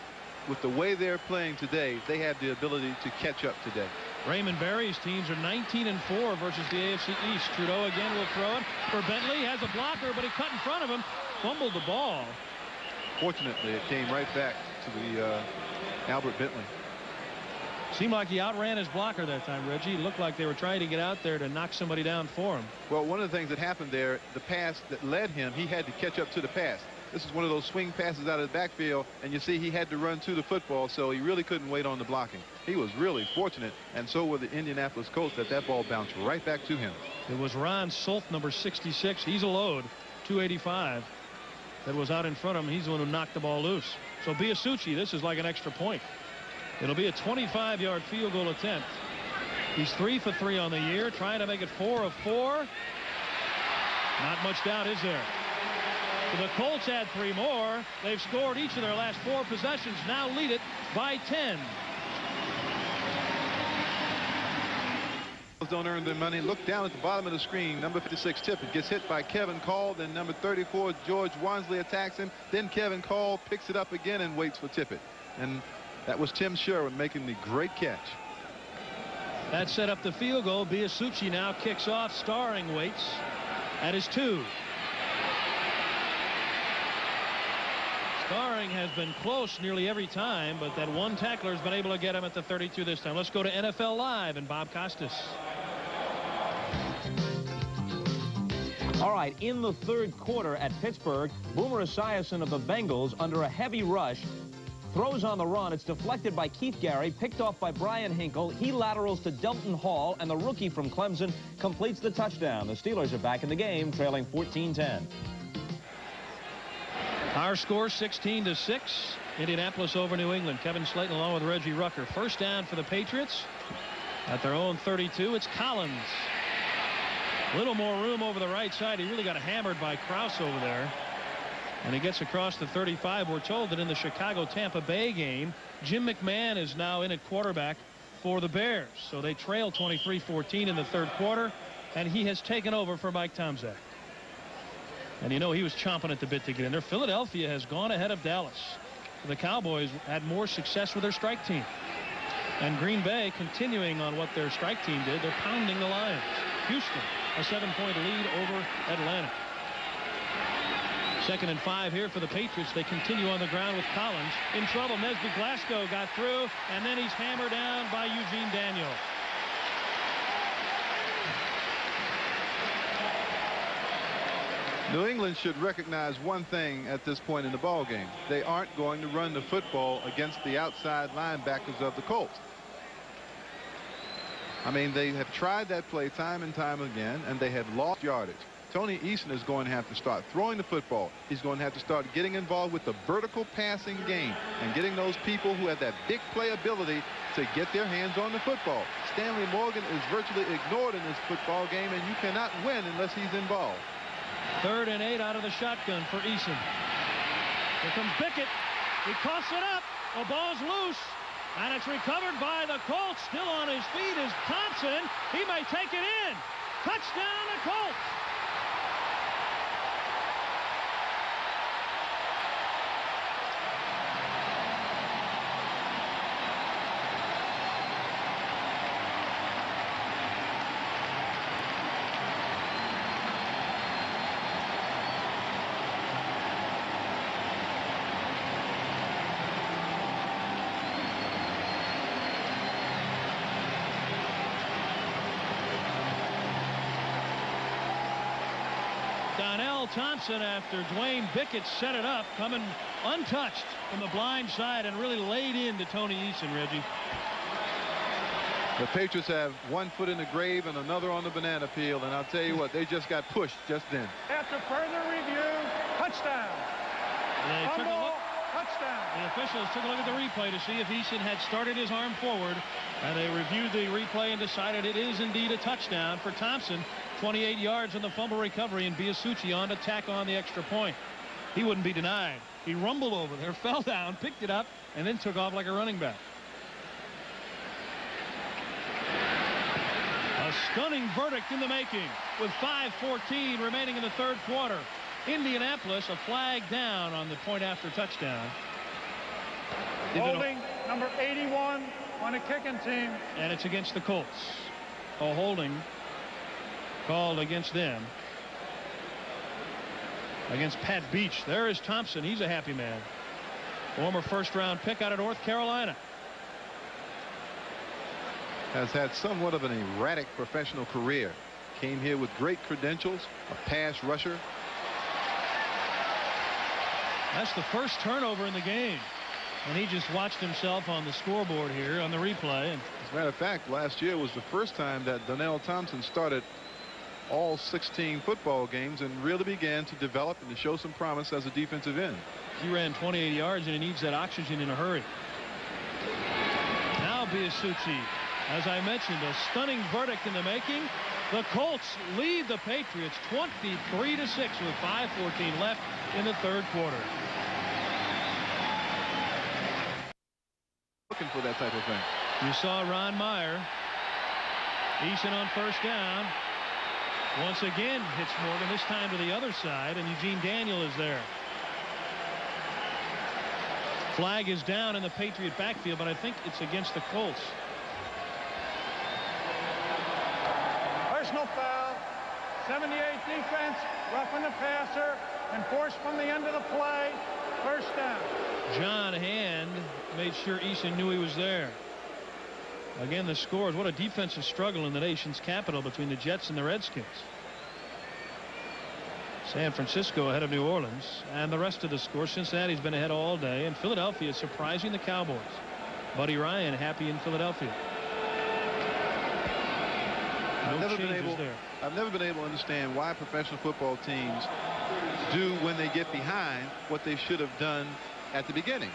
with the way they're playing today, they have the ability to catch up today. Raymond Berry's teams are 19-4 versus the AFC East. Trudeau again will throw it for Bentley. Has a blocker, but he cut in front of him. Fumbled the ball. Fortunately, it came right back to the Albert Bentley. Seemed like he outran his blocker that time, Reggie. It looked like they were trying to get out there to knock somebody down for him. Well, one of the things that happened there, the pass that led him, he had to catch up to the pass. This is one of those swing passes out of the backfield, and you see he had to run to the football, so he really couldn't wait on the blocking. He was really fortunate, and so were the Indianapolis Colts, that ball bounced right back to him. It was Ron Solth, number 66. He's a load, 285. That was out in front of him. He's the one who knocked the ball loose. So Biasucci, this is like an extra point. It'll be a 25-yard field goal attempt. He's 3 for 3 on the year, trying to make it 4 of 4. Not much doubt, is there? So the Colts add 3 more. They've scored each of their last 4 possessions, now lead it by 10. Don't earn their money. Look down at the bottom of the screen. Number 56 Tippett gets hit by Kevin Call. Then number 34 George Wansley attacks him. Then Kevin Call picks it up again and waits for Tippett. And that was Tim Sherwin making the great catch. That set up the field goal. Biasucci now kicks off. Starring waits at his 2. Starring has been close nearly every time, but that one tackler has been able to get him at the 32 this time. Let's go to NFL Live and Bob Costas. All right, in the 3rd quarter at Pittsburgh, Boomer Esiason of the Bengals, under a heavy rush, throws on the run. It's deflected by Keith Gary, picked off by Brian Hinkle. He laterals to Delton Hall, and the rookie from Clemson completes the touchdown. The Steelers are back in the game, trailing 14-10. Our score 16-6. Indianapolis over New England. Kevin Slayton along with Reggie Rucker. First down for the Patriots at their own 32. It's Collins. A little more room over the right side. He really got hammered by Krause over there. And he gets across the 35. We're told that in the Chicago-Tampa Bay game, Jim McMahon is now in at quarterback for the Bears. So they trail 23-14 in the 3rd quarter, and he has taken over for Mike Tomczak. And you know he was chomping at the bit to get in there. Philadelphia has gone ahead of Dallas. The Cowboys had more success with their strike team. And Green Bay, continuing on what their strike team did, they're pounding the Lions. Houston, a 7-point lead over Atlanta. 2nd and 5 here for the Patriots. They continue on the ground with Collins. In trouble. Nesby Glasgow got through, and then he's hammered down by Eugene Daniel. New England should recognize one thing at this point in the ball game. They aren't going to run the football against the outside linebackers of the Colts. I mean, they have tried that play time and time again, and they have lost yardage. Tony Eason is going to have to start throwing the football. He's going to have to start getting involved with the vertical passing game and getting those people who have that big play ability to get their hands on the football. Stanley Morgan is virtually ignored in this football game, and you cannot win unless he's involved. 3rd and 8 out of the shotgun for Eason. Here comes Bickett. He coughs it up. The ball's loose. And it's recovered by the Colts. Still on his feet is Thompson. He may take it in. Touchdown, the Colts. Thompson, after Dwayne Bickett set it up, coming untouched from the blind side and really laid into Tony Eason, Reggie. The Patriots have one foot in the grave and another on the banana peel, and I'll tell you what, they just got pushed just then. After further review, touchdown. They took a look. Touchdown. The officials took a look at the replay to see if Eason had started his arm forward, and they reviewed the replay and decided it is indeed a touchdown for Thompson. 28 yards on the fumble recovery, and Biasucci on to tack on the extra point. He wouldn't be denied. He rumbled over there, fell down, picked it up, and then took off like a running back. A stunning verdict in the making with 5:14 remaining in the 3rd quarter. Indianapolis, a flag down on the point after touchdown. Holding number 81 on a kicking team. And it's against the Colts. A holding called against them. Against Pat Beach. There is Thompson. He's a happy man. Former 1st-round pick out of North Carolina. Has had somewhat of an erratic professional career. Came here with great credentials, a pass rusher. That's the first turnover in the game. And he just watched himself on the scoreboard here on the replay. And as a matter of fact, last year was the first time that Donnell Thompson started all 16 football games and really began to develop and to show some promise as a defensive end. He ran 28 yards, and he needs that oxygen in a hurry. Now Biasucci, as I mentioned, a stunning verdict in the making. The Colts lead the Patriots 23-6 with 5:14 left in the 3rd quarter. Looking for that type of thing. You saw Ron Meyer. Eason on 1st down. Once again hits Morgan, this time to the other side, and Eugene Daniel is there. Flag is down in the Patriot backfield, but I think it's against the Colts. Personal foul. 78 defense, roughing the passer, and forced from the end of the play. 1st down. John Hand made sure Eason knew he was there. Again, the scores. What a defensive struggle in the nation's capital between the Jets and the Redskins. San Francisco ahead of New Orleans, and the rest of the score. Cincinnati's been ahead all day, and Philadelphia surprising the Cowboys. Buddy Ryan happy in Philadelphia. I've never been able to understand why professional football teams do, when they get behind, what they should have done at the beginning.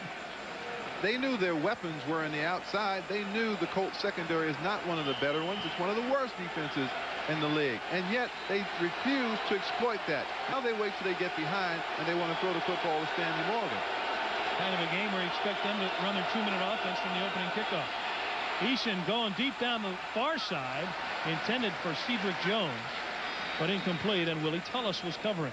They knew their weapons were on the outside. They knew the Colts secondary is not one of the better ones. It's one of the worst defenses in the league. And yet they refuse to exploit that. Now they wait till they get behind and they want to throw the football to Stanley Morgan. Kind of a game where you expect them to run their 2-minute offense from the opening kickoff. Eason going deep down the far side, intended for Cedric Jones, but incomplete, and Willie Tullis was covering.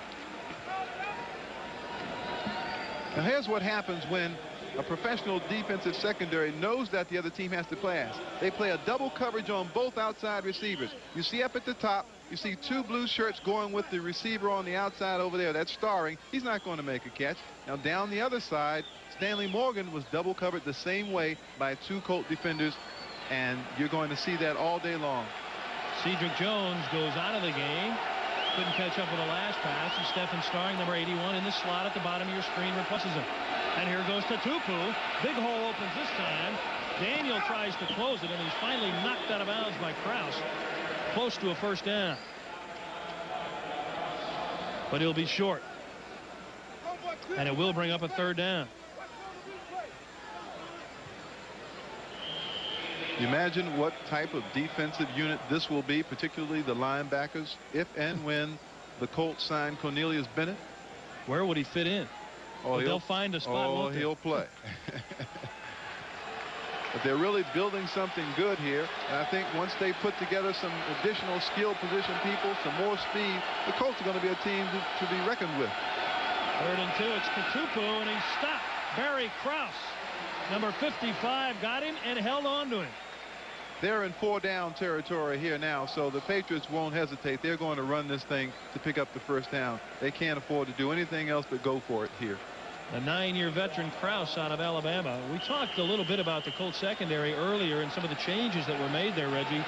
Now here's what happens when a professional defensive secondary knows that the other team has to pass. They play a double coverage on both outside receivers. You see up at the top, you see 2 blue shirts going with the receiver on the outside over there. That's starring. He's not going to make a catch. Now down the other side, Stanley Morgan was double covered the same way by 2 Colt defenders, and you're going to see that all day long. Cedric Jones goes out of the game. Couldn't catch up with the last pass, and Stephen Starring, number 81, in the slot at the bottom of your screen, replaces him. And here goes to Tupu. Big hole opens this time. Daniel tries to close it, and he's finally knocked out of bounds by Krause. Close to a 1st down. But he'll be short. And it will bring up a 3rd down. You imagine what type of defensive unit this will be, particularly the linebackers, if and when the Colts sign Cornelius Bennett. Where would he fit in? Oh, they'll find a spot. Oh, he'll play. But they're really building something good here. And I think once they put together some additional skill position people, some more speed, the Colts are going to be a team to be reckoned with. 3rd and 2. It's Katupu, and he's stopped. Barry Krause, number 55, got him and held on to him. They're in 4-down territory here now, so the Patriots won't hesitate. They're going to run this thing to pick up the 1st down. They can't afford to do anything else but go for it here. The 9-year veteran Krause out of Alabama. We talked a little bit about the Colts secondary earlier and some of the changes that were made there, Reggie.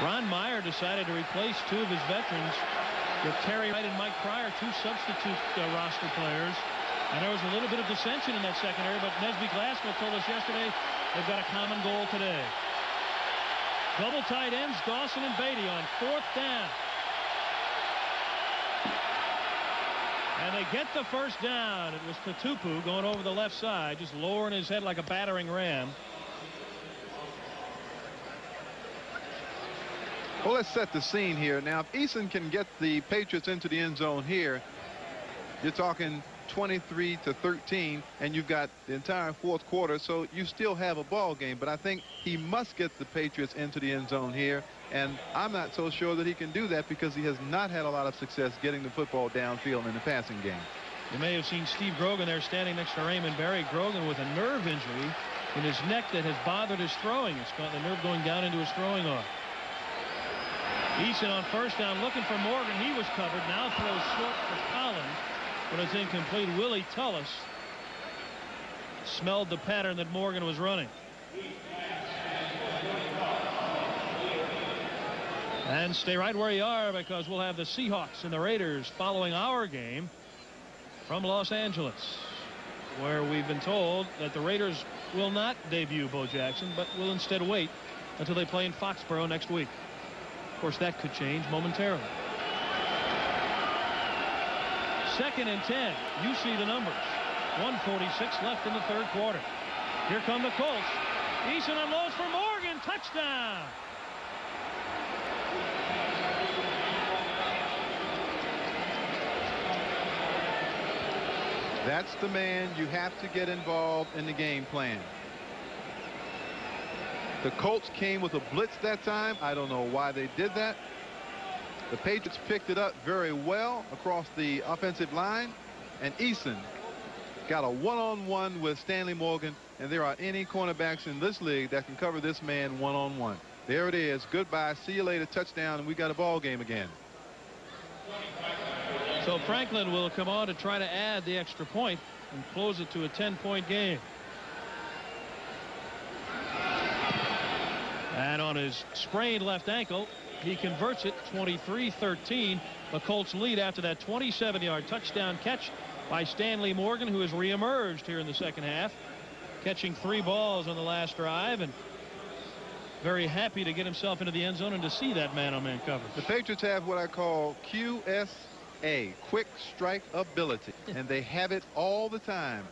Ron Meyer decided to replace 2 of his veterans with Terry Wright and Mike Pryor, 2 substitute roster players. And there was a little bit of dissension in that secondary, but Nesby Glasgow told us yesterday they've got a common goal today. Double tight ends, Dawson and Beatty on 4th down. And they get the 1st down. It was Katupu going over the left side, just lowering his head like a battering ram. Well, let's set the scene here. Now, if Eason can get the Patriots into the end zone here, you're talking 23-13, and you've got the entire 4th quarter, so you still have a ball game. But I think he must get the Patriots into the end zone here, and I'm not so sure that he can do that because he has not had a lot of success getting the football downfield in the passing game. You may have seen Steve Grogan there standing next to Raymond Barry. Grogan with a nerve injury in his neck that has bothered his throwing. It's got the nerve going down into his throwing arm. Eason on 1st down looking for Morgan. He was covered. Now throws short for Collins, but it's incomplete. Willie Tullis smelled the pattern that Morgan was running. And stay right where you are, because we'll have the Seahawks and the Raiders following our game from Los Angeles, where we've been told that the Raiders will not debut Bo Jackson, but will instead wait until they play in Foxborough next week. Of course, that could change momentarily. 2nd and 10. You see the numbers. 1:46 left in the 3rd quarter. Here come the Colts. Eason unloads for Morgan. Touchdown. That's the man you have to get involved in the game plan. The Colts came with a blitz that time. I don't know why they did that. The Patriots picked it up very well across the offensive line, and Eason got a one-on-one with Stanley Morgan, and there are any cornerbacks in this league that can cover this man one-on-one. There it is. Goodbye. See you later. Touchdown, and we got a ball game again. So Franklin will come on to try to add the extra point and close it to a 10-point game. And on his sprained left ankle, he converts it. 23-13. The Colts lead after that 27-yard touchdown catch by Stanley Morgan, who has reemerged here in the 2nd half, catching 3 balls on the last drive, and very happy to get himself into the end zone and to see that man-on-man coverage. The Patriots have what I call QSA, quick strike ability, and they have it all the time.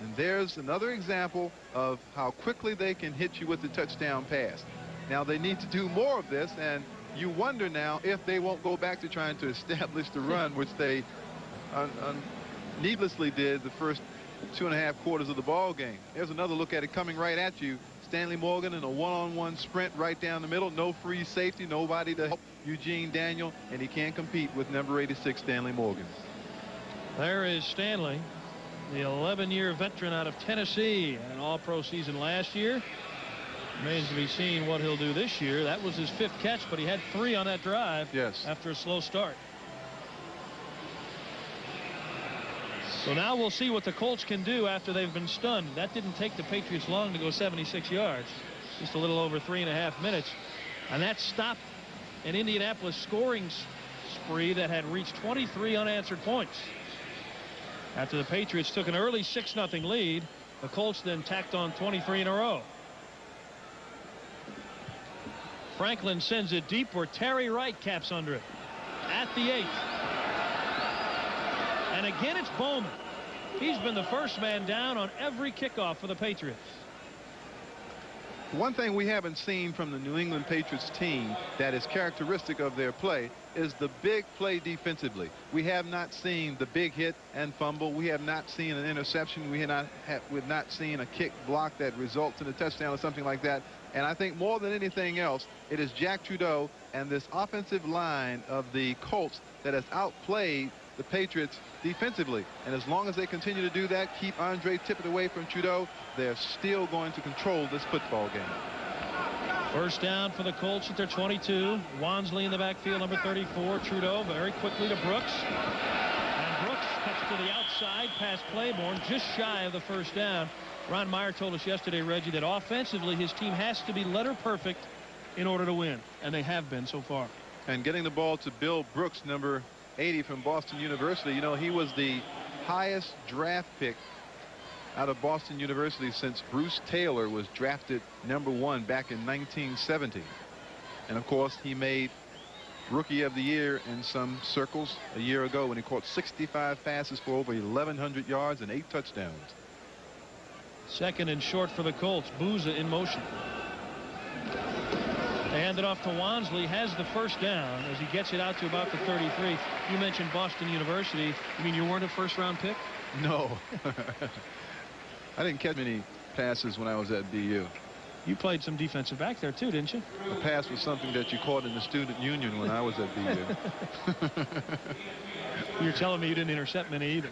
And there's another example of how quickly they can hit you with the touchdown pass. Now they need to do more of this, and you wonder now if they won't go back to trying to establish the run, which they needlessly did the first 2.5 quarters of the ball game. There's another look at it coming right at you. Stanley Morgan in a one-on-one sprint right down the middle. No free safety, nobody to help Eugene Daniel, and he can't compete with number 86 Stanley Morgan. There is Stanley, the 11-year veteran out of Tennessee, an all-pro season last year. Remains to be seen what he'll do this year. That was his 5th catch, but he had 3 on that drive. Yes. After a slow start. So now we'll see what the Colts can do after they've been stunned. That didn't take the Patriots long to go 76 yards. Just a little over 3.5 minutes. And that stopped an Indianapolis scoring spree that had reached 23 unanswered points. After the Patriots took an early 6-0 lead, the Colts then tacked on 23 in a row. Franklin sends it deep where Terry Wright caps under it at the 8. And again, it's Bowman. He's been the first man down on every kickoff for the Patriots. One thing we haven't seen from the New England Patriots team that is characteristic of their play is the big play defensively. We have not seen the big hit and fumble. We have not seen an interception. We've not seen a kick block that results in a touchdown or something like that. And I think more than anything else, it is Jack Trudeau and this offensive line of the Colts that has outplayed the Patriots defensively. And as long as they continue to do that, keep Andre Tippett away from Trudeau, they're still going to control this football game. First down for the Colts at their 22. Wansley in the backfield, number 34. Trudeau very quickly to Brooks. And Brooks cuts to the outside past Claiborne, just shy of the first down. Ron Meyer told us yesterday, Reggie, that offensively his team has to be letter perfect in order to win. And they have been so far. And getting the ball to Bill Brooks, number 80 from Boston University. You know, he was the highest draft pick out of Boston University since Bruce Taylor was drafted #1 back in 1970. And of course, he made Rookie of the Year in some circles a year ago when he caught 65 passes for over 1,100 yards and 8 touchdowns. Second and short for the Colts. Booza in motion. They hand it off to Wansley, has the first down as he gets it out to about the 33. You mentioned Boston University. You mean you weren't a first-round pick? No. I didn't catch many passes when I was at BU. You played some defensive back there too, didn't you? A pass was something that you caught in the student union when I was at BU. You're telling me you didn't intercept many either.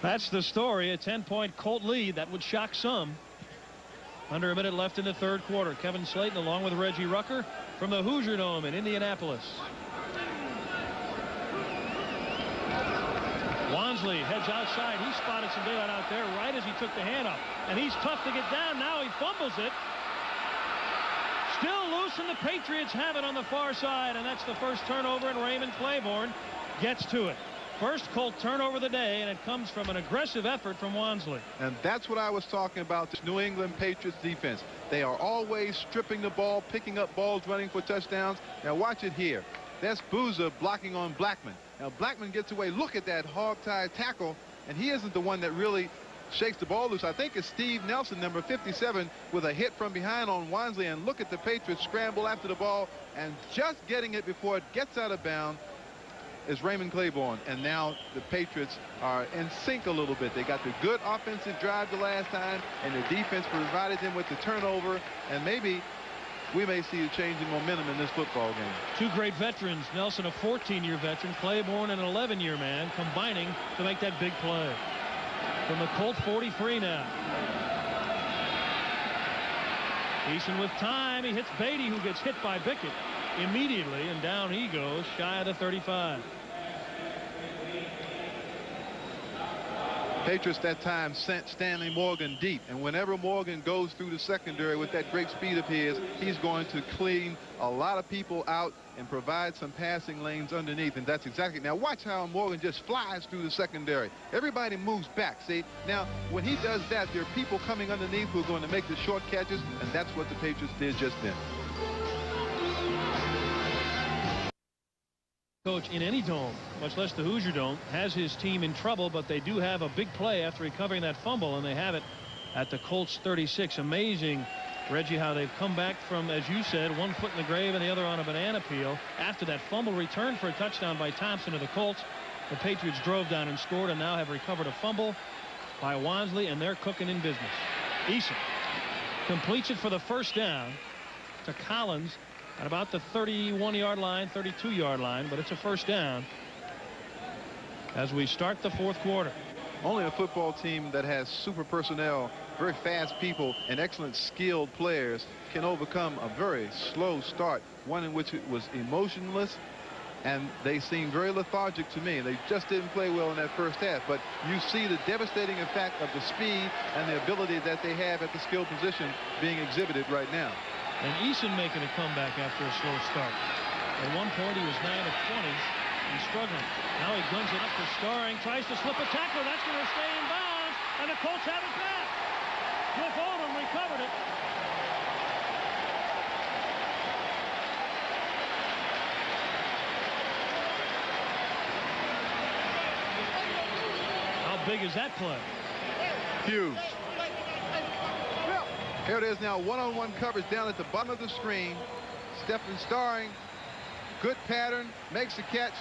That's the story. A 10-point Colt lead. That would shock some. Under a minute left in the third quarter. Kevin Slayton along with Reggie Rucker from the Hoosier Dome in Indianapolis. Wansley heads outside. He spotted some daylight out there right as he took the hand up. And he's tough to get down. Now he fumbles it. Still loose, and the Patriots have it on the far side. And that's the first turnover, and Raymond Claiborne gets to it. First Colt turnover of the day, and it comes from an aggressive effort from Wansley. And that's what I was talking about, this New England Patriots defense. They are always stripping the ball, picking up balls, running for touchdowns. Now watch it here. That's Booza blocking on Blackman. Now Blackman gets away. Look at that hog-tie tackle, and he isn't the one that really shakes the ball loose. I think it's Steve Nelson, number 57, with a hit from behind on Wansley. And look at the Patriots scramble after the ball, and just getting it before it gets out of bounds is Raymond Claiborne. And now the Patriots are in sync a little bit. They got the good offensive drive the last time, and the defense provided them with the turnover, and maybe we may see a change in momentum in this football game. Two great veterans. Nelson, a 14-year veteran. Claiborne, an 11-year man, combining to make that big play. From the Colt 43 now. Eason with time. He hits Beatty, who gets hit by Bickett immediately, and down he goes, shy of the 35. Patriots that time sent Stanley Morgan deep, and whenever Morgan goes through the secondary with that great speed of his, he's going to clean a lot of people out and provide some passing lanes underneath. And that's exactly, now watch how Morgan just flies through the secondary. Everybody moves back. See, now when he does that, there are people coming underneath who are going to make the short catches, and that's what the Patriots did just then. Coach in any dome, much less the Hoosier Dome, has his team in trouble, but they do have a big play after recovering that fumble, and they have it at the Colts 36. Amazing, Reggie, how they've come back from, as you said, one foot in the grave and the other on a banana peel. After that fumble return for a touchdown by Thompson to the Colts, the Patriots drove down and scored, and now have recovered a fumble by Wansley, and they're cooking in business. Eason completes it for the first down to Collins at about the 31-yard line, 32-yard line, but it's a first down as we start the fourth quarter. Only a football team that has super personnel, very fast people, and excellent skilled players can overcome a very slow start, one in which it was emotionless, and they seem very lethargic to me. They just didn't play well in that first half, but you see the devastating effect of the speed and the ability that they have at the skill position being exhibited right now. And Eason making a comeback after a slow start. At one point he was 9 of 20 and struggling. Now he guns it up for Starring, tries to slip a tackle. That's going to stay in bounds, and the Colts have it back. Cliff Odom recovered it. How big is that play? Huge. Here it is now, one-on-one coverage down at the bottom of the screen. Stephen Starring, good pattern, makes the catch.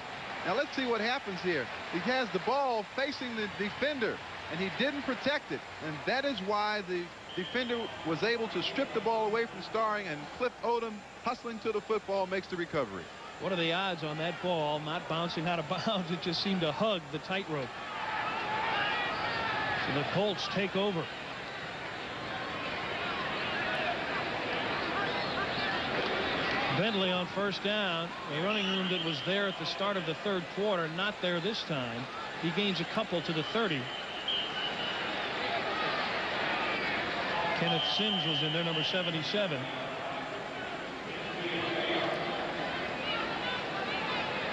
Now let's see what happens here. He has the ball facing the defender, and he didn't protect it. And that is why the defender was able to strip the ball away from Starring, and Cliff Odom, hustling to the football, makes the recovery. What are the odds on that ball not bouncing out of bounds? It just seemed to hug the tightrope. So the Colts take over. Bentley on first down. A running room that was there at the start of the third quarter, not there this time. He gains a couple to the 30. Kenneth Sims was in there, number 77.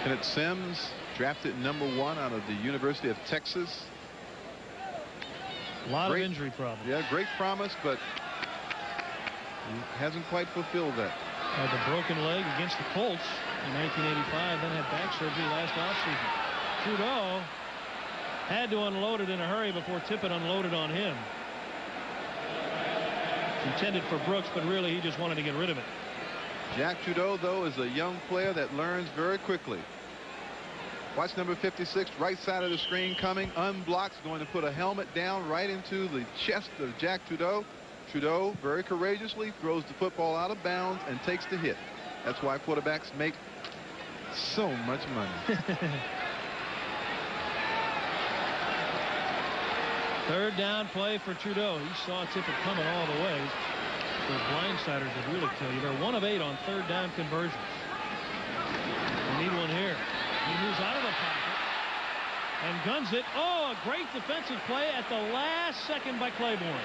Kenneth Sims, drafted #1 out of the University of Texas. A lot of injury problems. Yeah, great promise, but he hasn't quite fulfilled that. Had the broken leg against the Colts in 1985, then had back surgery last offseason. Trudeau had to unload it in a hurry before Tippett unloaded on him. Intended for Brooks, but really he just wanted to get rid of it. Jack Trudeau, though, is a young player that learns very quickly. Watch number 56, right side of the screen, coming, unblocked, going to put a helmet down right into the chest of Jack Trudeau. Trudeau very courageously throws the football out of bounds and takes the hit. That's why quarterbacks make so much money. Third down play for Trudeau. He saw Tippett coming all the way. Those blindsiders would really kill you. They're 1 of 8 on third down conversions. We need one here. He moves out of the pocket and guns it. Oh, a great defensive play at the last second by Claiborne.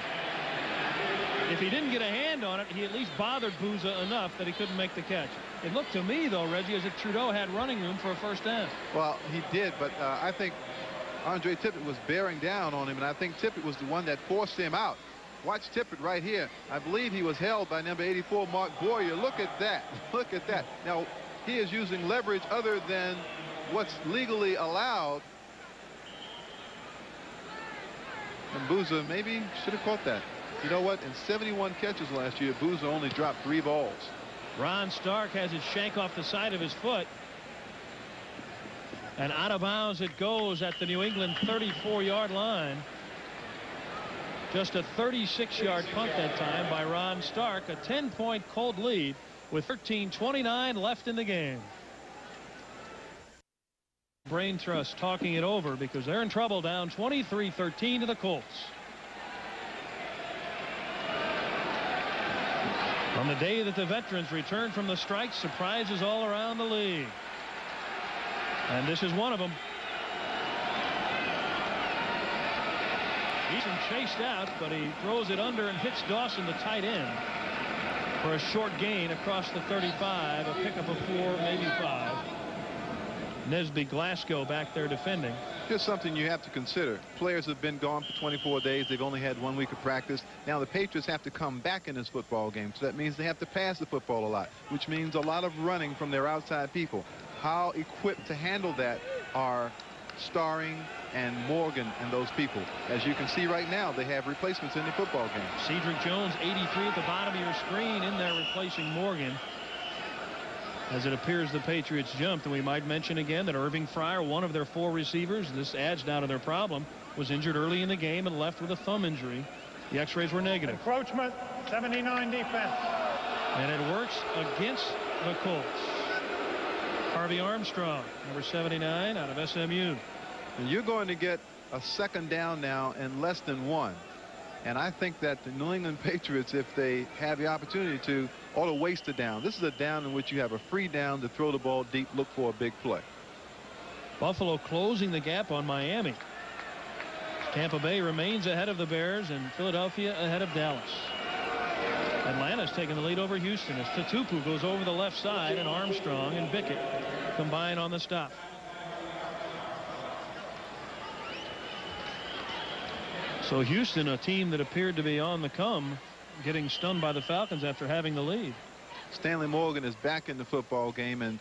If he didn't get a hand on it, he at least bothered Booza enough that he couldn't make the catch. It looked to me, though, Reggie, as if Trudeau had running room for a first down. Well, he did, but I think Andre Tippett was bearing down on him, and I think Tippett was the one that forced him out. Watch Tippett right here. I believe he was held by number 84, Mark Boyer. Look at that. Look at that. Now, he is using leverage other than what's legally allowed. And Booza maybe should have caught that. You know what? In 71 catches last year, Booza only dropped 3 balls. Ron Stark has his shank off the side of his foot. And out of bounds it goes at the New England 34-yard line. Just a 36-yard punt that time by Ron Stark. A 10-point Colt lead with 13:29 left in the game. Brain Trust talking it over because they're in trouble, down 23-13 to the Colts. On the day that the veterans return from the strike, surprises all around the league. And this is one of them. Eason chased out, but he throws it under and hits Dawson, the tight end, for a short gain across the 35, a pickup of 4, maybe 5. Nesby Glasgow back there defending. Here's something you have to consider. Players have been gone for 24 days. They've only had 1 week of practice. Now the Patriots have to come back in this football game. So that means they have to pass the football a lot, which means a lot of running from their outside people. How equipped to handle that are Starring and Morgan and those people. As you can see right now, they have replacements in the football game. Cedric Jones, 83 at the bottom of your screen, in there replacing Morgan. As it appears the Patriots jumped, and we might mention again that Irving Fryer, one of their 4 receivers, this adds now to their problem, was injured early in the game and left with a thumb injury. The x-rays were negative. Encroachment, 79 defense. And it works against the Colts. Harvey Armstrong, number 79, out of SMU. And you're going to get a second down now in less than 1. And I think that the New England Patriots, if they have the opportunity to, ought to waste a down. This is a down in which you have a free down to throw the ball deep, look for a big play. Buffalo closing the gap on Miami. Tampa Bay remains ahead of the Bears, and Philadelphia ahead of Dallas. Atlanta's taking the lead over Houston as Tatupu goes over the left side, and Armstrong and Bickett combine on the stop. So Houston, a team that appeared to be on the come, getting stunned by the Falcons after having the lead. Stanley Morgan is back in the football game, and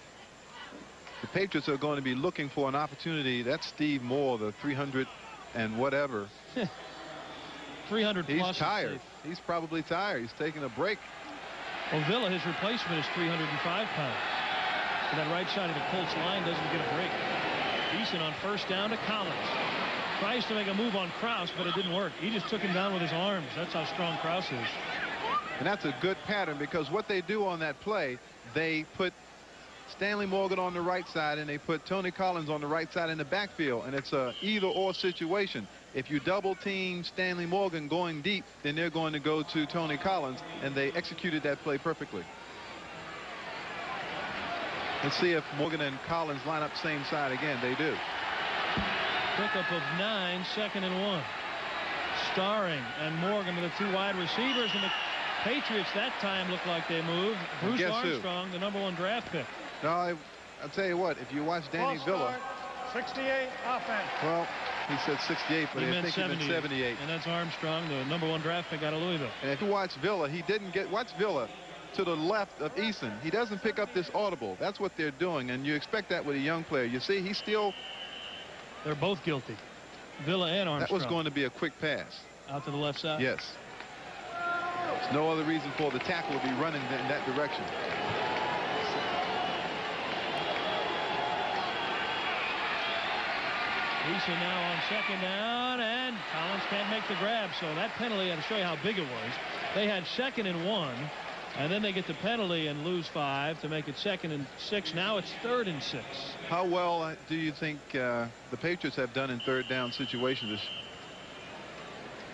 the Patriots are going to be looking for an opportunity. That's Steve Moore, the 300 and whatever. 300 plus. He's tired. He's probably tired. He's taking a break. Well, Villa, his replacement, is 305 pounds. So that right side of the Colts line doesn't get a break. Eason on first down to Collins. Tries to make a move on Krause, but it didn't work. He just took him down with his arms. That's how strong Krause is. And that's a good pattern, because what they do on that play, they put Stanley Morgan on the right side and they put Tony Collins on the right side in the backfield, and it's a either-or situation. If you double team Stanley Morgan going deep, then they're going to go to Tony Collins, and they executed that play perfectly. Let's see if Morgan and Collins line up same side again. They do. Pickup of 9, 2nd and 1. Starring and Morgan with the 2 wide receivers, and the Patriots that time looked like they moved. Bruce Armstrong, the #1 draft pick. No, I'll tell you what, if you watch Danny Villa. 68 offense. Well, he said 68, but I think he meant 78. And that's Armstrong, the #1 draft pick out of Louisville. And if you watch Villa, he didn't get, watch Villa to the left of Eason. He doesn't pick up this audible. That's what they're doing, and you expect that with a young player. You see, he's still. They're both guilty. Villa and Armstrong. That was going to be a quick pass. Out to the left side? Yes. There's no other reason for the tackle to be running in that direction. Eason now on 2nd down, and Collins can't make the grab, so that penalty, I'll show you how big it was. They had 2nd and 1, and then they get the penalty and lose 5 to make it 2nd and 6. Now it's 3rd and 6. How well do you think the Patriots have done in 3rd down situations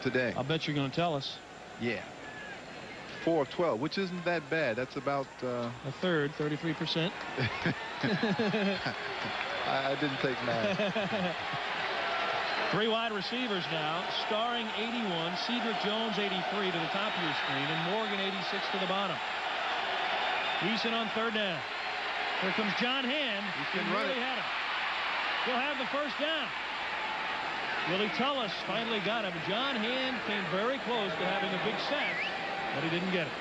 today? I'll bet you're going to tell us. Yeah. 4 of 12, which isn't that bad. That's about a third, 33%. I didn't take math. 3 wide receivers now. Starring 81, Cedric Jones 83 to the top of your screen, and Morgan 86 to the bottom. Eason on 3rd down. Here comes John Hand. He can run it. Had him. He'll have the 1st down. Willie Tullis finally got him. John Hand came very close to having a big sack, but he didn't get it.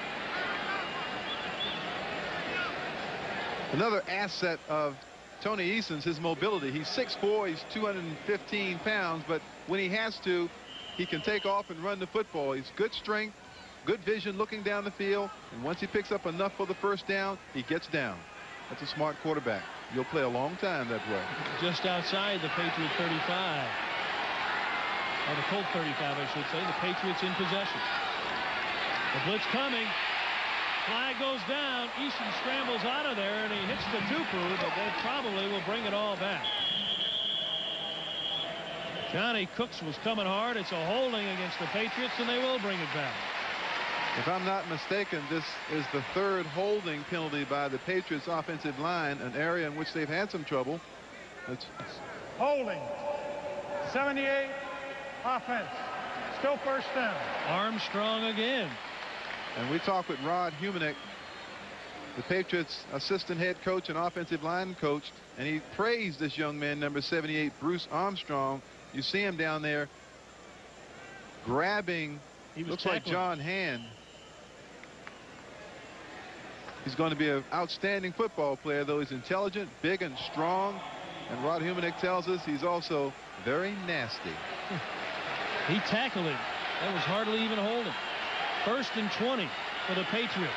Another asset of Tony Eason's his mobility. He's 6'4", he's 215 pounds, but when he has to, he can take off and run the football. He's good strength, good vision looking down the field, and once he picks up enough for the 1st down, he gets down. That's a smart quarterback. You'll play a long time that way. Just outside the Patriot 35. Or the Colt 35, I should say. The Patriots in possession. The blitz coming. Flag goes down. Eason scrambles out of there, and he hits the Tupu, but they probably will bring it all back. Johnny Cooks was coming hard. It's a holding against the Patriots, and they will bring it back. If I'm not mistaken, this is the 3rd holding penalty by the Patriots offensive line, an area in which they've had some trouble. Holding. 78 offense. Still 1st down. Armstrong again. And we talked with Rod Humanick, the Patriots assistant head coach and offensive line coach, and he praised this young man, number 78, Bruce Armstrong. You see him down there grabbing, looks like John Hand. He's going to be an outstanding football player, though. He's intelligent, big, and strong. And Rod Humanick tells us he's also very nasty. He tackled him. That was hardly even a holding. 1st and 20 for the Patriots.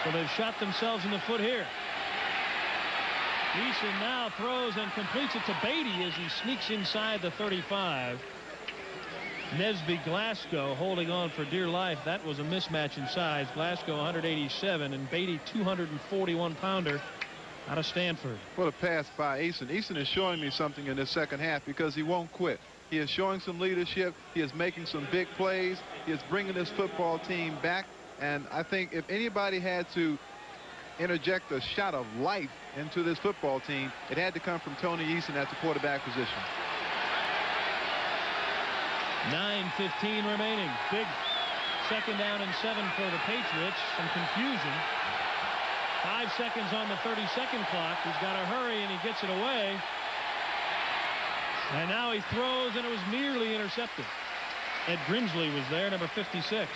So they've shot themselves in the foot here. Eason now throws and completes it to Beatty as he sneaks inside the 35. Nesby Glasgow holding on for dear life. That was a mismatch in size. Glasgow 187 and Beatty 241-pounder out of Stanford. What a pass by Eason. Eason is showing me something in the 2nd half because he won't quit. He is showing some leadership. He is making some big plays. He is bringing this football team back. And I think if anybody had to interject a shot of life into this football team, it had to come from Tony Eason at the quarterback position. 9:15 remaining. Big 2nd down and 7 for the Patriots. Some confusion. 5 seconds on the 30-second clock. He's got to hurry, and he gets it away. And now he throws, and it was nearly intercepted. Ed Grimsley was there, number 56.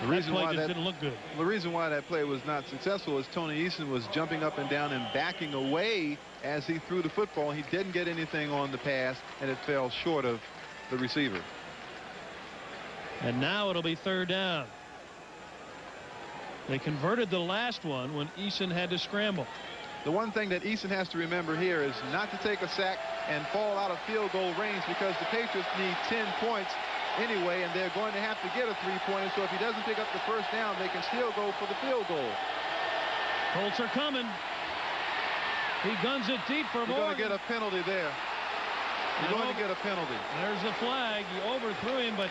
The reason that play why just that didn't look good. The reason why that play was not successful is Tony Eason was jumping up and down and backing away as he threw the football. He didn't get anything on the pass, and it fell short of the receiver. And now it'll be 3rd down. They converted the last one when Eason had to scramble. The one thing that Eason has to remember here is not to take a sack and fall out of field goal range, because the Patriots need 10 points anyway, and they're going to have to get a 3-pointer. So if he doesn't pick up the 1st down, they can still go for the field goal. Colts are coming. He guns it deep for Morgan. You're going to get a penalty there. You're going to get a penalty. There's the flag. He overthrew him, but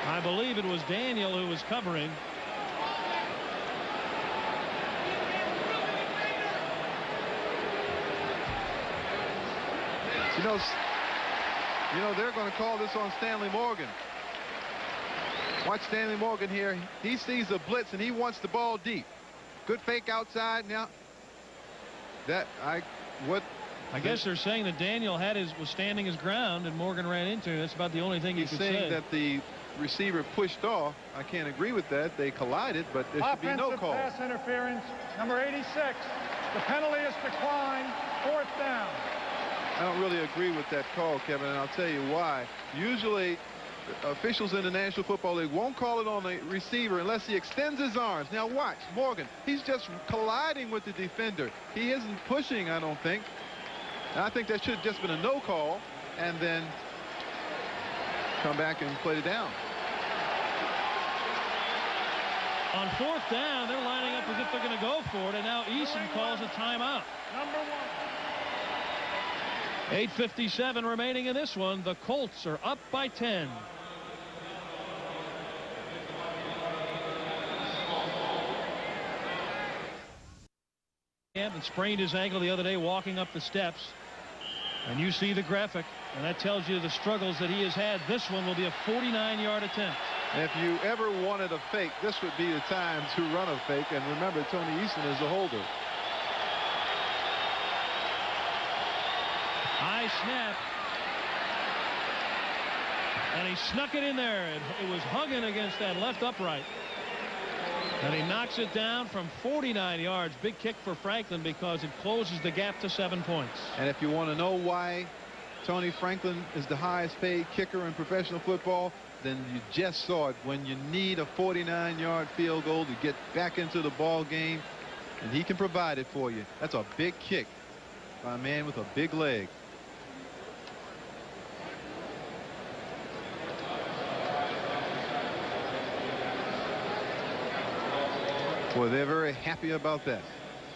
I believe it was Daniel who was covering. You know, they're going to call this on Stanley Morgan. Watch Stanley Morgan here. He sees a blitz and he wants the ball deep. Good fake outside. Now I guess they're saying that Daniel was standing his ground and Morgan ran into him. That's about the only thing you could say. He's saying that the receiver pushed off. I can't agree with that. They collided, but there should be no call. Offensive pass interference, number 86. The penalty is declined. 4th down. I don't really agree with that call, Kevin, and I'll tell you why. Usually officials in the National Football League won't call it on the receiver unless he extends his arms. Now watch Morgan. He's just colliding with the defender. He isn't pushing, I don't think. And I think that should have just been a no call and then come back and play it down. On 4th down, they're lining up as if they're going to go for it, and now Eason calls a timeout. Number 1. 8:57 remaining in this one. The Colts are up by 10. And sprained his ankle the other day walking up the steps. And you see the graphic, and that tells you the struggles that he has had. This one will be a 49-yard attempt. If you ever wanted a fake, this would be the time to run a fake. And remember, Tony Eason is a holder. High snap. And he snuck it in there. It was hugging against that left upright. And he knocks it down from 49 yards. Big kick for Franklin because it closes the gap to 7 points. And if you want to know why Tony Franklin is the highest paid kicker in professional football, then you just saw it. When you need a 49-yard field goal to get back into the ball game, and he can provide it for you. That's a big kick by a man with a big leg. Boy, they're very happy about that.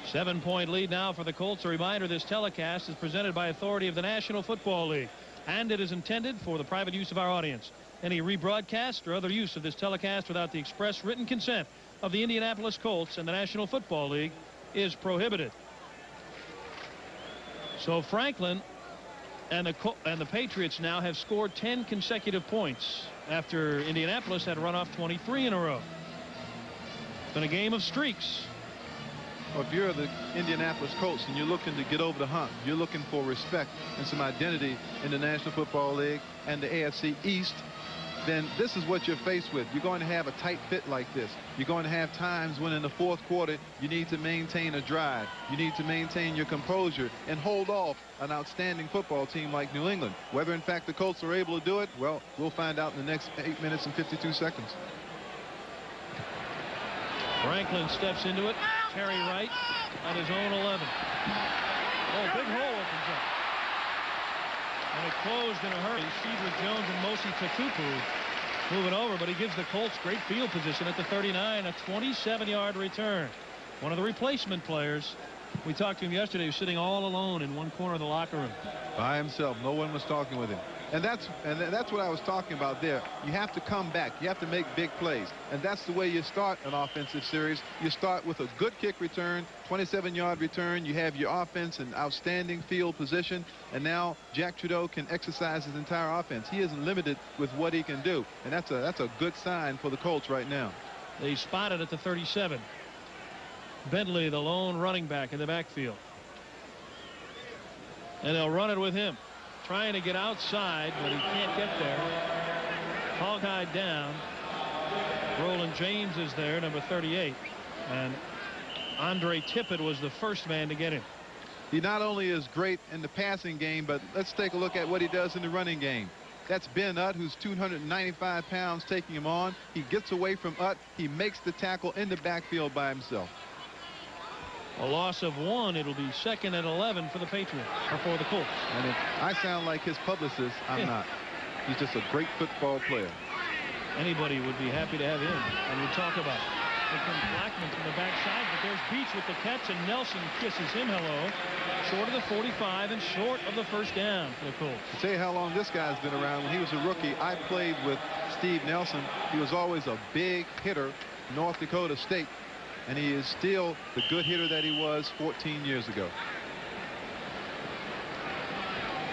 7-point lead now for the Colts. A reminder, this telecast is presented by authority of the National Football League, and it is intended for the private use of our audience. Any rebroadcast or other use of this telecast without the express written consent of the Indianapolis Colts and the National Football League is prohibited. So Franklin and the Patriots now have scored 10 consecutive points after Indianapolis had run off 23 in a row. It's been a game of streaks. Well, if you're the Indianapolis Colts and you're looking to get over the hump, you're looking for respect and some identity in the National Football League and the AFC East, then this is what you're faced with. You're going to have a tight fit like this. You're going to have times when in the 4th quarter you need to maintain a drive. You need to maintain your composure and hold off an outstanding football team like New England. Whether in fact the Colts are able to do it, well, we'll find out in the next 8 minutes and 52 seconds. Franklin steps into it. Terry Wright at his own 11. Oh, big hole opens up. And it closed in a hurry. Cedric Jones and Mosi Tukupu moving over, but he gives the Colts great field position at the 39. A 27-yard return. One of the replacement players. We talked to him yesterday. He was sitting all alone in one corner of the locker room. By himself. No one was talking with him. And that's what I was talking about there. You have to come back. You have to make big plays. And that's the way you start an offensive series. You start with a good kick return, 27-yard return. You have your offense in outstanding field position. And now Jack Trudeau can exercise his entire offense. He isn't limited with what he can do. And that's a good sign for the Colts right now. They spotted at the 37. Bentley, the lone running back in the backfield. And they'll run it with him. Trying to get outside, but he can't get there. Hog-tied down. Roland James is there, number 38. And Andre Tippett was the first man to get him. He not only is great in the passing game, but let's take a look at what he does in the running game. That's Ben Utt, who's 295 pounds, taking him on. He gets away from Utt. He makes the tackle in the backfield by himself. A loss of 1. It'll be 2nd and 11 for the Patriots, or for the Colts. And if I sound like his publicist, I'm not. He's just a great football player. Anybody would be happy to have him. And we talk about Blackman from the backside, but there's Beach with the catch, and Nelson kisses him hello. Short of the 45 and short of the first down for the Colts. I'll tell you how long this guy's been around. When he was a rookie, I played with Steve Nelson. He was always a big hitter, North Dakota State. And he is still the good hitter that he was 14 years ago.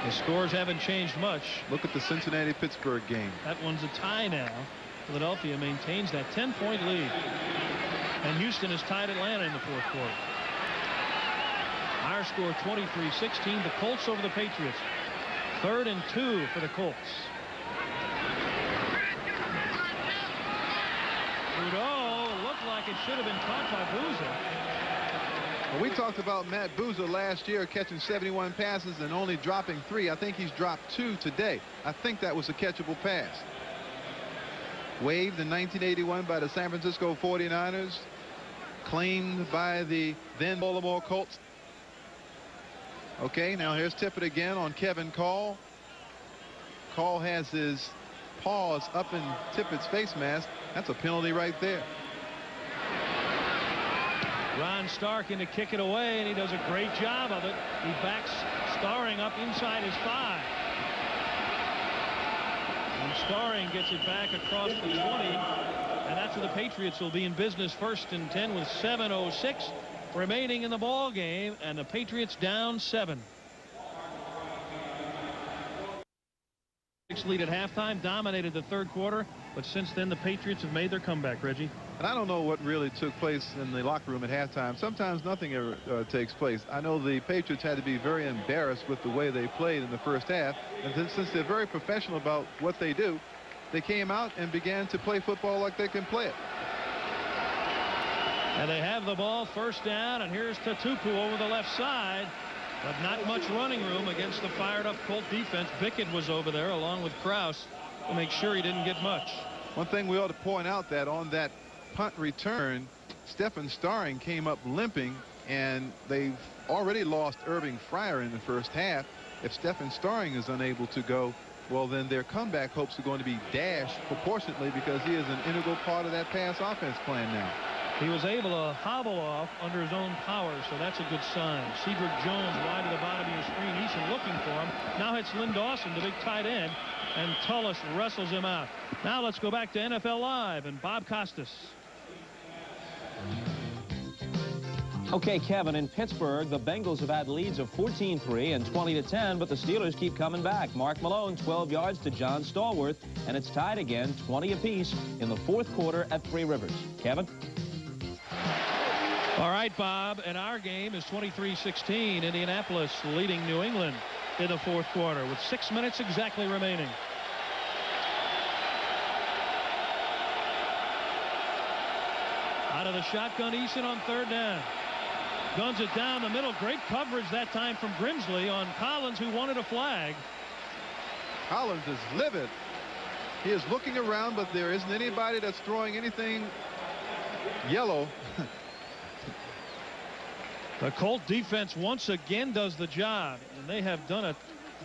The scores haven't changed much. Look at the Cincinnati-Pittsburgh game. That one's a tie now. Philadelphia maintains that 10-point lead. And Houston has tied Atlanta in the fourth quarter. Our score 23-16. The Colts over the Patriots. 3rd and 2 for the Colts. Trudeau looked like it should have been caught by Boozer. Well, we talked about Matt Boozer last year catching 71 passes and only dropping 3. I think he's dropped 2 today. I think that was a catchable pass. Waived in 1981 by the San Francisco 49ers. Claimed by the then Baltimore Colts. Okay, now here's Tippett again on Kevin Call. Call has his paws up in Tippett's face mask. That's a penalty right there. Ron Stark in to kick it away, and he does a great job of it. He backs Starring up inside his 5. And Starring gets it back across the 20. And that's where the Patriots will be in business, 1st and 10 with 7:06 remaining in the ball game, and the Patriots down 7. Lead at halftime, dominated the third quarter, but since then the Patriots have made their comeback, Reggie. And I don't know what really took place in the locker room at halftime. Sometimes nothing ever takes place. I know the Patriots had to be very embarrassed with the way they played in the first half, and then, since they're very professional about what they do, they came out and began to play football like they can play it. And they have the ball, 1st down, and here's Tatupu over the left side. But not much running room against the fired-up Colt defense. Bickett was over there along with Krause to make sure he didn't get much. One thing we ought to point out that on that punt return, Stephen Starring came up limping, and they've already lost Irving Fryer in the first half. If Stephen Starring is unable to go, well, then their comeback hopes are going to be dashed proportionately, because he is an integral part of that pass offense plan now. He was able to hobble off under his own power, so that's a good sign. Cedric Jones wide to the bottom of your screen. Eason looking for him. Now it's Lynn Dawson, the big tight end, and Tullis wrestles him out. Now let's go back to NFL Live and Bob Costas. Okay, Kevin, in Pittsburgh, the Bengals have had leads of 14-3 and 20-10, but the Steelers keep coming back. Mark Malone, 12 yards to John Stallworth, and it's tied again, 20 apiece in the fourth quarter at Three Rivers. Kevin? All right, Bob, and our game is 23-16. Indianapolis leading New England in the fourth quarter with 6 minutes exactly remaining. Out of the shotgun, Eason on 3rd down. Guns it down the middle. Great coverage that time from Grimsley on Collins, who wanted a flag. Collins is livid. He is looking around, but there isn't anybody that's throwing anything yellow. The Colt defense once again does the job, and they have done a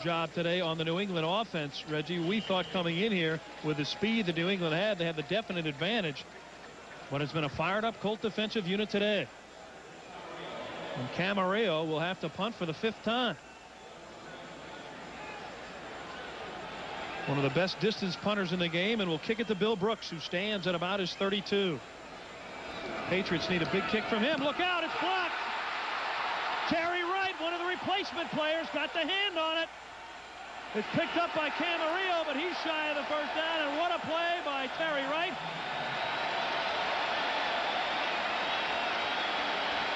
job today on the New England offense, Reggie. We thought coming in here with the speed that New England had, they had the definite advantage, but it's been a fired-up Colt defensive unit today. And Camarillo will have to punt for the 5th time. One of the best distance punters in the game, and will kick it to Bill Brooks, who stands at about his 32. Patriots need a big kick from him. Look out, it's blocked. Terry Wright, one of the replacement players, got the hand on it. It's picked up by Camarillo, but he's shy of the 1st down, and what a play by Terry Wright.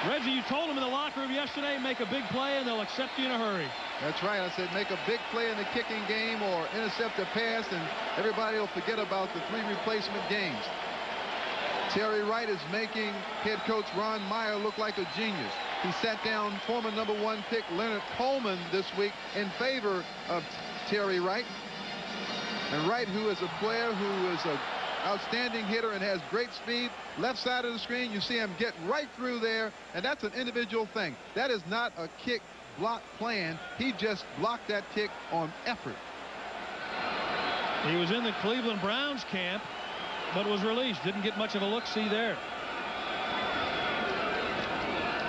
Reggie, you told him in the locker room yesterday, make a big play and they'll accept you in a hurry. That's right. I said make a big play in the kicking game or intercept a pass, and everybody will forget about the 3 replacement games. Terry Wright is making head coach Ron Meyer look like a genius. He sat down former #1 pick Leonard Coleman this week in favor of Terry Wright. And Wright, who is a player who is an outstanding hitter and has great speed, left side of the screen, you see him get right through there, and that's an individual thing. That is not a kick block plan. He just blocked that kick on effort. He was in the Cleveland Browns camp, but was released. Didn't get much of a look-see there.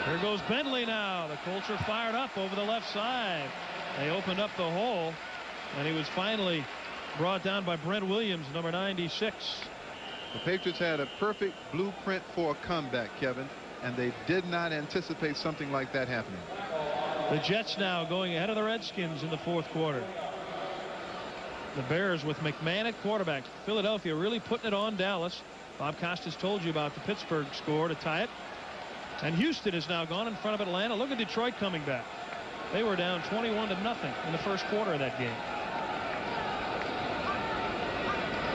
Here goes Bentley now. The Colts are fired up over the left side. They opened up the hole, and he was finally brought down by Brent Williams, number 96. The Patriots had a perfect blueprint for a comeback, Kevin, and they did not anticipate something like that happening. The Jets now going ahead of the Redskins in the fourth quarter. The Bears with McMahon at quarterback. Philadelphia really putting it on Dallas. Bob Costas told you about the Pittsburgh score to tie it. And Houston is now gone in front of Atlanta. Look at Detroit coming back. They were down 21-0 in the first quarter of that game.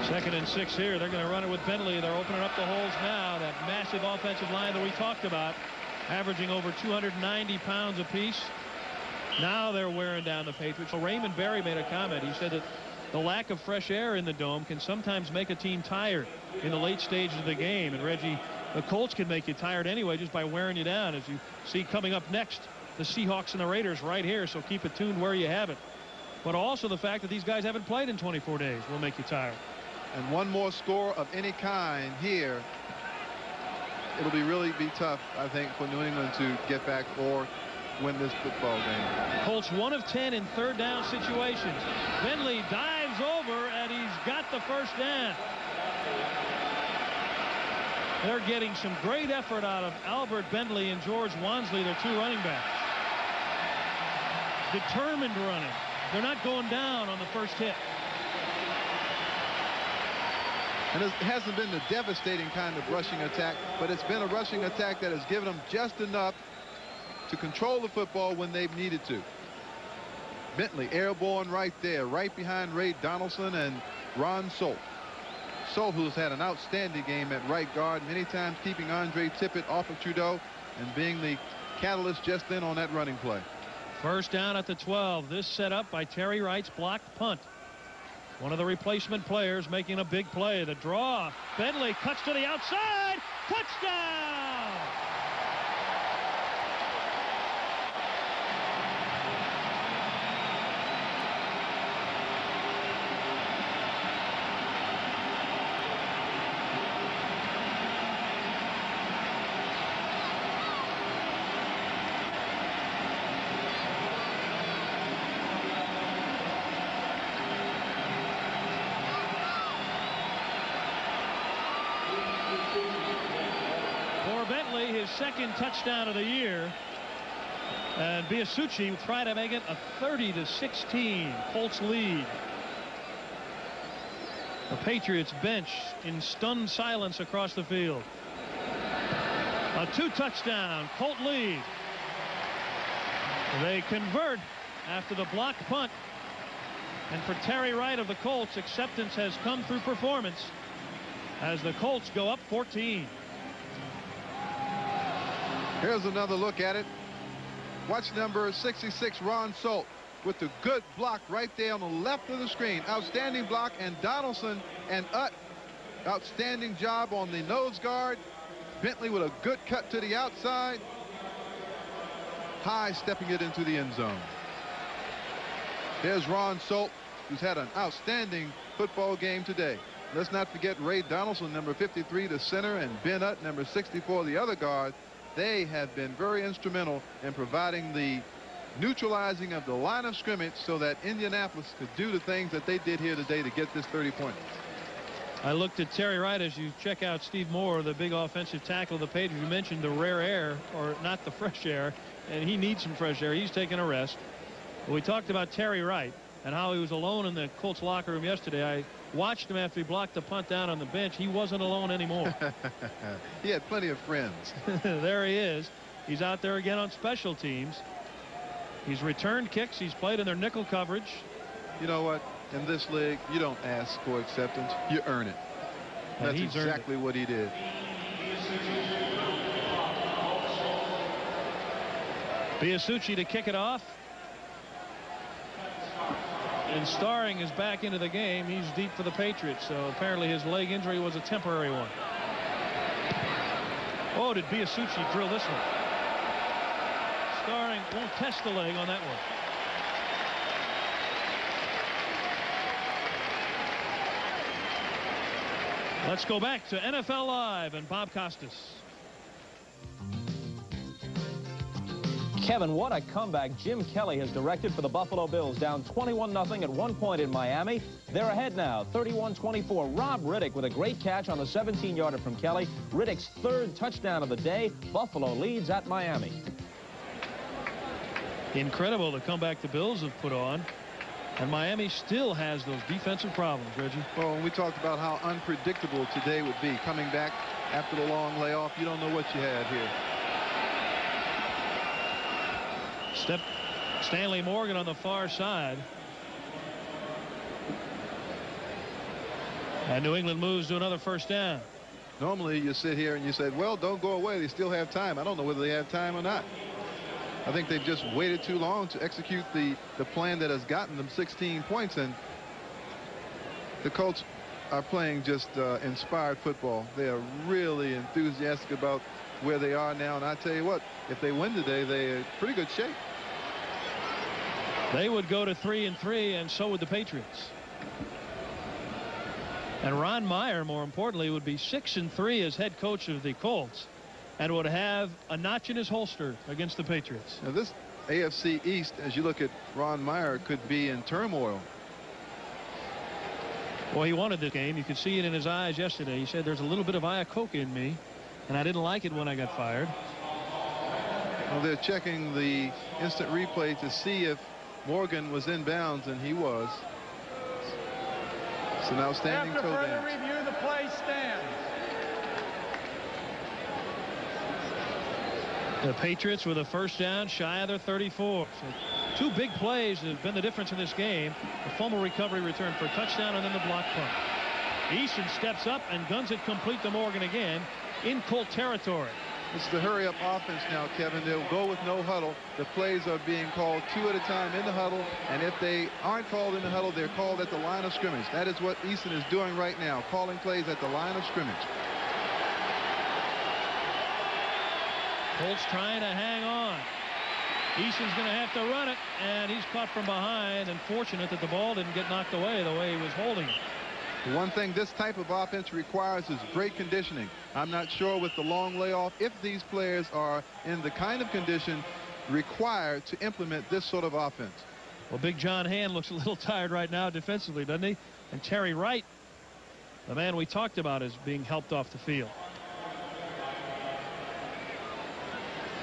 2nd and 6 here. They're going to run it with Bentley. They're opening up the holes now. That massive offensive line that we talked about, averaging over 290 pounds apiece. Now they're wearing down the Patriots. So Raymond Berry made a comment. He said that the lack of fresh air in the dome can sometimes make a team tired in the late stages of the game. And Reggie, the Colts can make you tired anyway just by wearing you down, as you see coming up next, the Seahawks and the Raiders right here. So keep it tuned where you have it. But also the fact that these guys haven't played in 24 days will make you tired. And one more score of any kind here, it'll really be tough, I think, for New England to get back or win this football game. Colts 1 of 10 in third down situations. Bentley dives over, and he's got the first down. They're getting some great effort out of Albert Bentley and George Wansley, their 2 running backs. Determined running. They're not going down on the first hit. And it hasn't been the devastating kind of rushing attack, but it's been a rushing attack that has given them just enough to control the football when they've needed to. Bentley airborne right there, right behind Ray Donaldson and Ron Solt. Solt, who's had an outstanding game at right guard, many times keeping Andre Tippett off of Trudeau and being the catalyst just then on that running play. First down at the 12. This set up by Terry Wright's blocked punt. One of the replacement players making a big play. The draw. Bentley cuts to the outside. Touchdown! His second touchdown of the year, and Biasucci try to make it a 30-16 Colts lead. The Patriots bench in stunned silence across the field. A 2-touchdown Colt lead. They convert after the blocked punt, and for Terry Wright of the Colts, acceptance has come through performance as the Colts go up 14. Here's another look at it. Watch number 66, Ron Solt, with the good block right there on the left of the screen. Outstanding block. And Donaldson and Utt, outstanding job on the nose guard. Bentley with a good cut to the outside. High stepping it into the end zone. There's Ron Solt, who's had an outstanding football game today. Let's not forget Ray Donaldson, number 53, the center, and Ben Utt, number 64, the other guard. They have been very instrumental in providing the neutralizing of the line of scrimmage so that Indianapolis could do the things that they did here today to get this 30 points. I looked at Terry Wright as you check out Steve Moore, the big offensive tackle of the Patriots. You mentioned the rare air, or not the fresh air, and he needs some fresh air. He's taking a rest. But we talked about Terry Wright and how he was alone in the Colts locker room yesterday. I watched him after he blocked the punt down on the bench. He wasn't alone anymore. He had plenty of friends. There he is. He's out there again on special teams. He's returned kicks. He's played in their nickel coverage. You know what? In this league, you don't ask for acceptance. You earn it. That's exactly what he did. Biasucci to kick it off. And Starring is back into the game. He's deep for the Patriots, so apparently his leg injury was a temporary one. Oh, did Biasucci drill this one? Starring won't test the leg on that one. Let's go back to NFL Live and Bob Costas. Kevin, what a comeback Jim Kelly has directed for the Buffalo Bills, down 21-0 at one point in Miami. They're ahead now, 31-24. Rob Riddick with a great catch on the 17-yarder from Kelly. Riddick's third touchdown of the day. Buffalo leads at Miami. Incredible the comeback the Bills have put on. And Miami still has those defensive problems, Reggie. Well, we talked about how unpredictable today would be. Coming back after the long layoff, you don't know what you had here. Stanley Morgan on the far side. And New England moves to another first down. Normally you sit here and you said, well, don't go away. They still have time. I don't know whether they have time or not. I think they've just waited too long to execute the plan that has gotten them 16 points. And the Colts are playing just inspired football. They are really enthusiastic about where they are now. And I tell you what, if they win today, they're in pretty good shape. They would go to 3-3, and so would the Patriots. And Ron Meyer, more importantly, would be 6-3 as head coach of the Colts, and would have a notch in his holster against the Patriots. Now this AFC East, as you look at Ron Meyer, could be in turmoil. Well, he wanted this game. You could see it in his eyes yesterday. He said, there's a little bit of Iacocca in me, and I didn't like it when I got fired. Well, they're checking the instant replay to see if Morgan was in bounds, and he was. So now standing toe After dance. further review, the play stands. The Patriots with a first down shy of their 34. So two big plays have been the difference in this game. The fumble recovery return for a touchdown, and then the block punt. Eason steps up and guns it complete to Morgan again in Colt territory. It's the hurry-up offense now, Kevin. They'll go with no huddle. The plays are being called two at a time in the huddle, and if they aren't called in the huddle, they're called at the line of scrimmage. That is what Eason is doing right now, calling plays at the line of scrimmage. Colts trying to hang on. Eason's going to have to run it, and he's caught from behind, and fortunate that the ball didn't get knocked away the way he was holding it. The one thing this type of offense requires is great conditioning. I'm not sure with the long layoff if these players are in the kind of condition required to implement this sort of offense. Well, Big John Hand looks a little tired right now defensively, doesn't he? And Terry Wright, the man we talked about, is being helped off the field.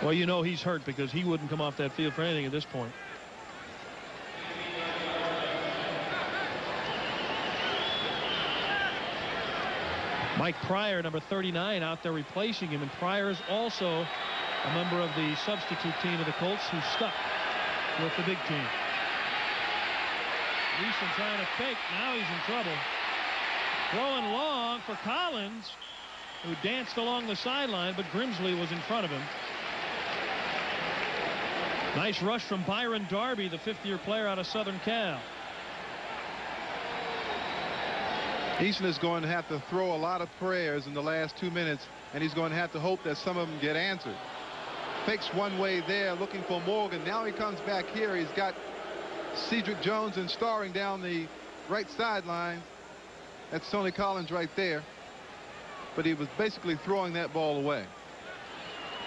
Well, you know he's hurt because he wouldn't come off that field for anything at this point. Mike Pryor, number 39, out there replacing him, and Pryor is also a member of the substitute team of the Colts who's stuck with the big team. Eason trying to fake. Now he's in trouble. Throwing long for Collins, who danced along the sideline, but Grimsley was in front of him. Nice rush from Byron Darby, the fifth-year player out of Southern Cal. Eason is going to have to throw a lot of prayers in the last 2 minutes, and he's going to have to hope that some of them get answered. Fakes one way there, looking for Morgan. Now he comes back here. He's got Cedric Jones and Starring down the right sideline. That's Tony Collins right there. But he was basically throwing that ball away.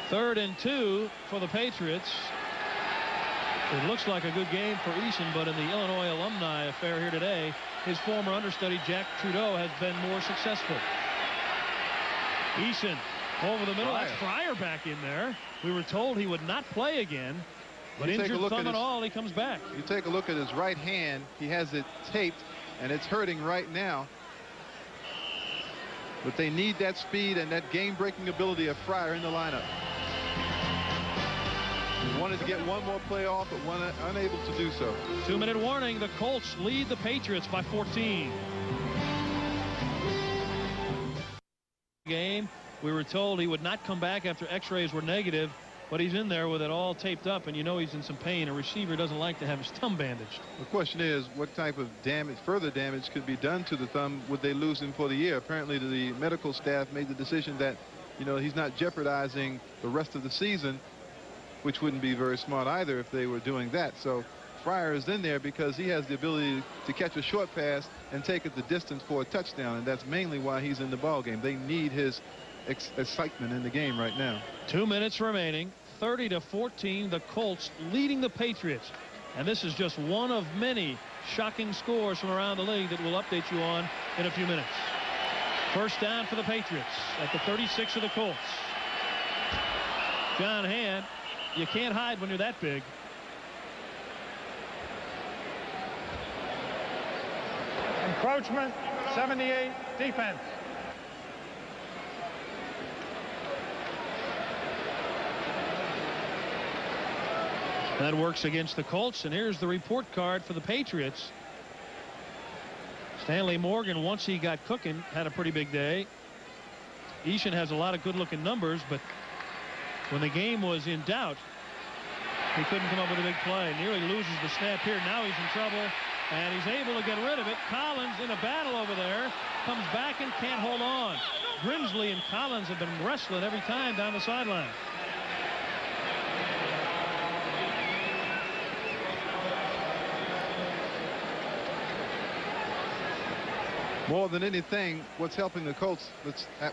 3rd and 2 for the Patriots. It looks like a good game for Eason, but in the Illinois alumni affair here today, his former understudy Jack Trudeau has been more successful. Eason over the middle. That's Fryer back in there. We were told he would not play again, but injured thumb and all, he comes back. You take a look at his right hand. He has it taped, and it's hurting right now. But they need that speed and that game-breaking ability of Fryer in the lineup. He wanted to get one more play off, but unable to do so. 2-minute warning. The Colts lead the Patriots by 14. Game. We were told he would not come back after x-rays were negative. but he's in there with it all taped up, and you know he's in some pain. A receiver doesn't like to have his thumb bandaged. The question is, what type of damage, further damage, could be done to the thumb? Would they lose him for the year? Apparently the medical staff made the decision that, you know, he's not jeopardizing the rest of the season, which wouldn't be very smart either if they were doing that. So Fryer is in there because he has the ability to catch a short pass and take it the distance for a touchdown, and that's mainly why he's in the ball game. They need his excitement in the game right now. 2 minutes remaining. 30-14, the Colts leading the Patriots, and this is just one of many shocking scores from around the league that we'll update you on in a few minutes. First down for the Patriots at the 36 of the Colts. John Hand, you can't hide when you're that big. Encroachment, 78, defense. That works against the Colts, and here's the report card for the Patriots. Stanley Morgan, once he got cooking, had a pretty big day. Eason has a lot of good-looking numbers, but when the game was in doubt, he couldn't come up with a big play. Nearly loses the snap here. Now he's in trouble, and he's able to get rid of it. Collins in a battle over there, comes back and can't hold on. Grimsley and Collins have been wrestling every time down the sideline. More than anything, what's helping the Colts,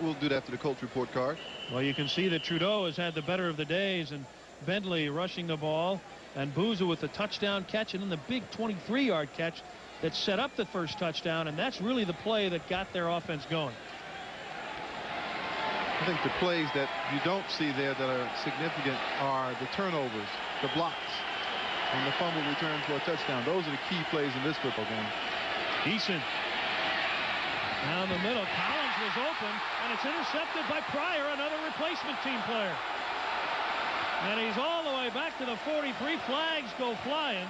we'll do that after the Colts report card. Well, you can see that Trudeau has had the better of the days, and Bentley rushing the ball, and Boozer with the touchdown catch, and then the big 23-yard catch that set up the first touchdown, and that's really the play that got their offense going. I think the plays that you don't see there that are significant are the turnovers, the blocks, and the fumble return for a touchdown. Those are the key plays in this football game. Eason down the middle. Collins was open, and it's intercepted by Pryor, another replacement team player. And he's all the way back to the 43. Flags go flying.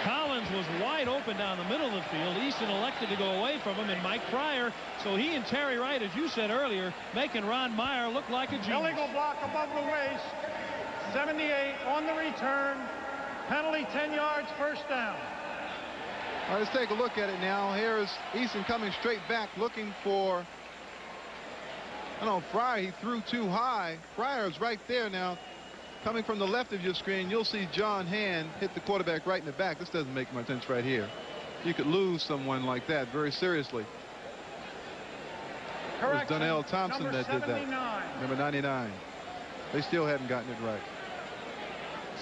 Collins was wide open down the middle of the field. Easton elected to go away from him, and Mike Pryor. So he and Terry Wright, as you said earlier, making Ron Meyer look like a genius. Illegal block above the waist. 78 on the return. Penalty 10 yards, first down. All right, let's take a look at it now. Here's Eason coming straight back, looking for, I don't know, Fryer. He threw too high. Fryer's right there now. Coming from the left of your screen, you'll see John Hand hit the quarterback right in the back. This doesn't make much sense right here. You could lose someone like that very seriously. It was Donnell Thompson that did that. Number 99. They still hadn't gotten it right.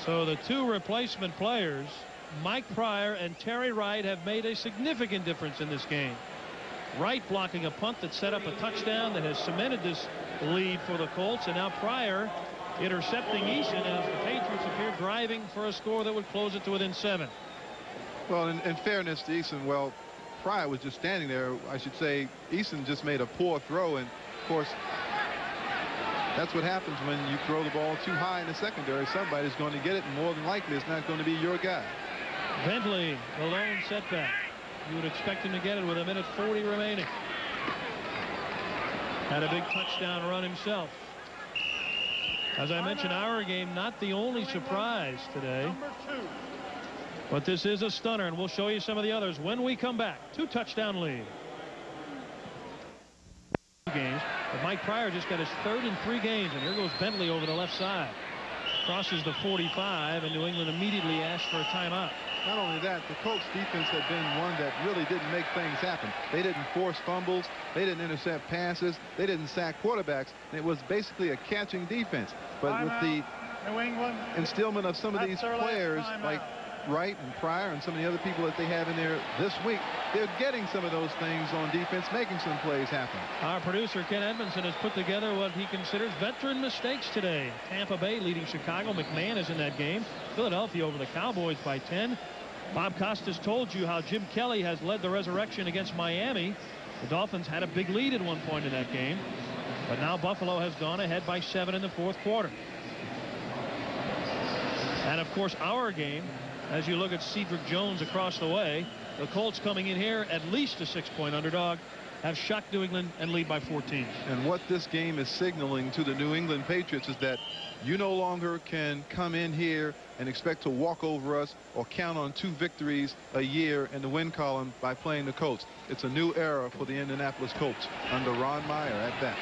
So the two replacement players, Mike Pryor and Terry Wright, have made a significant difference in this game. Wright blocking a punt that set up a touchdown that has cemented this lead for the Colts, and now Pryor intercepting Eason as the Patriots appear driving for a score that would close it to within 7. Well, in fairness to Eason, well, Pryor was just standing there. I should say Eason just made a poor throw, and of course that's what happens when you throw the ball too high in the secondary. Somebody's going to get it, and more than likely it's not going to be your guy. Bentley, the lone setback. You would expect him to get it with 1:40 remaining. Had a big touchdown run himself. As I mentioned, our game not the only surprise today, but this is a stunner, and we'll show you some of the others when we come back. 2-touchdown lead. Games, but Mike Pryor just got his third in 3 games, and here goes Bentley over the left side. Crosses the 45, and New England immediately asked for a timeout. Not only that, the Colts defense had been one that really didn't make things happen. They didn't force fumbles. They didn't intercept passes. They didn't sack quarterbacks. And it was basically a catching defense. But with the New England instillment of some of these players like Wright and Pryor and some of the other people that they have in there this week, they're getting some of those things on defense, making some plays happen. Our producer, Ken Edmondson, has put together what he considers veteran mistakes today. Tampa Bay leading Chicago. McMahon is in that game. Philadelphia over the Cowboys by 10. Bob Costas told you how Jim Kelly has led the resurrection against Miami. The Dolphins had a big lead at one point in that game, but now Buffalo has gone ahead by 7 in the 4th quarter. And of course our game, as you look at Cedric Jones across the way, the Colts coming in here at least a 6-point underdog have shocked New England and lead by 14. And what this game is signaling to the New England Patriots is that you no longer can come in here and expect to walk over us or count on 2 victories a year in the win column by playing the Colts. It's a new era for the Indianapolis Colts under Ron Meyer at that.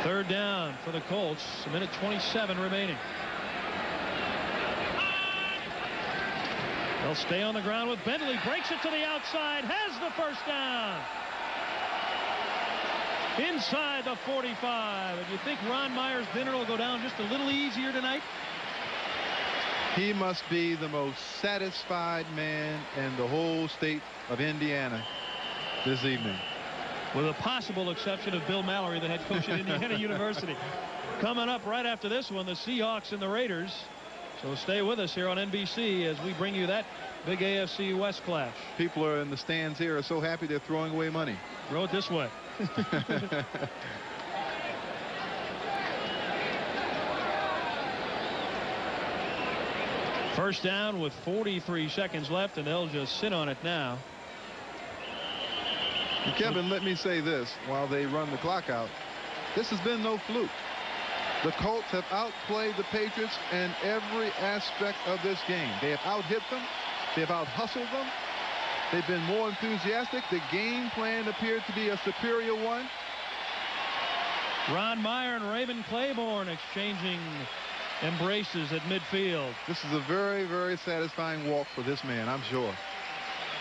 3rd down for the Colts. A minute 27 remaining. They'll stay on the ground with Bentley. Breaks it to the outside. Has the first down. Inside the 45. And you think Ron Meyer's dinner will go down just a little easier tonight? He must be the most satisfied man in the whole state of Indiana this evening. With a possible exception of Bill Mallory, the head coach at Indiana University. Coming up right after this one, the Seahawks and the Raiders. So stay with us here on NBC as we bring you that big AFC West clash. People are in the stands here are so happy they're throwing away money. Throw it this way. First down with 43 seconds left, and they'll just sit on it now. And Kevin, let me say this while they run the clock out. This has been no fluke. The Colts have outplayed the Patriots in every aspect of this game. They have out-hit them. They have out-hustled them. They've been more enthusiastic. The game plan appeared to be a superior one. Ron Meyer and Raymond Claiborne exchanging embraces at midfield. This is a very, very satisfying walk for this man, I'm sure.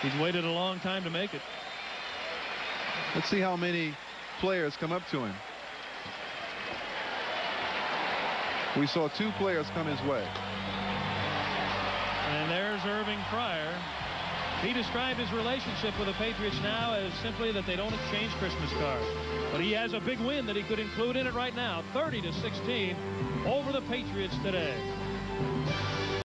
He's waited a long time to make it. Let's see how many players come up to him. We saw 2 players come his way. And there's Irving Pryor. He described his relationship with the Patriots now as simply that they don't exchange Christmas cards. But he has a big win that he could include in it right now. 30-16 over the Patriots today.